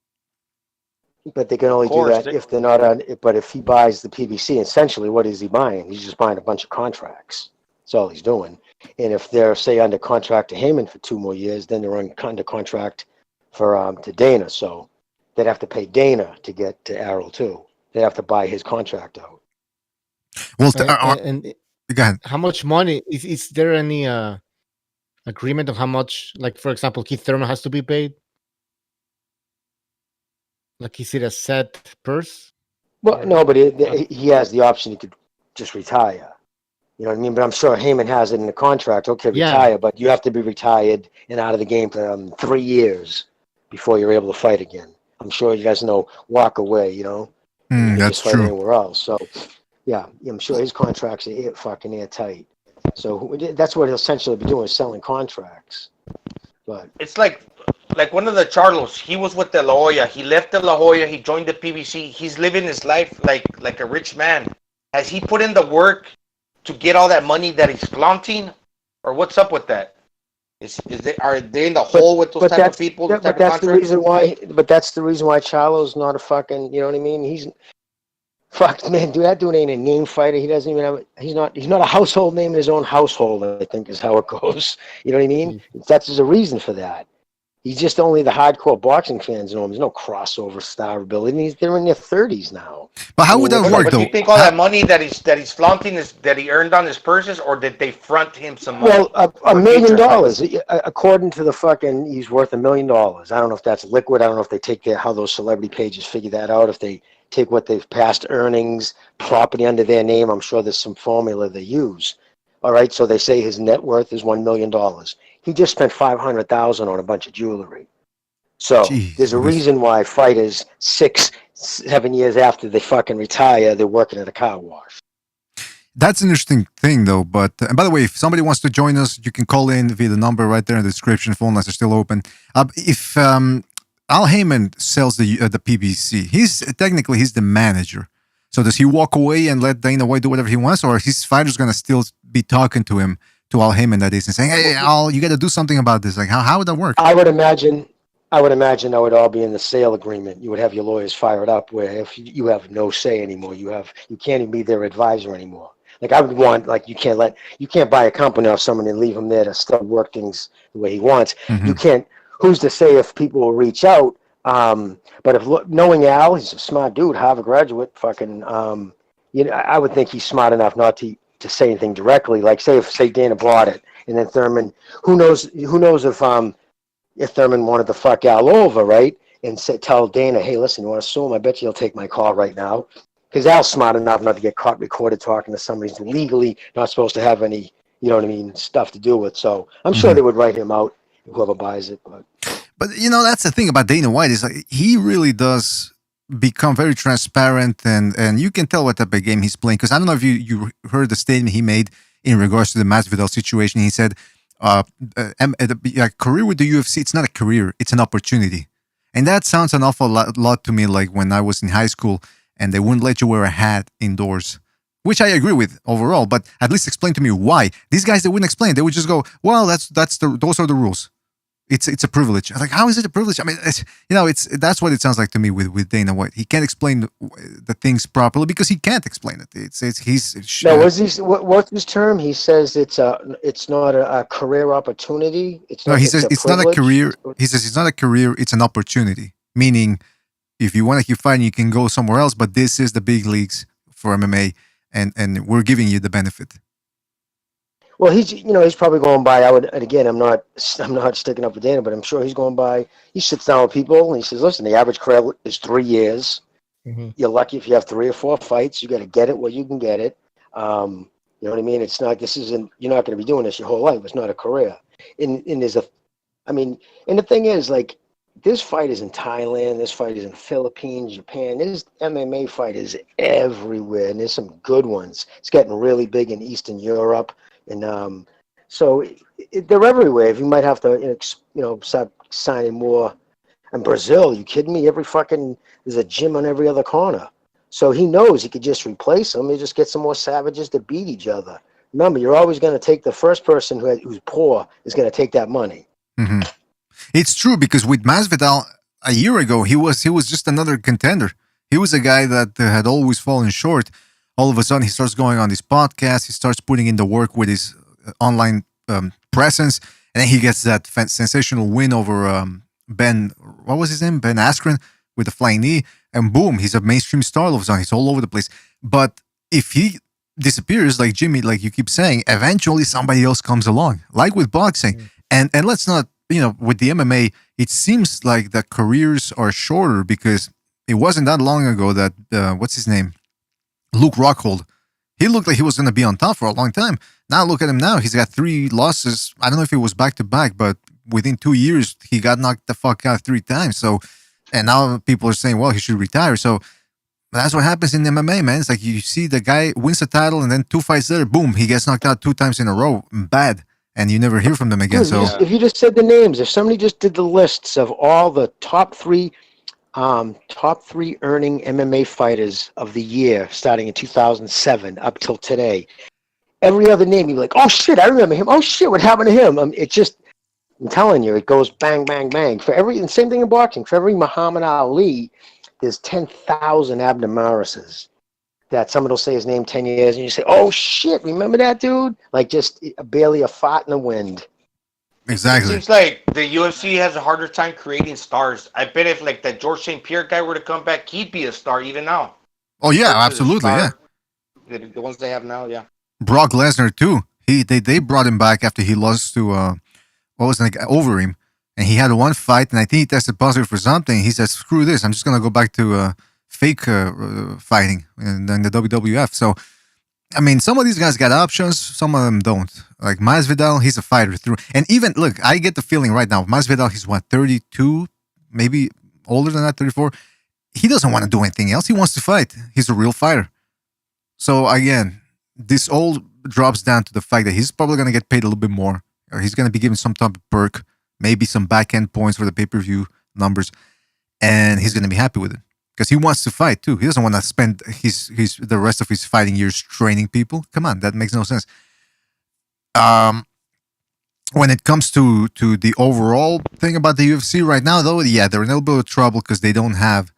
But they can only do that if they're not on. But if he buys the PBC, essentially, what is he buying? He's just buying a bunch of contracts. That's all he's doing. And if they're, say, under contract to Heyman for 2 more years, then they're under contract for to Dana. So they'd have to pay Dana to get to Errol too. They'd have to buy his contract out. Well, and go ahead. How much money is there? Any agreement of how much? Like, for example, Keith Thurman has to be paid. Like, is it a set purse? Well, no, but he has the option. He could just retire. You know what I mean? But I'm sure Heyman has it in the contract. Okay, retire, but you have to be retired and out of the game for 3 years before you're able to fight again. I'm sure you guys know, walk away, that's true. Anywhere else. So, yeah, I'm sure his contracts are fucking airtight. So that's what he'll essentially be doing, is selling contracts. But it's like one of the Charlos. He was with De La Hoya. He left De La Hoya. He joined the PBC. He's living his life like a rich man. Has he put in the work to get all that money that he's flaunting, or what's up with that? Are they in the hole with those type of people? But that's the reason why. But that's the reason why Charlo's not a fucking. You know what I mean? He's fuck, man. That dude ain't a name fighter. He doesn't even have. He's not a household name in his own household. I think is how it goes. You know what I mean? There's a reason for that. He's just only the hardcore boxing fans know him. There's no crossover star ability. They're in their 30s now. But how would that work, though? Do you think all that money that he's flaunting is that he earned on his purses, or did they front him some money? Well, $1 million. According to the fucking, he's worth $1 million. I don't know if that's liquid. I don't know if they take how those celebrity pages figure that out. If they take what they've past earnings, property under their name, I'm sure there's some formula they use. All right, so they say his net worth is $1 million. He just spent $500,000 on a bunch of jewelry. So there's a reason why fighters 6-7 years after they fucking retire, they're working at a car wash. That's an interesting thing, though. But and by the way, if somebody wants to join us, you can call in via the number right there in the description. Phone lines are still open. If Al Heyman sells the PBC, he's the manager. So does he walk away and let Dana White do whatever he wants, or his fighter's gonna still be talking to him, to Al Heyman, that is, and saying, "Hey, Al, you got to do something about this." Like, how would that work? I would imagine that would all be in the sale agreement. You would have your lawyers fired up where if you have no say anymore, you can't even be their advisor anymore. Like I would want, like you can't buy a company off someone and leave him there to still work things the way he wants. Mm-hmm. You can't. Who's to say if people will reach out? But knowing Al, he's a smart dude, Harvard graduate. Fucking, I would think he's smart enough not to say anything directly. Like say Dana bought it, and then Thurman. Who knows if Thurman wanted to fuck Al over, right? And tell Dana, hey, listen, you want to sue him? I bet you'll take my call right now. Because Al's smart enough not to get caught recorded talking to somebody who's legally not supposed to have any, stuff to do with. So I'm sure they would write him out, whoever buys it. But that's the thing about Dana White is like he really does become very transparent, and you can tell what type of game he's playing. Because I don't know if you heard the statement he made in regards to the Masvidal situation. He said, a career with the UFC, it's not a career, it's an opportunity. And that sounds an awful lot to me like when I was in high school and they wouldn't let you wear a hat indoors, which I agree with overall, but at least explain to me why. These guys, they wouldn't explain. They would just go, well, those are the rules. It's a privilege. I'm like, how is it a privilege? I mean, that's what it sounds like to me with Dana White. He can't explain the things properly because he can't explain it. What's his term? He says it's not a career opportunity. He says it's not a career. He says it's not a career. It's an opportunity. Meaning, if you want to keep fighting, you can go somewhere else. But this is the big leagues for MMA, and we're giving you the benefit. Well, he's probably going by. I'm not sticking up for Dana, but I'm sure he's going by. He sits down with people and he says, "Listen, the average career is 3 years. Mm-hmm. You're lucky if you have 3 or 4 fights. You got to get it where you can get it. You know what I mean? It's not. You're not going to be doing this your whole life. It's not a career. And the thing is, like, this fight is in Thailand. This fight is in Philippines, Japan. There's MMA fighters everywhere, and there's some good ones. It's getting really big in Eastern Europe. And so they're everywhere. You might have to, start signing more. In Brazil, you kidding me? There's a gym on every other corner. So he knows he could just replace them. He just get some more savages to beat each other. Remember, you're always going to take the first person who's poor is going to take that money. Mm-hmm. It's true because with Masvidal a year ago, he was just another contender. He was a guy that had always fallen short. All of a sudden, he starts going on this podcast. He starts putting in the work with his online presence. And then he gets that sensational win over Ben, what was his name? Ben Askren with the flying knee. And boom, he's a mainstream star all of a sudden. He's all over the place. But if he disappears, like Jimmy, like you keep saying, eventually somebody else comes along. Like with boxing. And let's not, with the MMA, it seems like the careers are shorter because it wasn't that long ago that, what's his name? Luke Rockhold. He looked like he was going to be on top for a long time. Now look at him now. He's got 3 losses. I don't know if it was back-to-back, but within 2 years, he got knocked the fuck out 3 times. So, and now people are saying, well, he should retire. So that's what happens in MMA, man. It's like you see the guy wins the title and then 2 fights later, boom, he gets knocked out 2 times in a row. Bad. And you never hear from them again. Dude, if you just said the names, if somebody just did the lists of all the top 3 earning MMA fighters of the year starting in 2007 up till today, every other name you'd be like, oh shit, I remember him. Oh shit, what happened to him? I'm telling you, it goes bang, bang, bang. And same thing in boxing. For every Muhammad Ali, there's 10,000 Abner Morrises that someone will say his name 10 years and you say, oh shit, remember that dude? Like just barely a fart in the wind. Exactly. It seems like the UFC has a harder time creating stars. I bet if like that George St. Pierre guy were to come back, he'd be a star even now. Oh yeah, absolutely, yeah. The ones they have now, yeah. Brock Lesnar too. They brought him back after he lost to Overeem, and he had 1 fight, and I think he tested positive for something. He said, "Screw this! I'm just gonna go back to fake fighting and then the WWF." So I mean, some of these guys got options, some of them don't. Like Masvidal, he's a fighter through. And even, look, I get the feeling right now, Masvidal, he's what, 32? Maybe older than that, 34? He doesn't want to do anything else. He wants to fight. He's a real fighter. So again, this all drops down to the fact that he's probably going to get paid a little bit more, or he's going to be given some type of perk, maybe some back-end points for the pay-per-view numbers, and he's going to be happy with it because he wants to fight too. He doesn't want to spend the rest of his fighting years training people. Come on, that makes no sense. When it comes to the overall thing about the UFC right now, though, yeah, they're in a little bit of trouble because they don't have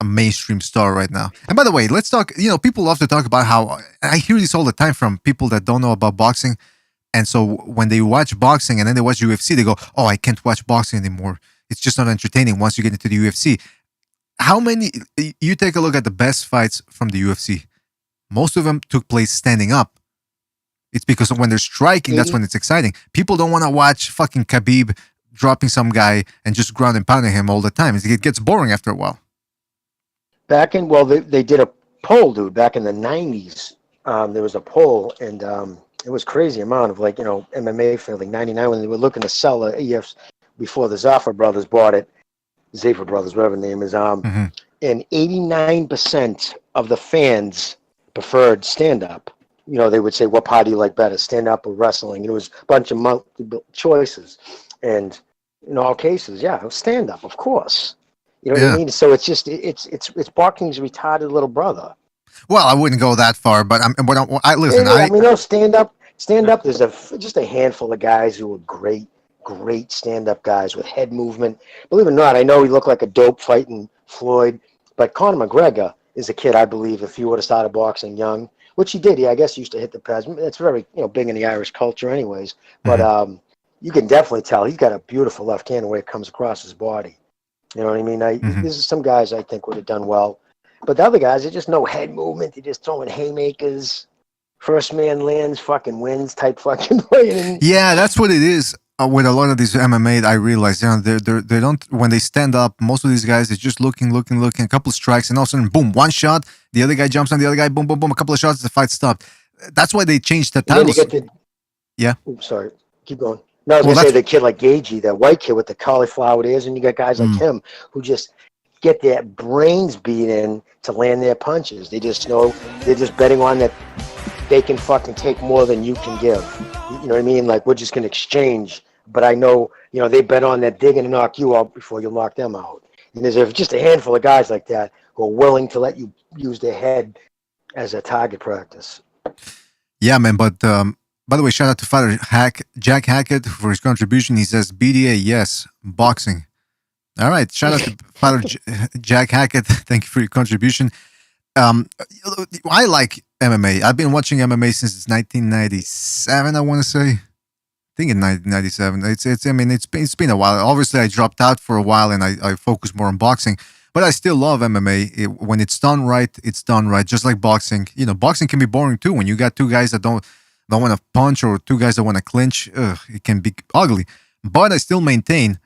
a mainstream star right now. And by the way, let's talk, people love to talk about how, I hear this all the time from people that don't know about boxing. And so when they watch boxing and then they watch UFC, they go, oh, I can't watch boxing anymore. It's just not entertaining once you get into the UFC. How many, you take a look at the best fights from the UFC. Most of them took place standing up. It's because when they're striking, that's when it's exciting. People don't want to watch fucking Khabib dropping some guy and just ground and pounding him all the time. It gets boring after a while. They did a poll, dude, back in the 90s. There was a poll, and it was crazy amount of MMA for like 99 when they were looking to sell the EFs before the Zafar brothers bought it. Zafar brothers, whatever the name is. And 89% of the fans preferred stand-up. They would say, what part do you like better, stand-up or wrestling? And it was a bunch of multiple choices. And in all cases, yeah, it was stand-up, of course. You know what I mean? So it's just it's boxing's retarded little brother. Well, I wouldn't go that far, but listen. Stand up. There's just a handful of guys who are great stand up guys with head movement. Believe it or not, I know he looked like a dope fighting Floyd, but Conor McGregor is a kid. I believe if he would have started boxing young, which he did, I guess he used to hit the pads. It's very big in the Irish culture, anyways. But you can definitely tell he's got a beautiful left hand the way it comes across his body. You know what I mean? This is some guys I think would have done well. But the other guys, they're just no head movement. They're just throwing haymakers. First man lands, fucking wins type fucking play. Yeah, that's what it is with a lot of these MMA. I realize, they don't, when they stand up, most of these guys, they're just looking, a couple of strikes, and all of a sudden, boom, one shot, the other guy jumps on the other guy, boom, boom, boom, a couple of shots, the fight stopped. That's why they changed the titles. Yeah. Oops, sorry. Keep going. No, I was going to say the kid like Gagey, that white kid with the cauliflower ears, and you got guys like him who just get their brains beat in to land their punches. They just know, they're just betting on that they can fucking take more than you can give. You know what I mean? Like, we're just going to exchange. But I know, they bet on that they're going to knock you out before you knock them out. And there's just a handful of guys like that who are willing to let you use their head as a target practice. Yeah, man, but... by the way, shout out to fighter Jack Hackett for his contribution. He says, BDA, yes, boxing. All right, shout out to fighter Jack Hackett. Thank you for your contribution. I like MMA. I've been watching MMA since 1997, I want to say. I think in 1997. It's been a while. Obviously, I dropped out for a while and I focused more on boxing. But I still love MMA. When it's done right, it's done right. Just like boxing. Boxing can be boring too. When you got two guys that don't want to punch or two guys that want to clinch, it can be ugly. But I still maintain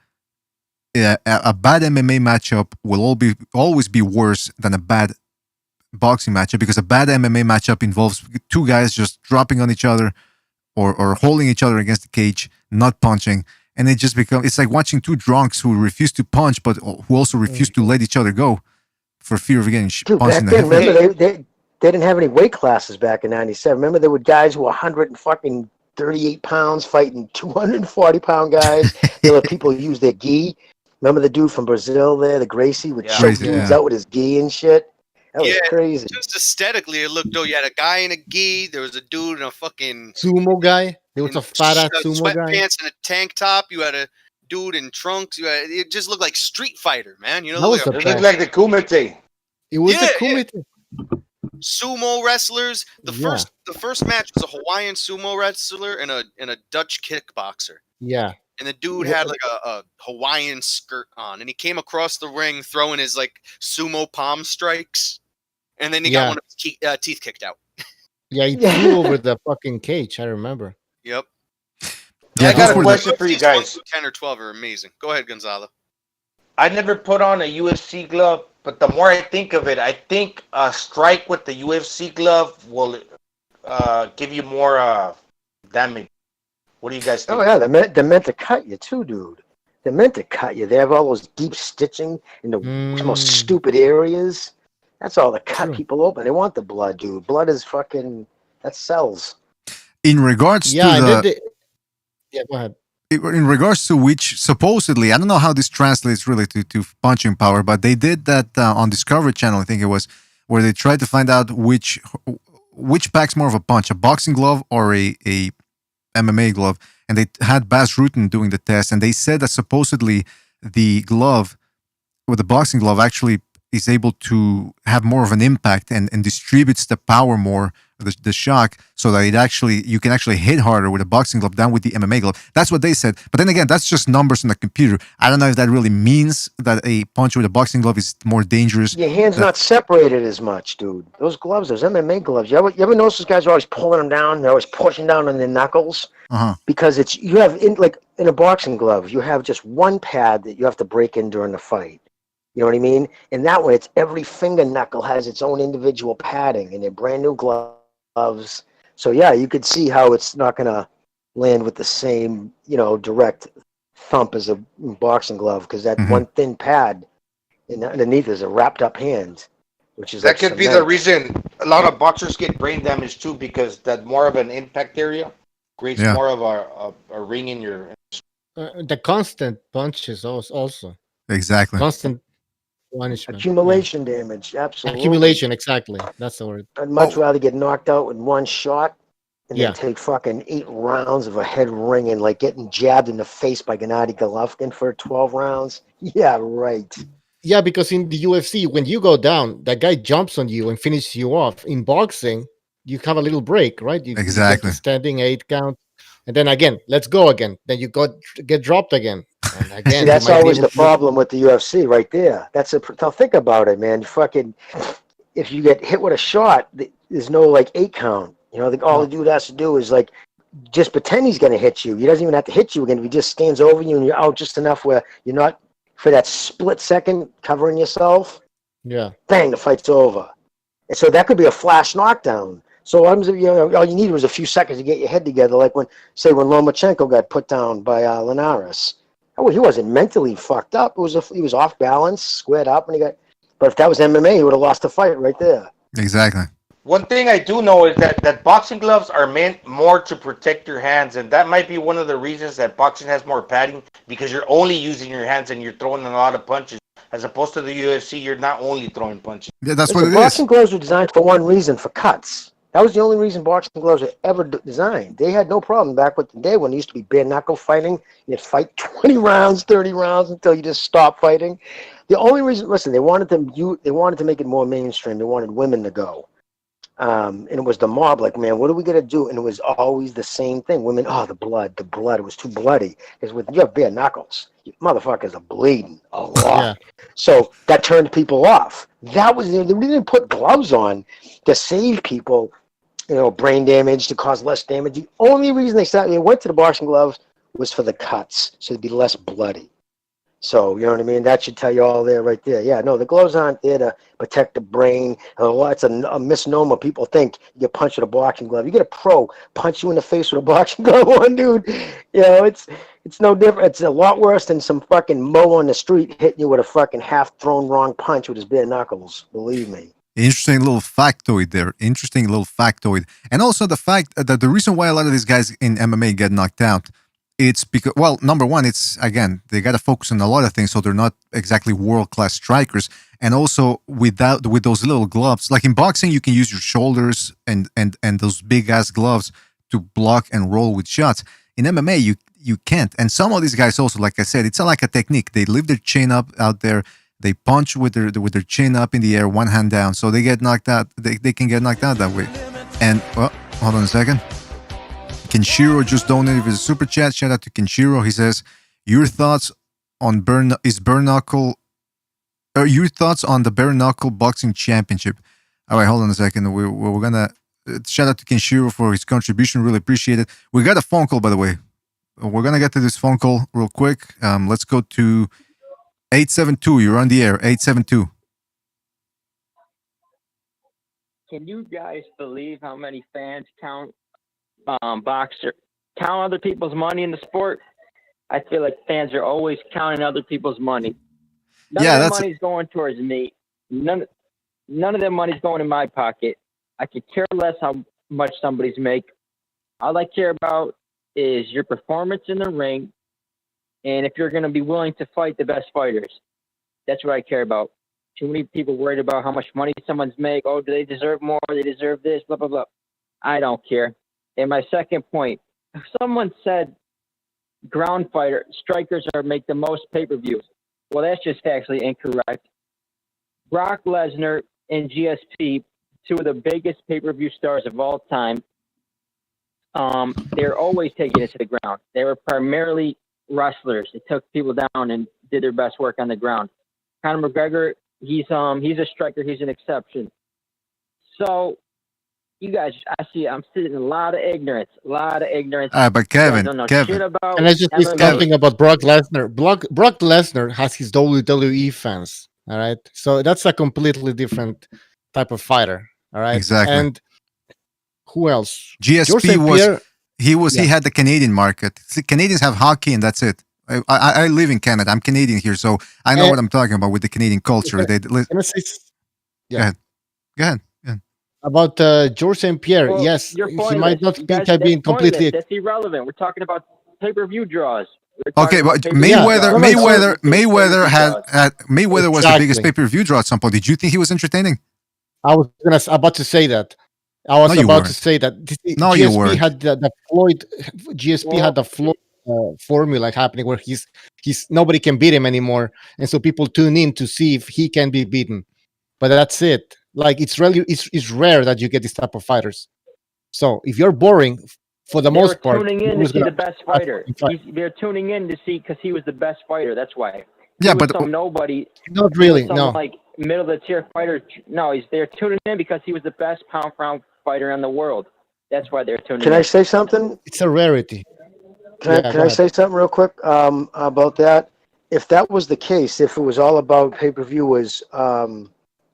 a bad MMA matchup will always be worse than a bad boxing matchup, because a bad MMA matchup involves two guys just dropping on each other or holding each other against the cage, not punching. And it's like watching two drunks who refuse to punch, but who also refuse to let each other go for fear of getting punched in the head. Remember, they didn't have any weight classes back in 97. Remember, there were guys who were 138 pounds fighting 240-pound guys. There were people who used their gi. Remember the dude from Brazil there, the Gracie, would choke dudes out with his gi and shit? That was crazy. Just aesthetically, it looked, you had a guy in a gi, there was a dude in a fucking... Sumo guy? There was a fat-ass sumo guy? Sweatpants and a tank top. You had a dude in trunks. It just looked like Street Fighter, man. It looked like the Kumite. It was the Kumite. Sumo wrestlers. The first match was a Hawaiian sumo wrestler and a Dutch kickboxer. Yeah. And the dude had like a Hawaiian skirt on, and he came across the ring throwing his like sumo palm strikes, and then he got one of his teeth kicked out. Yeah, he threw over the fucking cage. I remember. Yep. I got a question for you guys. 10 or 12 are amazing. Go ahead, Gonzalo. I never put on a UFC glove, but the more I think of it, I think a strike with the UFC glove will give you more damage? What do you guys think? Oh yeah, they're meant to cut you too, dude. They're meant to cut you. They have all those deep stitching in the most stupid areas. That's all to cut people open. They want the blood, dude. Blood is fucking that sells. In regards to the yeah, go ahead. in regards to which supposedly, I don't know how this translates really to punching power, but they did that on Discovery Channel, I think it was, where they tried to find out which packs more of a punch, a boxing glove or a MMA glove, and they had Bas Rutten doing the test, and they said that supposedly the glove, with the boxing glove, actually is able to have more of an impact and distributes the power more, the shock, so that you can actually hit harder with a boxing glove than with the MMA glove. That's what they said. But then again, that's just numbers on the computer. I don't know if that really means that a punch with a boxing glove is more dangerous. Your hand's not separated as much, dude. Those gloves, those MMA gloves. You ever notice those guys are always pulling them down? They're always pushing down on their knuckles. Because in a boxing glove, you have just one pad that you have to break in during the fight. You know what I mean? And that way, it's every finger knuckle has its own individual padding, and they're brand new gloves. So yeah, you could see how it's not going to land with the same, direct thump as a boxing glove, because that one thin pad underneath is a wrapped up hand, which is that could be the reason a lot of boxers get brain damage too, because that more of an impact area creates more of a ring in your. The constant punches also. Exactly. Constant punishment. Accumulation damage, absolutely. Accumulation, exactly. That's the word. I'd much rather get knocked out with one shot and then take fucking 8 rounds of a head ring and like getting jabbed in the face by Gennady Golovkin for 12 rounds. Yeah, right. Yeah, because in the UFC, when you go down, that guy jumps on you and finishes you off. In boxing, you have a little break, right? You get to standing 8 count. And then again, let's go again. Then you get dropped again. And again, see, that's always the problem with the UFC right there. Now think about it, man. If you get hit with a shot, there's no like 8 count. All the dude has to do is like just pretend he's going to hit you. He doesn't even have to hit you again. He just stands over you and you're out just enough where you're not, for that split second, covering yourself. Yeah. Bang, the fight's over. And so that could be a flash knockdown. So all you needed was a few seconds to get your head together, like when Lomachenko got put down by Linares. He wasn't mentally fucked up. He was off balance, squared up, and But if that was MMA, he would have lost the fight right there. Exactly. One thing I do know is that boxing gloves are meant more to protect your hands, and that might be one of the reasons that boxing has more padding, because you're only using your hands and you're throwing a lot of punches. As opposed to the UFC, you're not only throwing punches. Yeah, that's what it is. Boxing gloves were designed for one reason, for cuts. That was the only reason boxing gloves were ever designed. They had no problem back with the day when it used to be bare knuckle fighting. You'd fight 20 rounds, 30 rounds until you just stop fighting. The only reason, listen, they wanted to make it more mainstream. They wanted women to go. And it was the mob, like, man, what are we going to do? And it was always the same thing. Women, the blood, it was too bloody. Because when you have bare knuckles, you motherfuckers are bleeding a lot. Yeah. So that turned people off. They didn't put gloves on to save people, brain damage, to cause less damage. The only reason they went to the boxing gloves was for the cuts, so it'd be less bloody. So, you know what I mean? That should tell you all there, right there. Yeah, no, the gloves aren't there to protect the brain. It's a misnomer. People think you get punched with a boxing glove. You get a pro punch you in the face with a boxing glove on, dude. It's no different. It's a lot worse than some fucking mo on the street hitting you with a fucking half-thrown wrong punch with his bare knuckles. Believe me. Interesting little factoid there. And also the fact that the reason why a lot of these guys in MMA get knocked out, it's because, well, number one, it's, again, they got to focus on a lot of things, so they're not exactly world-class strikers. And also, with those little gloves, like in boxing, you can use your shoulders and those big-ass gloves to block and roll with shots. In MMA, you can't. And some of these guys also, like I said, it's like a technique. They leave their chin up out there. They punch with their chin up in the air, one hand down. So they get knocked out. They can get knocked out that way. And, hold on a second. Kenshiro just donated with a super chat. Shout out to Kenshiro. He says, your thoughts on Bare-knuckle? Your thoughts on the Bare-knuckle Boxing Championship? All right, hold on a second. We're gonna shout out to Kenshiro for his contribution. Really appreciate it. We got a phone call, by the way. We're gonna get to this phone call real quick. Let's go to 872. You're on the air. 872. Can you guys believe how many fans count other people's money in the sport? I feel like fans are always counting other people's money. None of their money's going towards me. None of their money's going in my pocket. I could care less how much somebody's make. All I care about is your performance in the ring, and if you're going to be willing to fight the best fighters. That's what I care about. Too many people worried about how much money someone's make. Oh, do they deserve more? They deserve this, blah, blah, blah. I don't care. And my second point, someone said ground fighter strikers make the most pay-per-views. Well, that's just factually incorrect. Brock Lesnar and GSP, two of the biggest pay-per-view stars of all time, they're always taking it to the ground. They were primarily wrestlers. They took people down and did their best work on the ground. Conor McGregor, he's a striker. He's an exception. So, you guys, I'm sitting in a lot of ignorance. But Kevin, I don't know shit about And I just say something about Brock Lesnar. Brock Lesnar has his WWE fans. All right, so that's a completely different type of fighter. All right, Exactly. And who else? GSP he had the Canadian market. See, Canadians have hockey and that's it. I live in Canada. I'm Canadian here, so I know what I'm talking about with the Canadian culture. Go ahead. About George St. Pierre, yes, he might not have been completely. That's irrelevant. We're talking about pay-per-view draws. Okay, but Mayweather was the biggest pay-per-view draw at some point. Did you think he was entertaining? I was about to say that. No, you weren't. Had the Floyd. GSP had the Floyd formula happening where he's nobody can beat him anymore, and so people tune in to see if he can be beaten. But that's it. Like it's rare that you get this type of fighters. So if you're boring, for the most part, tuning in to see the best fighter. They're tuning in to see because he was the best fighter. That's why. Yeah, but nobody. Not really. No. Like middle of the tier fighter. No, they're tuning in because he was the best pound for pound fighter in the world. That's why they're tuning in. Can I say something? It's a rarity. Can I say something real quick about that? If that was the case, if it was all about pay-per-view,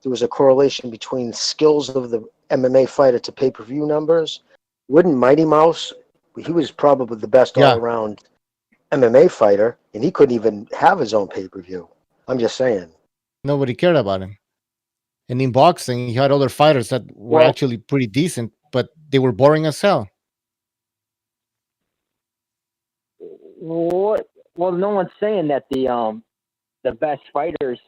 there was a correlation between skills of the MMA fighter to pay-per-view numbers, wouldn't Mighty Mouse, he was probably the best all-around MMA fighter, and he couldn't even have his own pay-per-view. I'm just saying. Nobody cared about him. And in boxing, he had other fighters that were actually pretty decent, but they were boring as hell. What? Well, no one's saying that the best fighters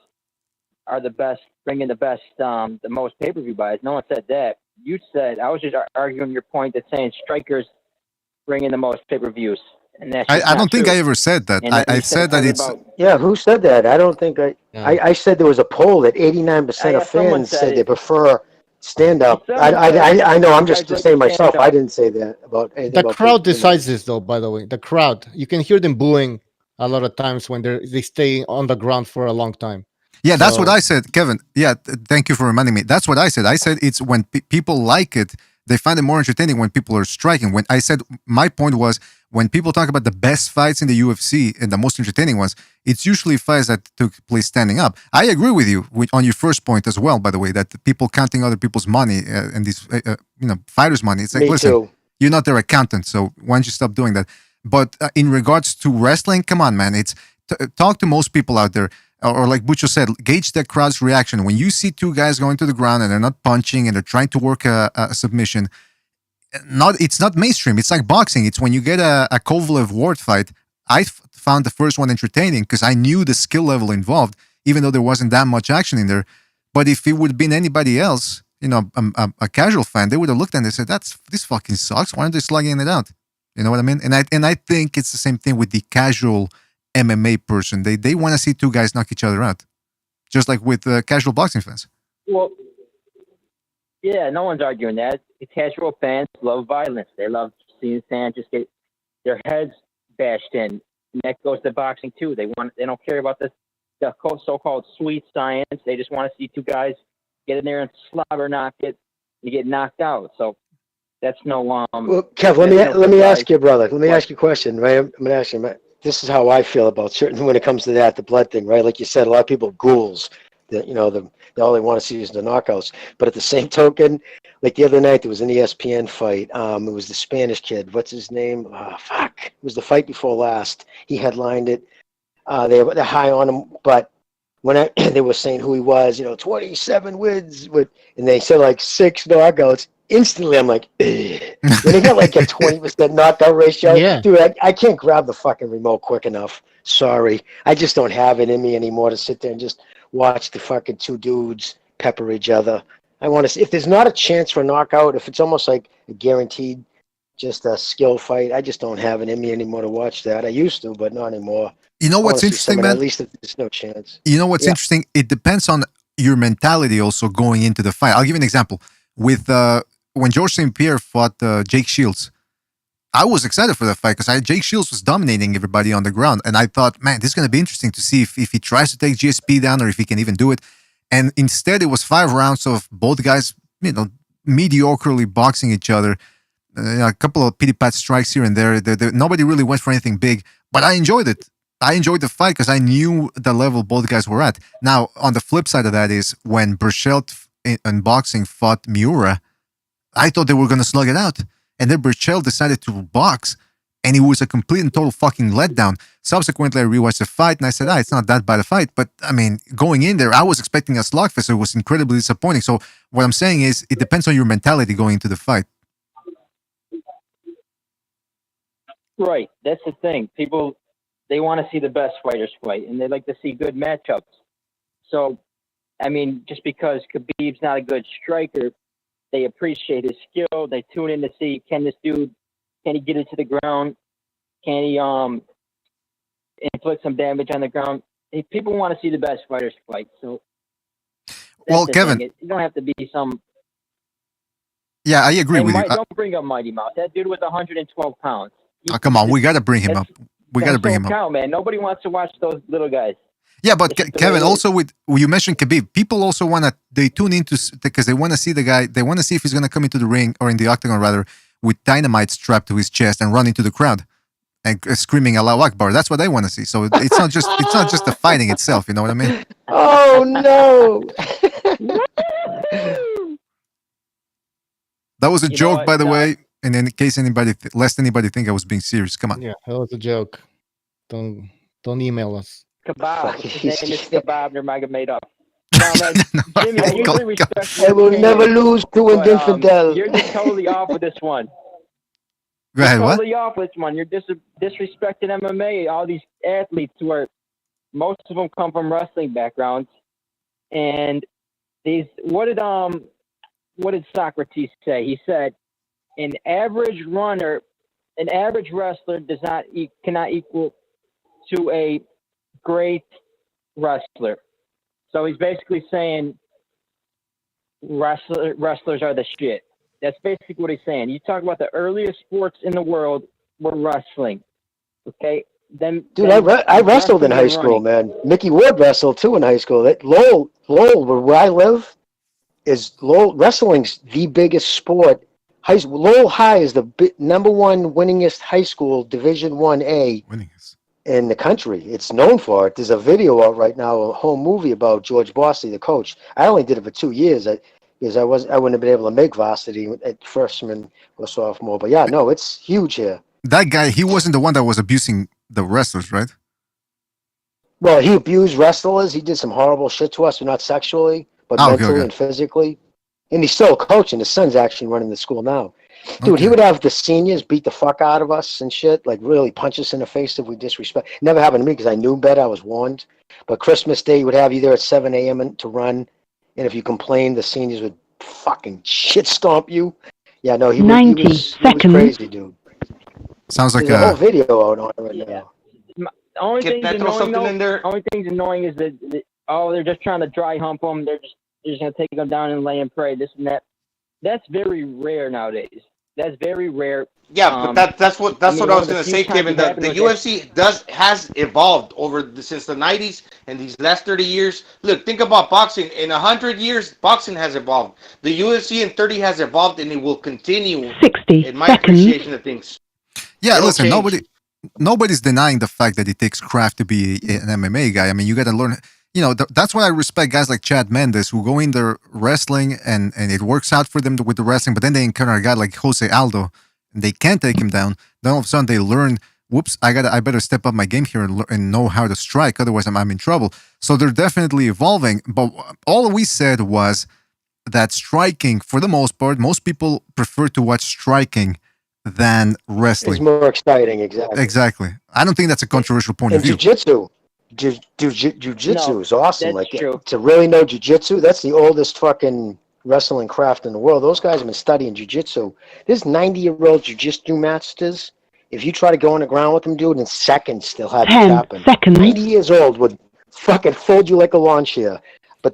are the best, bringing the best, the most pay-per-view buys. No one said that. You said, I was just arguing your point that saying strikers bringing the most pay-per-views. And that's I don't think I ever said that. I said that it's... Yeah, who said that? I don't think I said there was a poll that 89% of fans said they prefer stand-up. I know, I'm just saying myself. I didn't say that about anything. The crowd decides this, though, by the way. The crowd. You can hear them booing a lot of times when they stay on the ground for a long time. Yeah, that's what I said, Kevin. Yeah, thank you for reminding me. That's what I said. I said it's when people like it, they find it more entertaining when people are striking. When I said my point was when people talk about the best fights in the UFC and the most entertaining ones, it's usually fights that took place standing up. I agree with you on your first point as well, by the way, that the people counting other people's money and these fighters' money. It's like, listen, you're not their accountant, so why don't you stop doing that? But in regards to wrestling, come on, man. It's talk to most people out there. Or like Bucho said, gauge the crowd's reaction. When you see two guys going to the ground and they're not punching and they're trying to work a submission, it's not mainstream. It's like boxing. It's when you get a Kovalev-Ward fight. I found the first one entertaining because I knew the skill level involved, even though there wasn't that much action in there. But if it would have been anybody else, a casual fan, they would have looked and they said, this fucking sucks. Why aren't they slugging it out? You know what I mean? And I think it's the same thing with the casual MMA person. They want to see two guys knock each other out, just like with casual boxing fans. Well, yeah, no one's arguing that. The casual fans love violence. They love seeing fans just get their heads bashed in. And that goes to boxing too. They don't care about the so-called sweet science. They just want to see two guys get in there and slobber knock it. You get knocked out. So that's no well, Kev, let me ask you, brother. Let me ask you a question, right? I'm going to ask you. This is how I feel about certain when it comes to the blood thing, right? Like you said, a lot of people ghouls. That all they want to see is the knockouts. But at the same token, Like the other night, there was an ESPN fight. It was the Spanish kid. What's his name? Fuck. It was the fight before last. He headlined it. They're high on him, but when they were saying who he was, 27 wins, and they said like 6 knockouts. Instantly, I'm like, ugh. When they got like a 20% knockout ratio, Yeah. dude, I can't grab the fucking remote quick enough. Sorry, I just don't have it in me anymore to sit there and just watch the fucking two dudes pepper each other. I want to see if there's not a chance for a knockout, if it's almost like a guaranteed, just a skill fight. I just don't have it in me anymore to watch that. I used to, but not anymore. You know what's interesting, man? At least if there's no chance. You know what's interesting? It depends on your mentality also going into the fight. I'll give you an example. With when George St. Pierre fought Jake Shields, I was excited for that fight because Jake Shields was dominating everybody on the ground. And I thought, man, this is going to be interesting to see if he tries to take GSP down or if he can even do it. And instead, it was 5 rounds of both guys, mediocrely boxing each other. A couple of pity-pat strikes here and there. Nobody really went for anything big, but I enjoyed it. I enjoyed the fight because I knew the level both guys were at. Now, on the flip side of that is when Burchell in boxing fought Miura, I thought they were going to slug it out. And then Burchell decided to box, and it was a complete and total fucking letdown. Subsequently, I rewatched the fight, and I said, it's not that bad a fight. But, I mean, going in there, I was expecting a slugfest, so it was incredibly disappointing. So what I'm saying is it depends on your mentality going into the fight. Right. That's the thing. People, they want to see the best fighters fight, and they like to see good matchups. So, I mean, just because Khabib's not a good striker, they appreciate his skill. They tune in to see, can he get it to the ground? Can he inflict some damage on the ground? People want to see the best fighters fight. So, well, Kevin, you don't have to be some. Yeah, I agree with you. Don't bring up Mighty Mouse. That dude was 112 pounds. Come on, we got to bring him up. We got to bring him up. Count, man. Nobody wants to watch those little guys. Yeah, but Kevin, also you mentioned Khabib. People also they tune into because they want to see the guy. They want to see if he's going to come into the ring or in the octagon rather with dynamite strapped to his chest and run into the crowd and screaming Allahu Akbar. That's what they want to see. So it's not just the fighting itself. You know what I mean? Oh no! That was a joke, by the way. And in case lest anybody think I was being serious, come on. Yeah, that was a joke. Don't email us. Kebab. His name is Kebab. They're made up. No, man, Jimmy, I usually respect you. I will never lose to an infidel. You're just totally off with this one. Go ahead, what? Totally off with this one. You're disrespecting MMA. All these athletes most of them come from wrestling backgrounds, and what did Socrates say? He said, an average wrestler cannot equal to a great wrestler. So he's basically saying wrestlers are the shit. That's basically what he's saying. You talk about the earliest sports in the world were wrestling. Okay? I wrestled in high school, man. Mickey Ward wrestled too in high school. Lowell, where I live, wrestling's the biggest sport. Lowell High is the number one winningest high school, Division 1A in the country. It's known for it. There's a video out right now, a whole movie about George Bosley, the coach. I only did it for 2 years because I wouldn't have been able to make varsity at freshman or sophomore. But yeah, no, it's huge here. That guy, he wasn't the one that was abusing the wrestlers, right? Well, he abused wrestlers. He did some horrible shit to us, but not sexually, but mentally and physically. And he's still a coach, and his son's actually running the school now. Dude, he would have the seniors beat the fuck out of us and shit, like really punch us in the face if we disrespect. Never happened to me because I knew better. I was warned. But Christmas Day, he would have you there at 7 a.m. to run. And if you complained, the seniors would fucking shit stomp you. Yeah, no, he was crazy, dude. Sounds like There's a whole video out on it right now. The only thing annoying is that they're just trying to dry hump them. They're just going to take them down and lay and pray, this and that. That's very rare nowadays. That's very rare. Yeah, but that's what I was going to say, Kevin. The UFC has evolved since the 90s and these last 30 years. Look, think about boxing. In 100 years, boxing has evolved. The UFC in 30 has evolved, and it will continue. 60 in my appreciation of things. Yeah, listen, nobody's denying the fact that it takes craft to be an MMA guy. I mean, you got to learn. you know, that's why I respect guys like Chad Mendes who go in there wrestling and it works out for them with the wrestling, but then they encounter a guy like Jose Aldo and they can't take him down. Then all of a sudden they learn, whoops, I better step up my game here and know how to strike. Otherwise I'm in trouble. So they're definitely evolving. But all we said was that striking, for the most part, most people prefer to watch striking than wrestling. It's more exciting, exactly. Exactly. I don't think that's a controversial point of view. Jiu-jitsu. Jiu-jitsu No, is awesome. that's Like true. to really know jiu-jitsu, that's the oldest fucking wrestling craft in the world. Those guys have been studying jiu-jitsu. There's 90-year-old jiu-jitsu masters. If you try to go on the ground with them, dude, in seconds they'll have you 10 tapping. seconds. 90 years old would fucking fold you like a lawn chair. But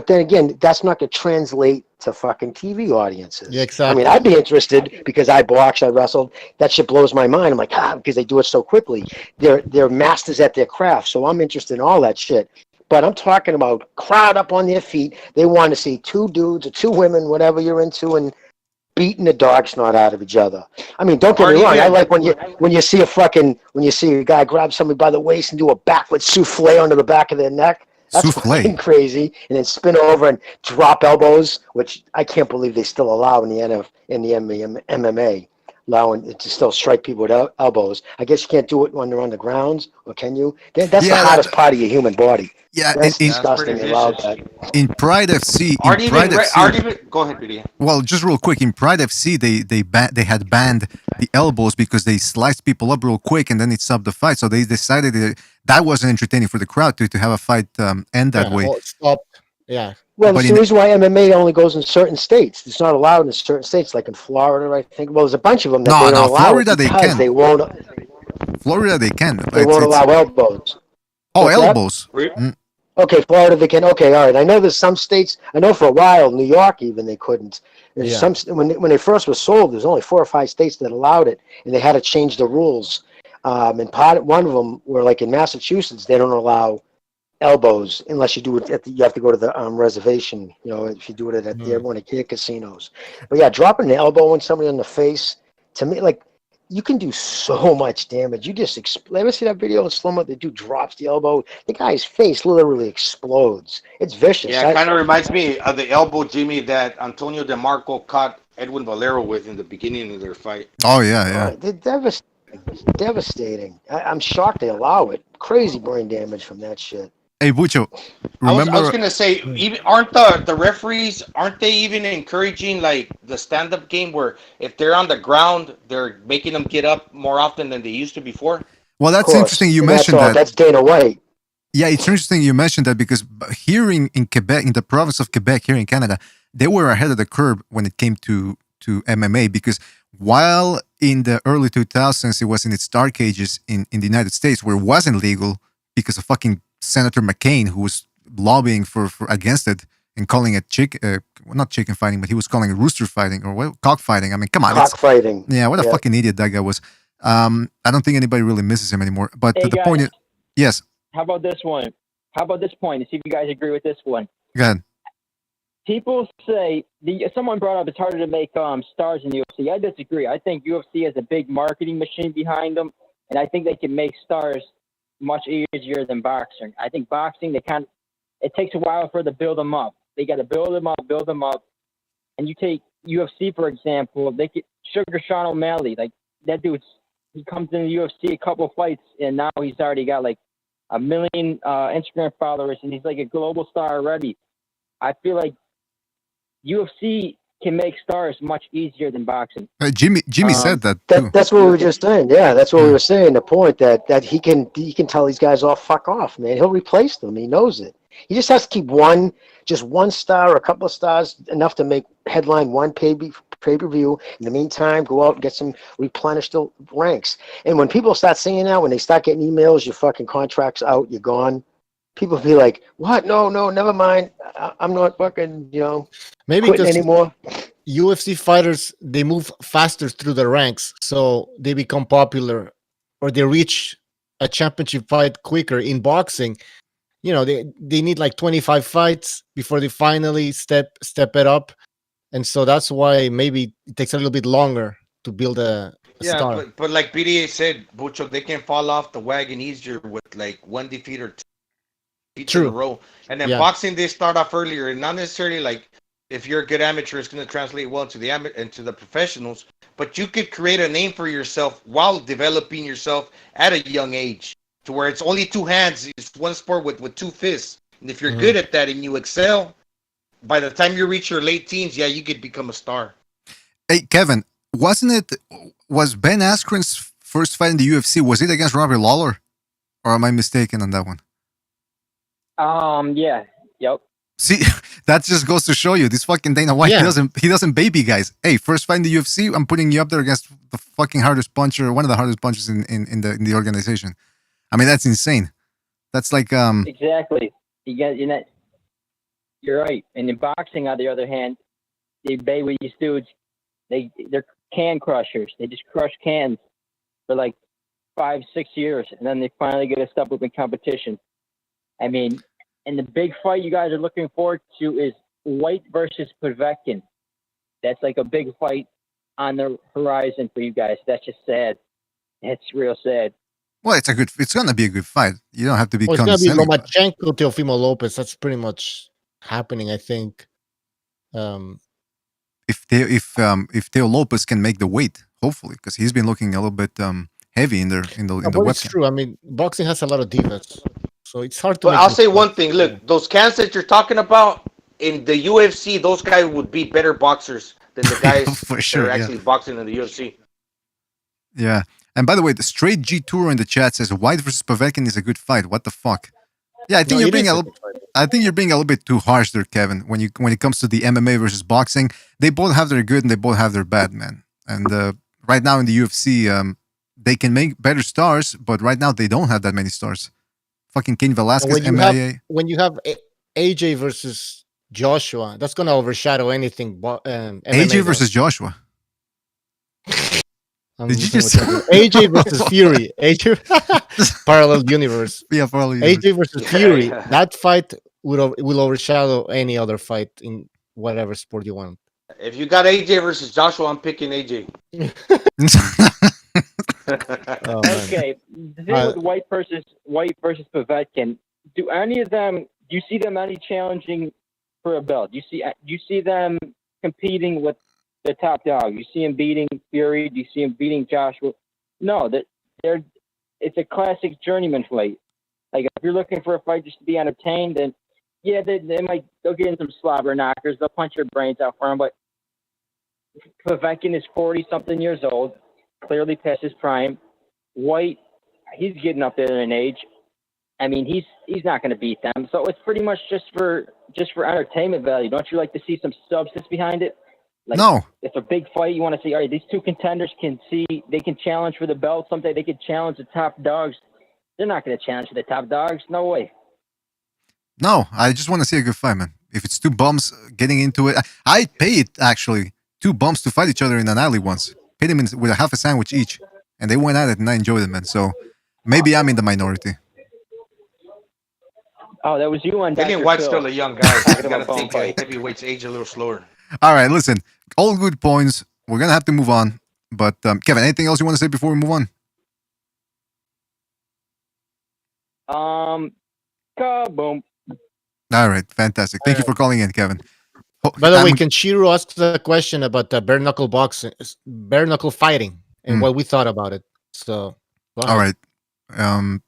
then again, that's not going to translate to fucking TV audiences. Yeah, exactly. I mean, I'd be interested because I boxed, I wrestled. That shit blows my mind. I'm like, because they do it so quickly. They're masters at their craft. So I'm interested in all that shit. But I'm talking about crowd up on their feet. They want to see two dudes or two women, whatever you're into, and beating the dog snot out of each other. I mean, don't get me wrong. I like when you see a guy grab somebody by the waist and do a backward souffle onto the back of their neck. That's fucking crazy, and then spin over and drop elbows, which I can't believe they still allow in the MMA, allowing it to still strike people with elbows. I guess you can't do it when they're on the grounds, or can you? That's the hardest part of your human body. Yeah, that's disgusting. They allow that. In Pride FC, go ahead, BDA. Well, just real quick, in Pride FC, they had banned the elbows because they sliced people up real quick and then it stopped the fight. So they decided that wasn't entertaining for the crowd to have a fight end that way. Stop. Yeah. Well, that's the reason why MMA only goes in certain states. It's not allowed in certain states, like in Florida, I think. Well, there's a bunch of them that they don't allow. Florida they can. They won't. Florida they can. They won't allow elbows. Oh, elbows. Okay, Florida they can. Okay, all right. I know there's some states. I know for a while, New York even they couldn't. There's some when they first was sold, there's only 4 or 5 states that allowed it, and they had to change the rules. And one of them were like in Massachusetts, they don't allow elbows unless you do it you have to go to the reservation. You know, if you do it at the one of the casinos. But yeah, dropping the elbow on somebody in the face, to me, like. You can do so much damage. You just ever see that video in slow-mo? The dude drops the elbow. The guy's face literally explodes. It's vicious. Yeah, it kind of reminds me of the elbow, Jimmy, that Antonio DeMarco caught Edwin Valero with in the beginning of their fight. Oh, yeah. They're devastating. I'm shocked they allow it. Crazy brain damage from that shit. Hey, Bucho, remember... I was going to say, aren't the referees, aren't they even encouraging like the stand-up game where if they're on the ground, they're making them get up more often than they used to before? Well, that's interesting you mentioned that. That's Dana White. Yeah, it's interesting you mentioned that because here in Quebec, in the province of Quebec, here in Canada, they were ahead of the curve when it came to MMA because while in the early 2000s, it was in its dark ages in the United States where it wasn't legal because of fucking Senator McCain, who was lobbying for against it and calling it not chicken fighting, but he was calling it rooster fighting or cockfighting. I mean, come on. Cockfighting. Yeah, what a fucking idiot that guy was. I don't think anybody really misses him anymore. But the point is, yes. How about this one? How about this point? To see if you guys agree with this one. Go ahead. People say, someone brought up it's harder to make stars in UFC. I disagree. I think UFC has a big marketing machine behind them, and I think they can make stars much easier than boxing. I think boxing, it takes a while for them to build them up. They got to build them up. And you take UFC, for example, Sugar Sean O'Malley, like that dude, he comes in the UFC a couple fights, and now he's already got like 1 million Instagram followers, and he's like a global star already. I feel like UFC can make stars much easier than boxing. Jimmy said that too. That's what we were just saying. Yeah, that's what we were saying. The point that he can tell these guys all fuck off, man. He'll replace them. He knows it. He just has to keep one star or a couple of stars enough to make headline one pay-per-view. In the meantime, go out and get some replenish the ranks. And when people start saying that, when they start getting emails, your fucking contract's out, you're gone. People be like, "What? No, never mind. I'm not fucking, maybe quitting anymore." UFC fighters, they move faster through the ranks, so they become popular, or they reach a championship fight quicker. In boxing, they need like 25 fights before they finally step it up, and so that's why maybe it takes a little bit longer to build a star. But like BDA said, Bucho, they can fall off the wagon easier with like one defeat or two. beats in a row. And then Yeah. boxing, they start off earlier, and not necessarily like if you're a good amateur, it's going to translate well to the into the professionals. But you could create a name for yourself while developing yourself at a young age, to where it's only two hands. It's one sport with two fists. And if you're good at that and you excel, by the time you reach your late teens, yeah, you could become a star. Hey, Kevin, was Ben Askren's first fight in the UFC, was it against Robbie Lawler? Or am I mistaken on that one? Yeah. Yep. See, that just goes to show you this fucking Dana White. He doesn't baby guys. Hey, first fight in the UFC, I'm putting you up there against the fucking hardest puncher, one of the hardest punchers in the organization. I mean, that's insane. That's like Exactly. You're right. And in boxing, on the other hand, these dudes, they're can crushers. They just crush cans for like 5-6 years, and then they finally get a step up in competition. I mean, and the big fight you guys are looking forward to is White versus Povetkin. That's like a big fight on the horizon for you guys. That's just sad. It's real sad. Well, it's gonna be a good fight. You don't have to be. It's gonna be Lomachenko, Teofimo Lopez. That's pretty much happening, I think. If Teo Lopez can make the weight, hopefully, because he's been looking a little bit heavy in the webcam. It's true. I mean, boxing has a lot of defense, so it's hard to. But I'll say one thing. Look, those cans that you're talking about in the UFC, those guys would be better boxers than the guys For sure, that are actually boxing in the UFC. Yeah. And by the way, the Straight G Tour in the chat says White versus Povetkin is a good fight. What the fuck? Yeah, I think you're being a little bit too harsh there, Kevin. When it comes to the MMA versus boxing, they both have their good and they both have their bad, man. And right now in the UFC, they can make better stars, but right now they don't have that many stars. Fucking Cain Velasquez, MIA. When you have AJ versus Joshua, that's gonna overshadow anything. AJ versus Joshua. Did you just AJ versus Fury? AJ parallel universe. Yeah, parallel universe. AJ versus Fury. That fight will overshadow any other fight in whatever sport you want. If you got AJ versus Joshua, I'm picking AJ. Okay, the thing with White versus Povetkin. Do you see them any challenging for a belt? Do you see them competing with the top dog? You see him beating Fury? Do you see him beating Joshua? No, it's a classic journeyman fight. Like, if you're looking for a fight just to be entertained, then yeah, they'll get in some slobber knockers. They'll punch your brains out for him. But Povetkin is 40-something years old, clearly past his prime. White, he's getting up there in age. I mean, he's not going to beat them. So it's pretty much just for entertainment value. Don't you like to see some substance behind it? Like, no. If a big fight, you want to see, all right, these two contenders they can challenge for the belt someday. They could challenge the top dogs. They're not going to challenge the top dogs. No way. No, I just want to see a good fight, man. If it's two bums getting into it, I paid actually 2 bums to fight each other in an alley once. Paid them with a half a sandwich each, and they went at it, and I enjoyed it, man. So maybe I'm in the minority. Oh, that was you on. Again, White's still a young guy. So you got to think heavyweights age a little slower. All right, listen, all good points. We're gonna have to move on. But Kevin, anything else you want to say before we move on? Kaboom. All right, fantastic. Thank you for calling in, Kevin. By the way, Kenshiro asked a question about bare-knuckle boxing, bare-knuckle fighting, and what we thought about it. So, all right. Well,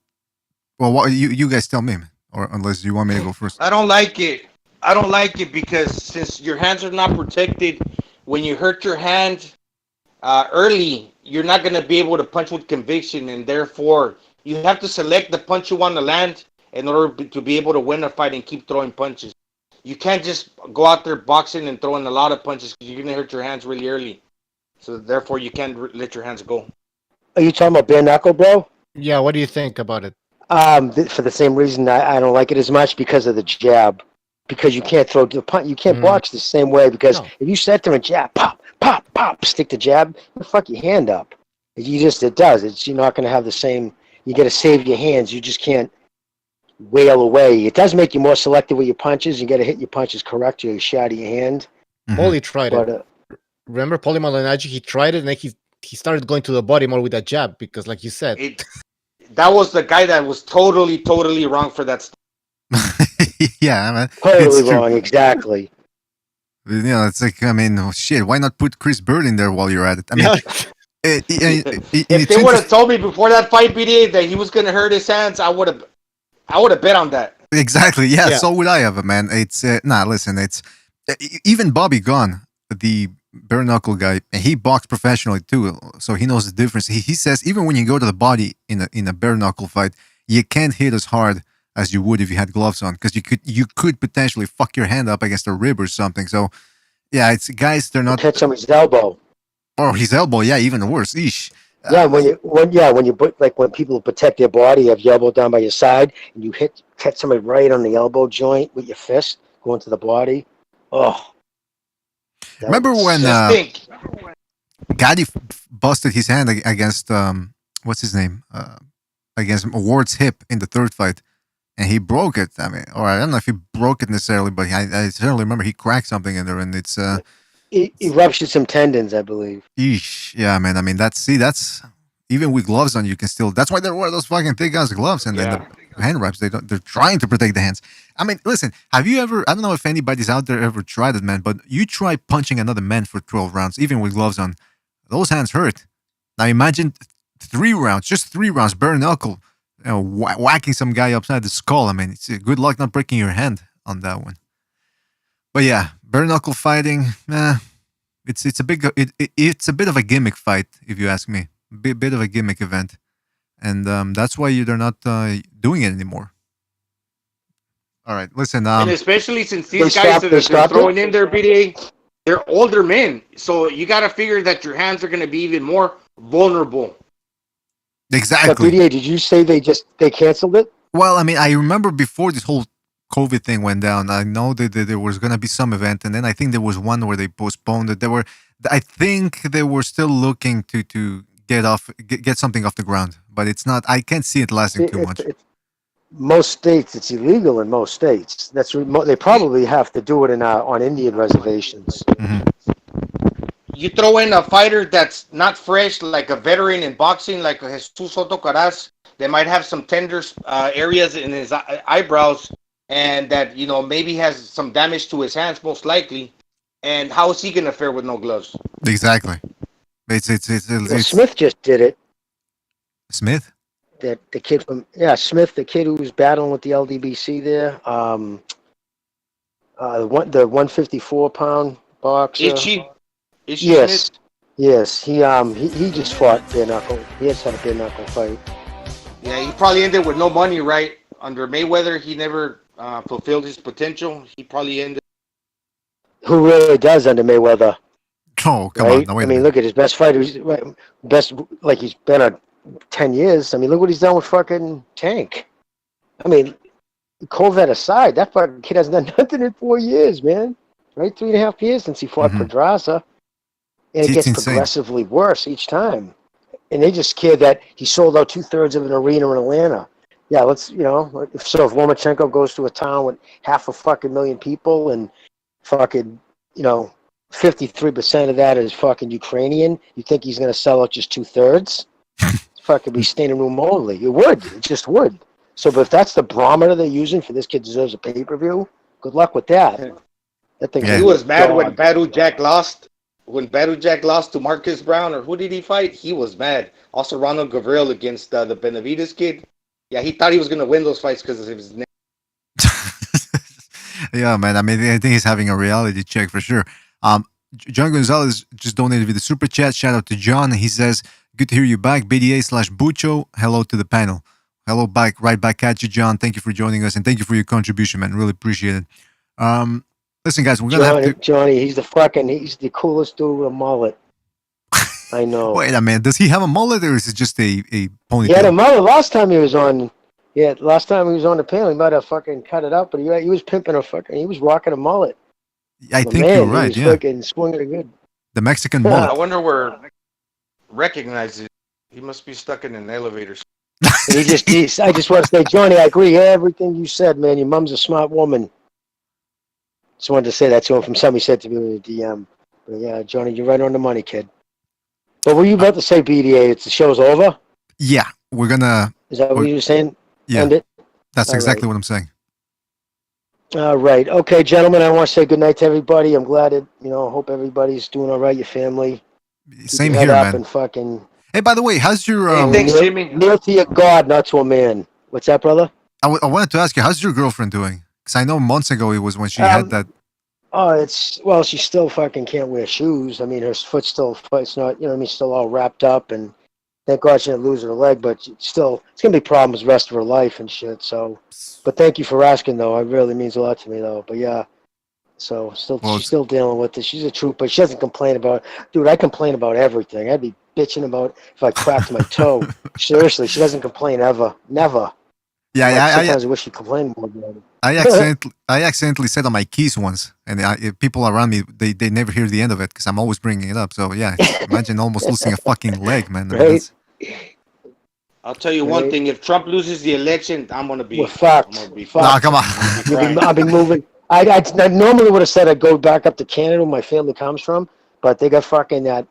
what you guys tell me, or unless you want me to go first. I don't like it. I don't like it because since your hands are not protected, when you hurt your hand early, you're not going to be able to punch with conviction, and therefore you have to select the punch you want to land in order to be able to win a fight and keep throwing punches. You can't just go out there boxing and throwing a lot of punches because you're going to hurt your hands really early. So therefore, you can't let your hands go. Are you talking about bare knuckle, bro? Yeah, what do you think about it? For the same reason I don't like it as much, because of the jab. Because you can't throw the punch, you can't box the same way. Because if you sit there and jab, pop, pop, pop, stick the jab, you fuck your hand up. You're not going to have the same. You got to save your hands. You just can't wail away. It does make you more selective with your punches. You got to hit your punches correct. You shatter your hand. Paulie tried it. Remember Paulie Malignaggi? He tried it, and then he started going to the body more with that jab because, like you said, that was the guy that was totally wrong for that. Yeah, I mean, Totally it's true. wrong. Exactly. You know, it's like, I mean, oh, shit, why not put Chris Bird in there while you're at it? I mean, If they would have told me before that fight, BDA, that he was gonna hurt his hands, I would have bet on that. Exactly, yeah, so would I have, man. It's, listen, it's, even Bobby Gunn, the bare-knuckle guy, and he boxed professionally too, so he knows the difference. He says even when you go to the body in a bare-knuckle fight, you can't hit as hard as you would if you had gloves on, because you could potentially fuck your hand up against a rib or something. So, yeah, it's guys, they're not... Catch somebody's elbow. Or his elbow, yeah, even worse. Eesh. Yeah, when you put, like, when people protect their body, you have your elbow down by your side, and you catch somebody right on the elbow joint with your fist going to the body. Oh. Remember when Gaddy busted his hand against what's his name? Against Ward's hip in the third fight, and he broke it. I mean, or I don't know if he broke it necessarily, but I certainly remember he cracked something in there, and it's he ruptured some tendons, I believe. Eesh, yeah, man. I mean, that's even with gloves on, you can still. That's why they wear those fucking thick ass gloves and then the hand wraps. They're trying to protect the hands. I mean, listen. Have you ever? I don't know if anybody's out there ever tried it, man. But you try punching another man for 12 rounds, even with gloves on. Those hands hurt. Now imagine 3 rounds, just 3 rounds, bare knuckle, whacking some guy upside the skull. I mean, it's good luck not breaking your hand on that one. But yeah, bare knuckle fighting, it's a bit of a gimmick fight, if you ask me. Bit of a gimmick event, and that's why they're not doing it anymore. All right, listen. And especially since these guys that they're throwing in there, BDA, they're older men, so you got to figure that your hands are going to be even more vulnerable. Exactly. But BDA, did you say they canceled it? Well, I mean, I remember before this whole COVID thing went down, I know that there was going to be some event, and then I think there was one where they postponed it. I think they were still looking to get something off the ground, but it's not. I can't see it lasting too much. Most states, it's illegal in most states. They probably have to do it on Indian reservations. Mm-hmm. You throw in a fighter that's not fresh, like a veteran in boxing, like Jesus Soto Caras, that might have some tender areas in his eyebrows, and that maybe has some damage to his hands, most likely. And how is he gonna fare with no gloves? Exactly. Well, Smith just did it. Smith? The kid Smith, the kid who was battling with the LDBC there. The 154-pound boxer. Itchy yes. Smith? Yes. He just fought bare knuckle. He just had a bare knuckle fight. Yeah, he probably ended with no money, right? Under Mayweather, he never fulfilled his potential. He probably ended. Who really does under Mayweather? Oh, come right? on. No, I mean, look at his best fighter. He's like he's been on 10 years. I mean, look what he's done with fucking Tank. I mean, COVID aside, that fucking kid hasn't done nothing in 4 years, man. Right? 3.5 years since he fought Pedraza. And it gets progressively worse each time. And they just care that he sold out 2/3 of an arena in Atlanta. Yeah, if Lomachenko goes to a town with 500,000 people and fucking, 53% of that is fucking Ukrainian, you think he's going to sell out just 2/3? Fucking be standing room only. It just would. So, but if that's the barometer they're using for this kid deserves a pay-per-view, good luck with that. He was mad when Badu Jack lost. When Badu Jack lost to Marcus Brown, or who did he fight? He was mad. Also, Ronald Gavril against the Benavides kid. Yeah, he thought he was going to win those fights because of his name. Yeah, man. I mean, I think he's having a reality check for sure. John Gonzalez just donated with the super chat. Shout out to John. He says, "Good to hear you back. BDA/Bucho. Hello to the panel." Hello back, right back at you, John. Thank you for joining us, and thank you for your contribution, man. Really appreciate it. Listen, guys, we're gonna have to. Johnny, he's the coolest dude with a mullet. I know. Wait a minute. Does he have a mullet, or is it just a ponytail? He had a mullet last time he was on. Yeah, last time he was on the panel, he might have fucking cut it out, but he was pimping he was rocking a mullet. I think you're right. He was fucking swinging it good. The Mexican mullet. I wonder where recognizes. He must be stuck in an elevator. And I just want to say, Johnny, I agree with everything you said, man. Your mom's a smart woman. Just wanted to say that to him from somebody said to me in the DM. But yeah, Johnny, you're right on the money, kid. But were you about to say, BDA? The show's over? Yeah, we're gonna. Is that what you were saying? Yeah, End it? that's exactly what I'm saying. All right. Okay, gentlemen, I want to say good night to everybody. I'm glad that, hope everybody's doing all right, your family. Keep Same your head here, up man. and fucking Hey, by the way, how's your kneel to your God, not to a man. What's that, brother? I wanted to ask you, how's your girlfriend doing? Because I know months ago it was when she had that. Oh, she still fucking can't wear shoes. I mean, her foot's still, it's not, still all wrapped up, and thank God she didn't lose her leg, but it's going to be problems the rest of her life and shit, so. But thank you for asking, though. It really means a lot to me, though. But yeah, so she's still dealing with it. She's a trooper. She doesn't complain about, dude, I complain about everything. I'd be bitching about if I cracked my toe. Seriously, she doesn't complain ever. Never. Yeah, sometimes I wish she'd complain more about it. I accidentally said on my keys once, and people around me they never hear the end of it because I'm always bringing it up. So yeah, imagine almost losing a fucking leg, man. I mean, Right? I'll tell you one thing: if Trump loses the election, I'm gonna be. We're fucked. I'm gonna be Nah, come on. I've been moving. I normally would have said I'd go back up to Canada where my family comes from, but they got fucking that.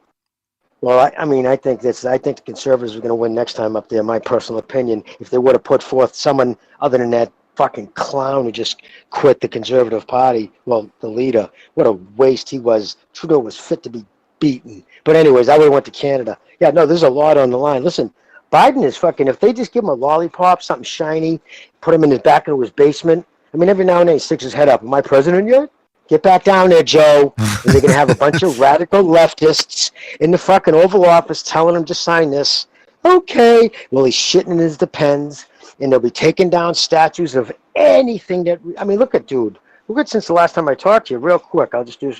Well, I think the conservatives are going to win next time up there. My personal opinion, if they would have put forth someone other than that fucking clown who just quit the Conservative Party, well, the leader, what a waste he was. Trudeau was fit to be beaten. But anyways, I would have went to Canada. Yeah, no, there's a lot on the line. Listen, Biden is fucking. If they just give him a lollipop, something shiny, put him in his back into his basement. I mean, every now and then he sticks his head up. Am I president yet? Get back down there, Joe. And they're going to have a bunch of radical leftists in the fucking Oval Office telling him to sign this. Okay. Well, he's shitting in his Depends, and they'll be taking down statues of anything that... I mean, look at, dude. Look at since the last time I talked to you, real quick. I'll just do...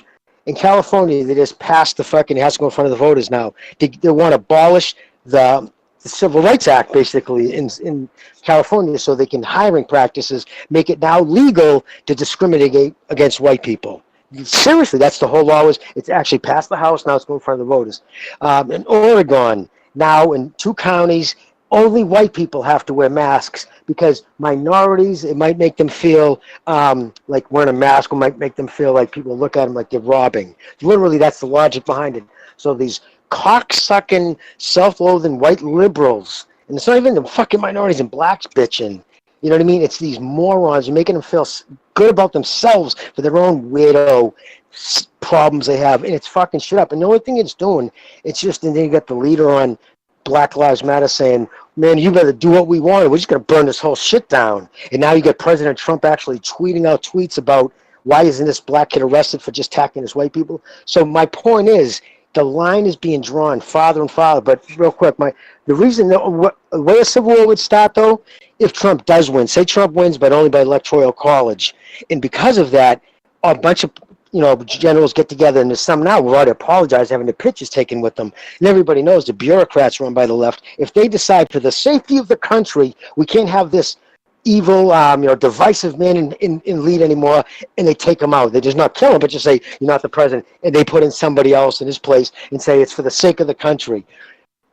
In California, they just passed the fucking... It has to go in front of the voters now. They want to abolish the Civil Rights Act, basically, in California, so they can hiring practices make it now legal to discriminate against white people. Seriously, that's the whole law. It's actually passed the House, now it's going in front of the voters. In Oregon, now in 2 counties, only white people have to wear masks because minorities, it might make them feel like wearing a mask might make them feel like people look at them like they're robbing. Literally, that's the logic behind it. So these cock-sucking, self-loathing white liberals, and it's not even the fucking minorities and blacks bitching. You know what I mean? It's these morons. You're making them feel good about themselves for their own weirdo problems they have, and it's fucking shit up. And the only thing it's doing, it's just, and then you got the leader on Black Lives Matter saying, man, you better do what we want. We're just going to burn this whole shit down. And now you got President Trump actually tweeting out tweets about why isn't this black kid arrested for just attacking his white people? So my point is, the line is being drawn farther and farther. But real quick, the reason the way a civil war would start, though, if Trump does win, say Trump wins, but only by electoral college, and because of that, a bunch of generals get together, and there's some now who already apologized having their pictures taken with them, and everybody knows the bureaucrats run by the left. If they decide for the safety of the country, we can't have this evil, divisive man in lead anymore, and they take him out. They just not kill him, but just say, you're not the president, and they put in somebody else in his place and say it's for the sake of the country.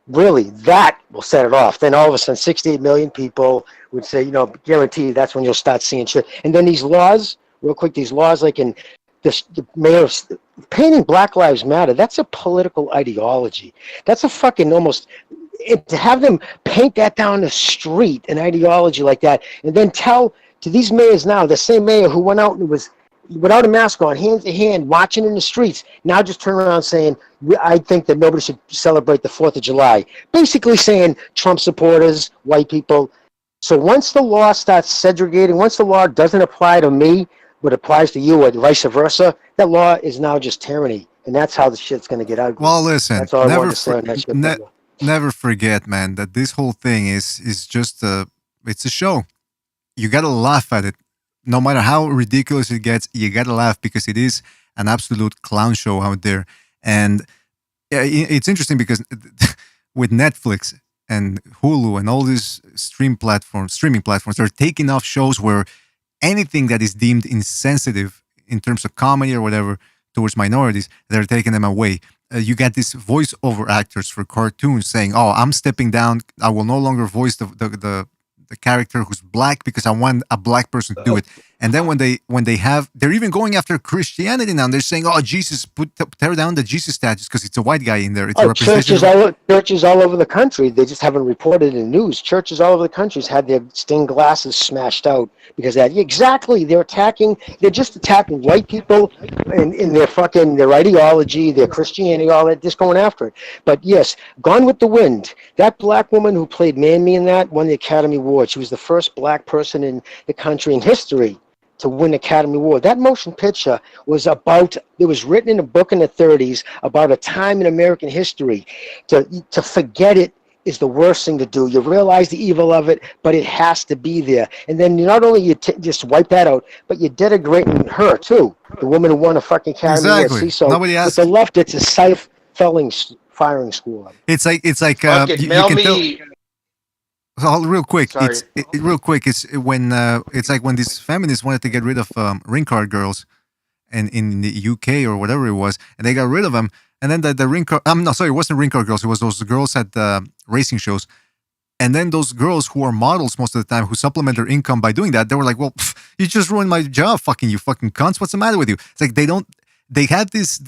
Really, that will set it off. Then all of a sudden, 68 million people would say, guarantee that's when you'll start seeing shit. And then these laws, real quick, like in the mayor painting Black Lives Matter, that's a political ideology. That's a fucking almost... to have them paint that down the street, an ideology like that, and then tell to these mayors now, the same mayor who went out and was without a mask on, hand to hand, marching in the streets, now just turn around saying, I think that nobody should celebrate the 4th of July. Basically saying Trump supporters, white people. So once the law starts segregating, once the law doesn't apply to me, what applies to you, or vice versa, that law is now just tyranny. And that's how the shit's going to get ugly. Well, listen, that's all I wanted to say on that shit. Never forget, man, that this whole thing is just it's a show. You gotta laugh at it. No matter how ridiculous it gets, you gotta laugh because it is an absolute clown show out there. And it's interesting because with Netflix and Hulu and all these streaming platforms, they're taking off shows where anything that is deemed insensitive in terms of comedy or whatever towards minorities, they're taking them away. You got these voiceover actors for cartoons saying, "Oh, I'm stepping down. I will no longer voice the character who's black because I want a black person to do it." And then when they have, they're even going after Christianity now. And they're saying, "Oh, Jesus, tear down the Jesus statues because it's a white guy in there. It's a representation." Churches all over the country. They just haven't reported in the news. Churches all over the country had their stained glasses smashed out because of that. Exactly, they're just attacking white people in their ideology, their Christianity, all that. Just going after it. But yes, Gone with the Wind. That black woman who played Man-Me in that won the Academy Award. She was the first black person in the country in history to win Academy Award. That motion picture was it was written in a book in the 30s about a time in American history. To forget it is the worst thing to do. You realize the evil of it, but it has to be there. And then not only just wipe that out, but you're denigrating her too. The woman who won a fucking Academy Award. See, so nobody asked. With the left, it's a firing squad. It's like you can tell. So real quick, it's when it's like when these feminists wanted to get rid of ring card girls, and in the UK or whatever it was, and they got rid of them, and then the ring card. No, sorry, it wasn't ring card girls. It was those girls at racing shows, and then those girls who are models most of the time who supplement their income by doing that. They were like, "Well, you just ruined my job, you fucking cunts. What's the matter with you?" It's like they had this.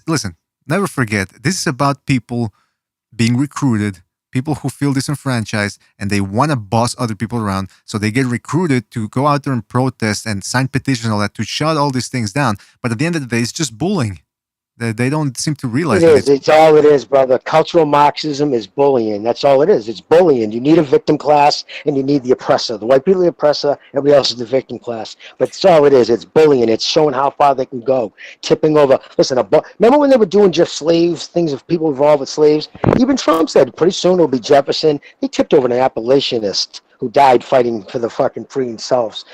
Listen, never forget. This is about people being recruited. People who feel disenfranchised and they want to boss other people around, so they get recruited to go out there and protest and sign petitions and all that to shut all these things down. But at the end of the day, it's just bullying. They don't seem to realize that. It's all it is, brother. Cultural Marxism is bullying. That's all it is. It's bullying. You need a victim class and you need the oppressor. The white people are the oppressor, everybody else is the victim class. But it's all it is. It's bullying. It's showing how far they can go. Tipping over. Listen, remember when they were doing just slaves, things of people involved with slaves? Even Trump said pretty soon it'll be Jefferson. He tipped over an abolitionist who died fighting for the fucking freeing slaves.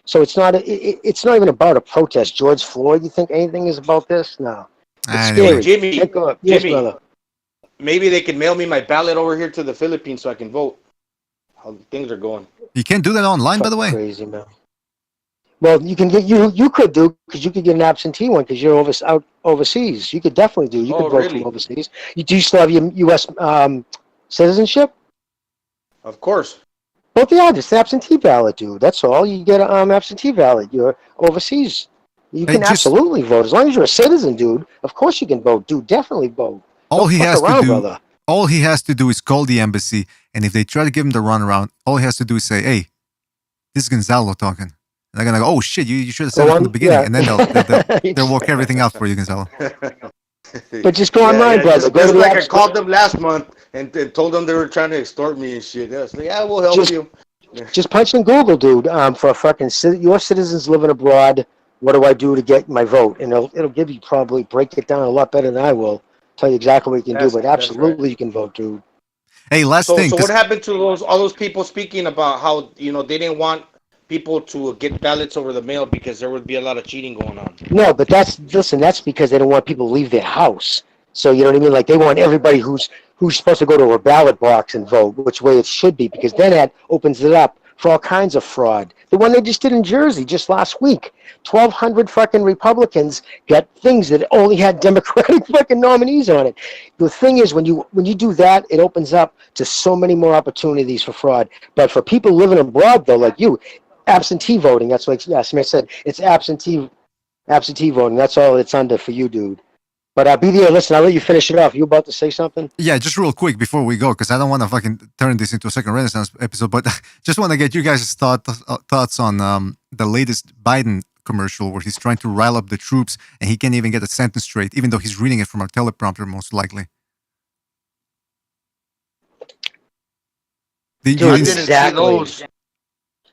So it's not even about a protest. George Floyd, you think anything is about this? No. It's scary. Jimmy, Yes, brother. Maybe they can mail me my ballot over here to the Philippines so I can vote. How things are going. You can't do that online, by the way. Crazy, man. Well, you can get you could do because you could get an absentee one because you're out overseas. You could definitely do. You could vote from overseas. Do you still have your U.S. Citizenship? Of course. Well, yeah, just absentee ballot, dude. That's all. You get an absentee ballot. You're overseas. You can absolutely vote as long as you're a citizen, dude. Of course you can vote, dude. Definitely vote. All he has to do is call the embassy, and if they try to give him the runaround, all he has to do is say, "Hey, this is Gonzalo talking." And they're gonna go, "Oh shit, you should have said it from the beginning," and then they'll work everything out for you, Gonzalo. But just go online, brother. Just like I called them last month and told them they were trying to extort me and shit. Yeah, so yeah, we'll help you. Just punch in Google, dude. For a fucking U.S. citizens living abroad, what do I do to get my vote? And it'll give you break it down a lot better than I will. Tell you exactly what you can do, but absolutely you can vote, dude. Hey, So what happened to all those people speaking about how they didn't want people to get ballots over the mail because there would be a lot of cheating going on? No, but that's because they don't want people to leave their house. So you know what I mean? Like they want everybody who's supposed to go to a ballot box and vote, which way it should be, because then that opens it up for all kinds of fraud. The one they just did in Jersey just last week, 1,200 fucking Republicans got things that only had Democratic fucking nominees on it. The thing is, when you do that, it opens up to so many more opportunities for fraud. But for people living abroad, though, like you, absentee voting, that's what Smith said. It's absentee voting. That's all it's under for you, dude. But BDA, listen, I'll let you finish it off. You about to say something? Yeah, just real quick before we go, because I don't want to fucking turn this into a second Renaissance episode, but just want to get you guys' thoughts on the latest Biden commercial where he's trying to rile up the troops and he can't even get a sentence straight, even though he's reading it from a teleprompter, most likely.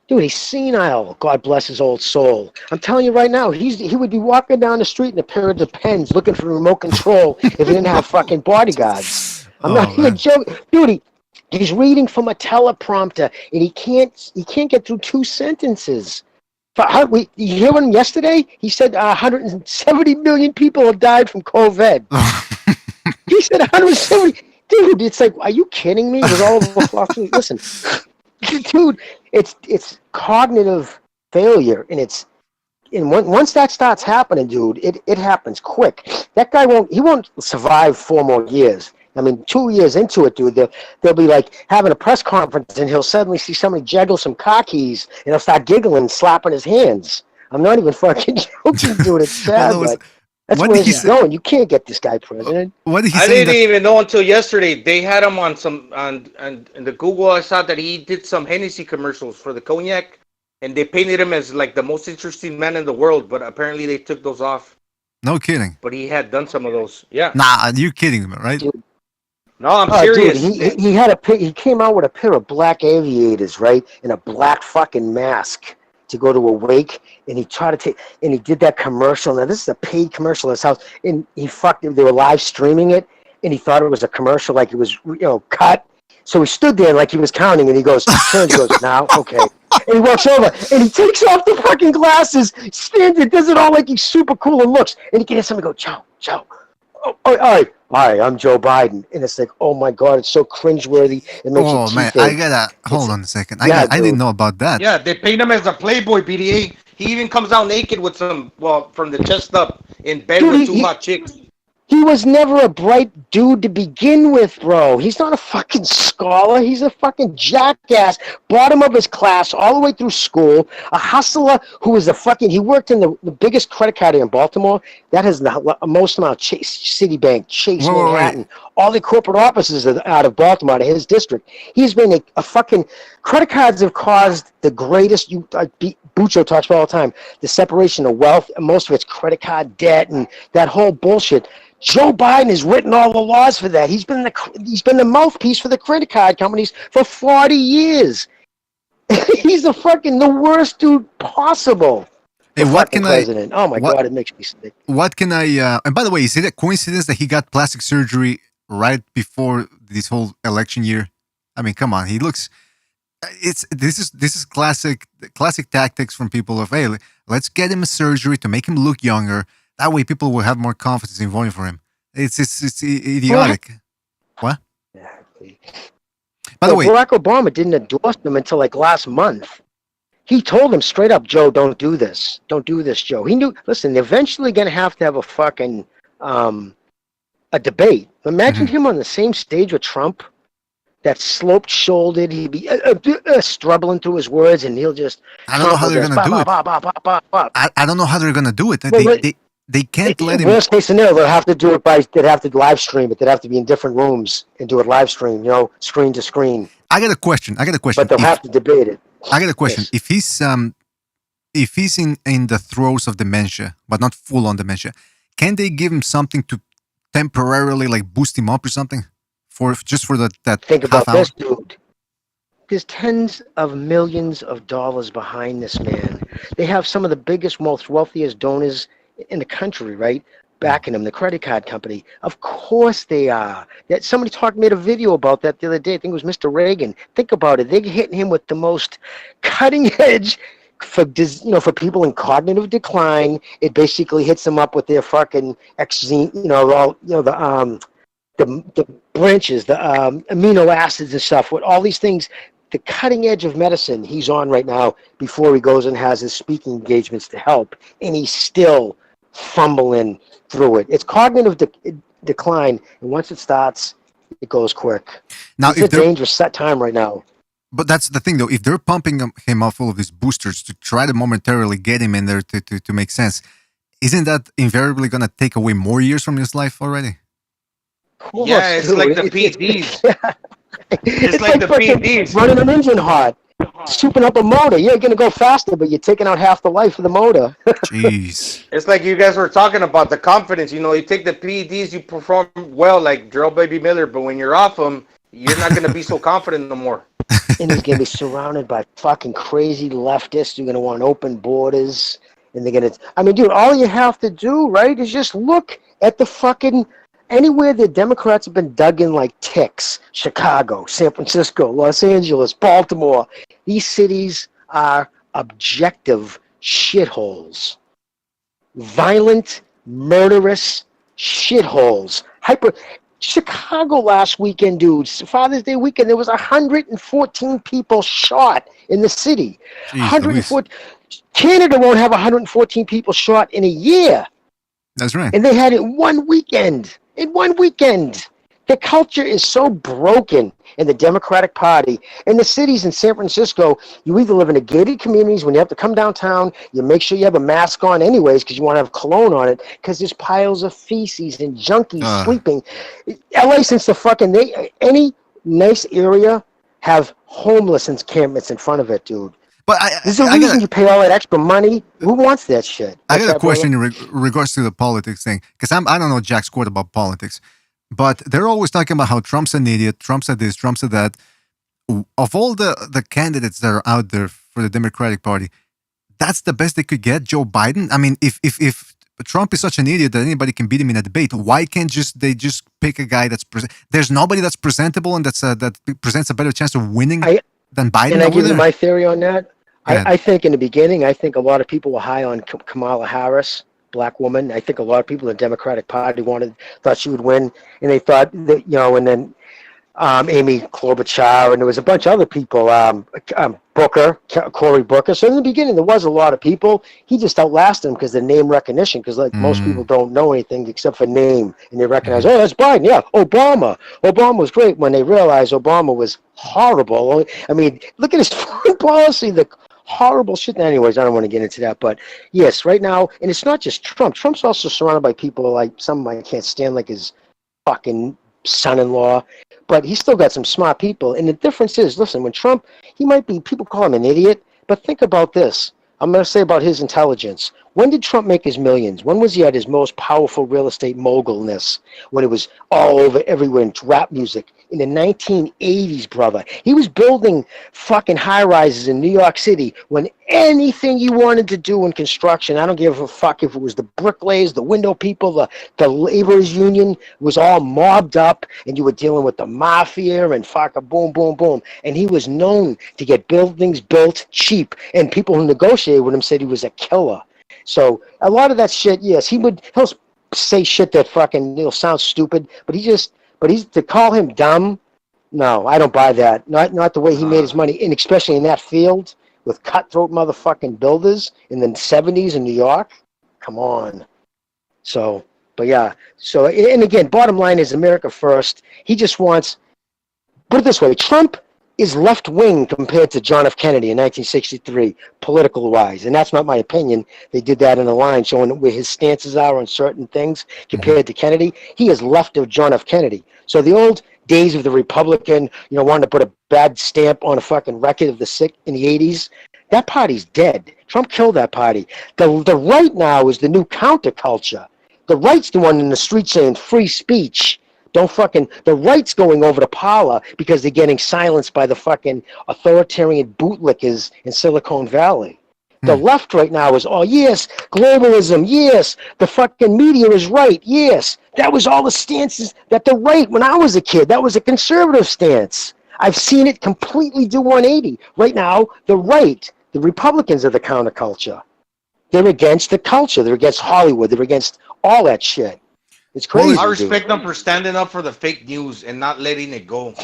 Dude, he's senile. God bless his old soul. I'm telling you right now, he would be walking down the street in a pair of Depends looking for remote control if he didn't have fucking bodyguards. I'm not even joking. Dude, he's reading from a teleprompter and he can't get through two sentences. You hear him yesterday? He said 170 million people have died from COVID. He said 170. Dude, it's like, are you kidding me? It was all over. Listen. Dude, it's cognitive failure, and once that starts happening, dude, it happens quick. That guy won't survive 4 more years. I mean, 2 years into it, dude, they'll be like having a press conference, and he'll suddenly see somebody juggle some car keys, and he'll start giggling, slapping his hands. I'm not even fucking joking, dude. It's sad, but that's where he's going. You can't get this guy president. What did he I say? didn't even know until yesterday. They had him on some on in the Google. I saw that he did some Hennessy commercials for the cognac, and they painted him as like the most interesting man in the world. But apparently, they took those off. No kidding. But he had done some of those. Yeah. Nah, you're kidding me, right? Dude. No, I'm serious. Dude, he came out with a pair of black aviators, right, and a black fucking mask to go to a wake, and he did that commercial. Now this is a paid commercial in his house, and he they were live streaming it, and he thought it was a commercial, like it was cut. So he stood there like he was counting, and he goes, now, okay. And he walks over, and he takes off the fucking glasses, stands there, does it all like he's super cool and looks, and he can hear somebody go, Joe. Hi, I'm Joe Biden. And it's like, oh my God, it's so cringeworthy. It makes oh, man, hold on a second. I didn't know about that. Yeah, they paint him as a playboy, BDA. He even comes out naked with some, from the chest up, in bed with two hot chicks. He was never a bright dude to begin with, bro. He's not a fucking scholar. He's a fucking jackass. Bottom of his class all the way through school. A hustler who was he worked in the biggest credit card in Baltimore. That has the most amount of Citibank, Chase, Manhattan. All the corporate offices are out of Baltimore, out of his district. He's been a fucking... Credit cards have caused the greatest... Buccio talks about all the time. The separation of wealth. And most of it's credit card debt and that whole bullshit. Joe Biden has written all the laws for that. He's been the mouthpiece for the credit card companies for 40 years. He's the worst dude possible. Hey, what can president. Oh my God, it makes me sick. What can I? And by the way, is it a coincidence that he got plastic surgery right before this whole election year? I mean, come on, he looks. This is classic tactics from people of, hey, let's get him a surgery to make him look younger. That way, people will have more confidence in voting for him. It's idiotic. What? By the way, Barack Obama didn't endorse him until like last month. He told him straight up, Joe, don't do this. Don't do this, Joe. He knew. Listen, they're eventually going to have a fucking a debate. Imagine him on the same stage with Trump. That sloped-shouldered, he'd be struggling through his words, and he'll just. I don't know how they're going to do it. I don't know how they're going to do it. They can't let him. Worst case scenario, they'll have to do it they'd have to live stream it. They'd have to be in different rooms and do it live stream, screen to screen. I got a question. But they'll have to debate it. I got a question. Yes. If he's in the throes of dementia, but not full on dementia, can they give him something to temporarily like boost him up or something? Just for that Think about half hour? this, dude. There's tens of millions of dollars behind this man. They have some of the biggest, most wealthiest donors in the country, right? Backing him, the credit card company. Of course they are. That somebody made a video about that the other day. I think it was Mr. Reagan. Think about it. They're hitting him with the most cutting edge for people in cognitive decline. It basically hits them up with their fucking the branches, the amino acids and stuff, with all these things, the cutting edge of medicine he's on right now before he goes and has his speaking engagements to help, and he's still fumbling through it. It's cognitive decline, and once it starts, it goes quick. Now, it's a dangerous time right now. But that's the thing, though. If they're pumping him up full of these boosters to try to momentarily get him in there to make sense, isn't that invariably going to take away more years from his life already? Yeah, it's like the PEDs. It's like the PEDs. Running an engine hot, souping up a motor. You're going to go faster, but you're taking out half the life of the motor. Jeez. It's like you guys were talking about the confidence. You take the PEDs, you perform well, like Drill Baby Miller, but when you're off them, you're not going to be so confident no more. And he's going to be surrounded by fucking crazy leftists who are going to want open borders. And they're going to... I mean, dude, all you have to do, right, is just look at the fucking... Anywhere the Democrats have been dug in like ticks, Chicago, San Francisco, Los Angeles, Baltimore, these cities are objective shitholes. Violent, murderous shitholes. Chicago last weekend, dudes, Father's Day weekend, there was 114 people shot in the city. 114. Canada won't have 114 people shot in a year. That's right. And they had it one weekend. In one weekend. The culture is so broken in the Democratic Party. In the cities in San Francisco, you either live in a gated communities. When you have to come downtown, you make sure you have a mask on anyways because you want to have cologne on it because there's piles of feces and junkies sleeping. LA, since the fucking any nice area have homeless encampments in front of it, dude. But there's a reason you pay all that extra money. Who wants that shit? I got a question in regards to the politics thing, because I don't know jack squat about politics, but they're always talking about how Trump's an idiot, Trump said this, Trump said that. Of all the candidates that are out there for the Democratic Party, that's the best they could get, Joe Biden. I mean, if Trump is such an idiot that anybody can beat him in a debate, why can't they just pick a guy that's there's nobody that's presentable and that presents a better chance of winning than Biden? Can I give you my theory on that? I think in the beginning, I think a lot of people were high on Kamala Harris, black woman. I think a lot of people in the Democratic Party thought she would win, and they thought that, and then Amy Klobuchar, and there was a bunch of other people, Cory Booker. So in the beginning, there was a lot of people. He just outlasted them because of name recognition, because most people don't know anything except for name, and they recognize, oh, that's Biden, yeah, Obama. Obama was great when they realized Obama was horrible. I mean, look at his foreign policy, the horrible shit. Anyways, I don't want to get into that, but yes, right now, and it's not just Trump. Trump's also surrounded by people like some I can't stand, like his fucking son-in-law, but he's still got some smart people. And the difference is, listen, when Trump, he might be, people call him an idiot, but think about this. I'm going to say about his intelligence. When did Trump make his millions? When was he at his most powerful real estate mogulness? When it was all over everywhere in rap music? In the 1980s, brother. He was building fucking high-rises in New York City when anything you wanted to do in construction, I don't give a fuck if it was the bricklayers, the window people, the laborers union, was all mobbed up, and you were dealing with the mafia and fucking boom, boom, boom. And he was known to get buildings built cheap, and people who negotiated with him said he was a killer. So a lot of that shit, yes, he'll say shit that fucking sound stupid, but he's to call him dumb. No, I don't buy that. Not the way he made his money, and especially in that field with cutthroat motherfucking builders in the 70s in New York. Come on. So, but yeah. So, and again, bottom line is America first. He just wants, put it this way, Trump is left-wing compared to John F. Kennedy in 1963, political-wise. And that's not my opinion. They did that in a line showing where his stances are on certain things compared to Kennedy. He is left of John F. Kennedy. So the old days of the Republican, wanting to put a bad stamp on a fucking record of the sick in the 80s, that party's dead. Trump killed that party. The right now is the new counterculture. The right's the one in the street saying free speech. The right's going over to Parler because they're getting silenced by the fucking authoritarian bootlickers in Silicon Valley. The left right now is, oh, yes, globalism, yes, the fucking media is right, yes. That was all the stances that the right, when I was a kid, that was a conservative stance. I've seen it completely do 180. Right now, the right, the Republicans are the counterculture. They're against the culture. They're against Hollywood. They're against all that shit. It's crazy. I respect them for standing up for the fake news and not letting it go.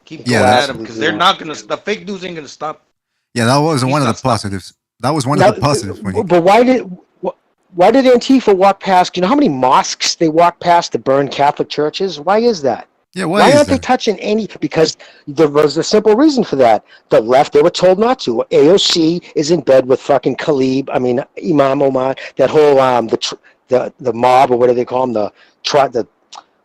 Keep going at them because they're not gonna. The fake news ain't gonna stop. Yeah, that was one of the positives. That was one of the positives. But why did Antifa walk past? You know how many mosques they walk past to burn Catholic churches? Why is that? Yeah, why aren't they touching any? Because there was a simple reason for that. The left, they were told not to. AOC is in bed with fucking Imam Omar. That whole the mob, or what do they call them? The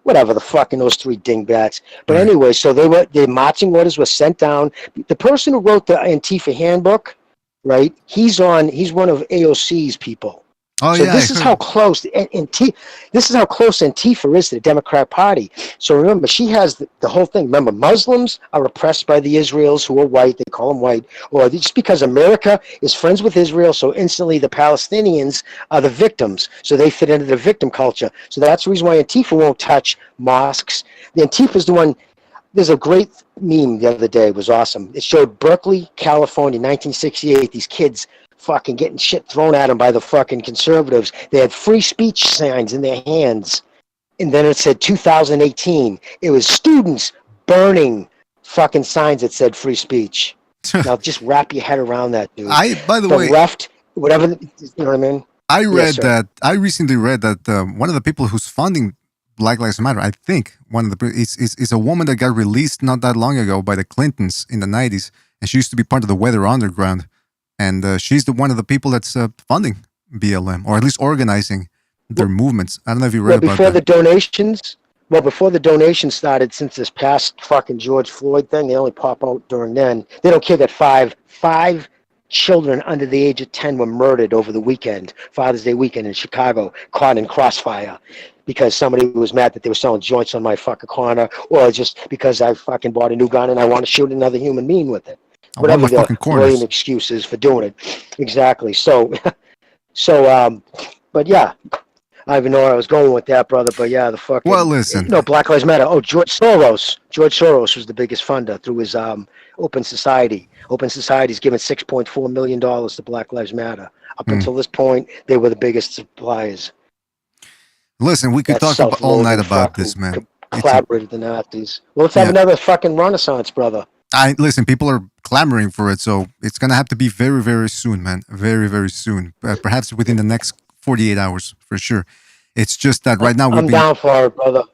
whatever, the fucking those three dingbats. But anyway, so their marching orders were sent down. The person who wrote the Antifa handbook, right? He's one of AOC's people. Oh, so yeah, this is how close this is how close Antifa is to the Democrat Party. So remember, she has the whole thing. Remember, Muslims are oppressed by the Israelis who are white. They call them white. Or just because America is friends with Israel, so instantly the Palestinians are the victims. So they fit into the victim culture. So that's the reason why Antifa won't touch mosques. The Antifa is the one. There's a great meme the other day. It was awesome. It showed Berkeley, California, 1968. These kids fucking getting shit thrown at them by the fucking conservatives. They had free speech signs in their hands. And then it said 2018. It was students burning fucking signs that said free speech. Now just wrap your head around that, dude. By the way, left, whatever, you know what I mean? I recently read that one of the people who's funding Black Lives Matter. I think one of the is a woman that got released not that long ago by the Clintons in the 90s, and she used to be part of the Weather Underground, and she's one of the people that's funding BLM, or at least organizing their movements. I don't know if you read about that. Before the donations started, since this past fucking George Floyd thing, they only pop out during then. They don't care that five children under the age of 10 were murdered over the weekend, Father's Day weekend in Chicago, caught in crossfire because somebody was mad that they were selling joints on my fucking corner, or just because I fucking bought a new gun and I want to shoot another human being with it. Whatever the lame excuse is for doing it. Exactly. So, but yeah. I don't even know where I was going with that, brother, but yeah, the fucking... Well, listen. Black Lives Matter. Oh, George Soros. George Soros was the biggest funder through his Open Society. Open Society's given $6.4 million to Black Lives Matter. Up until this point, they were the biggest suppliers. Listen, we could talk all night about this, man. Collaborated the Nazis. Well, let's have another fucking renaissance, brother. Listen, people are clamoring for it, so it's going to have to be very, very soon, man. Very, very soon. Perhaps within the next 48 hours, for sure. It's just that right now I'm down for it, brother.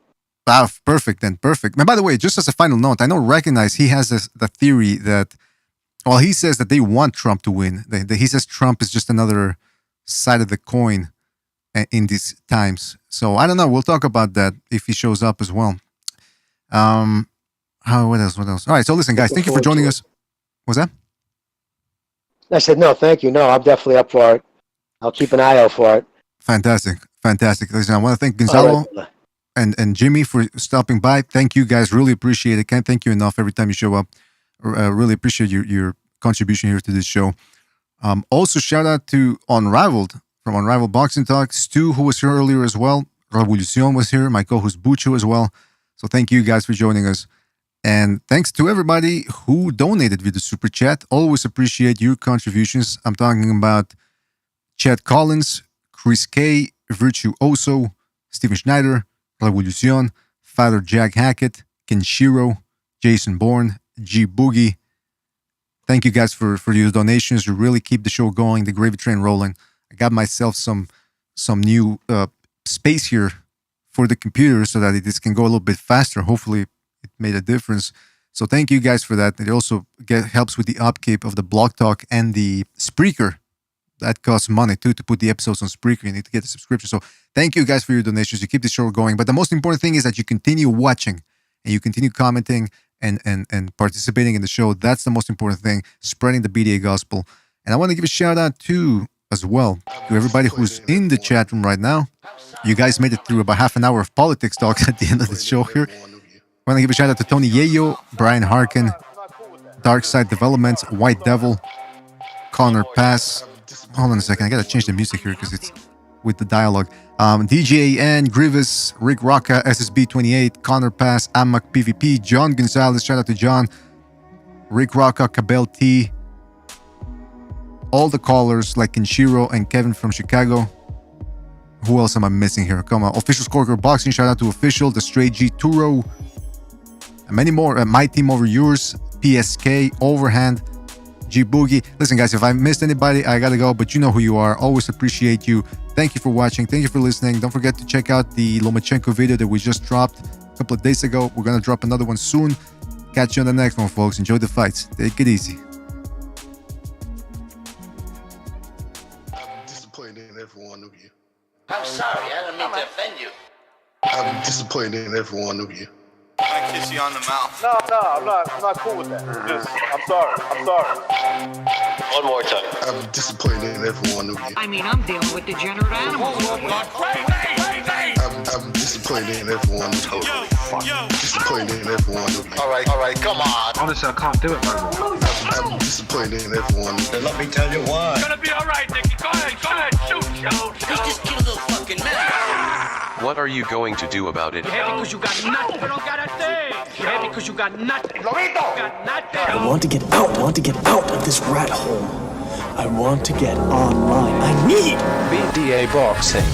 Ah, perfect then, perfect. And by the way, just as a final note, I know Recognize, he has the theory that, well, he says that they want Trump to win. He says Trump is just another side of the coin in these times. So I don't know. We'll talk about that if he shows up as well. What else? All right. So listen, guys, thank you for joining us. What's that? I said, no, thank you. No, I'm definitely up for it. I'll keep an eye out for it. Fantastic. Listen, I want to thank Gonzalo and Jimmy for stopping by. Thank you guys. Really appreciate it. Can't thank you enough every time you show up. Really appreciate your contribution here to this show. Also, shout out to Unrivaled from Unrivaled Boxing Talk. Stu, who was here earlier as well. Revolucion was here. My co-host Bucho as well. So thank you guys for joining us. And thanks to everybody who donated via the Super Chat. Always appreciate your contributions. I'm talking about Chad Collins, Chris K, Virtuoso, Steven Schneider, Revolucion, Father Jack Hackett, Kenshiro, Jason Bourne, G Boogie. Thank you guys for your donations. You really keep the show going, the gravy train rolling. I got myself some new space here for the computer so that this can go a little bit faster. Hopefully it made a difference. So thank you guys for that. It also helps with the upkeep of the Blog Talk and the Spreaker. That costs money too to put the episodes on Spreaker. You need to get the subscription. So thank you guys for your donations. You keep the show going. But the most important thing is that you continue watching and you continue commenting and participating in the show. That's the most important thing. Spreading the BDA gospel. And I want to give a shout out to everybody who's in the chat room right now. You guys made it through about half an hour of politics talk at the end of the show here. I want to give a shout out to Tony Yayo, Brian Harkin, Dark Side Developments, White Devil, Connor Pass. Hold on a second. I got to change the music here because it's with the dialogue. DJ N, Grievous, Rick Rocca, SSB28, Connor Pass, Amak PvP, John Gonzalez. Shout out to John, Rick Rocca, Cabell T. All the callers like Kenshiro and Kevin from Chicago. Who else am I missing here? Come on. Official Scorecard Boxing. Shout out to Official, The Stray G, Turo, and many more. My Team Over Yours, PSK, Overhand, G Boogie. Listen, guys, if I missed anybody, I gotta go, but you know who you are. Always appreciate you. Thank you for watching. Thank you for listening. Don't forget to check out the Lomachenko video that we just dropped a couple of days ago. We're gonna drop another one soon. Catch you on the next one, folks. Enjoy the fights. Take it easy. I'm disappointed in every one of you. I'm sorry, I didn't mean to offend you. I'm disappointed in every one of you. I kiss you on the mouth. No, I'm not cool with that. I'm sorry. One more time. I'm disappointed in every one of you. I mean, I'm dealing with degenerate animals. I'm disappointed in everyone. Totally disappointed in everyone. All right, come on. Honestly, I can't do it, man. I'm disappointed in everyone. Then let me tell you why. It's gonna be all right, Nicky. Go ahead, shoot. He's just cute little fucking man. What are you going to do about it? You're happy because you got nothing. You don't got a thing. You're happy because you got nothing. Lomito. You got nothing. I want to get out. I want to get out of this rat hole. I want to get online. I need BDA Boxing.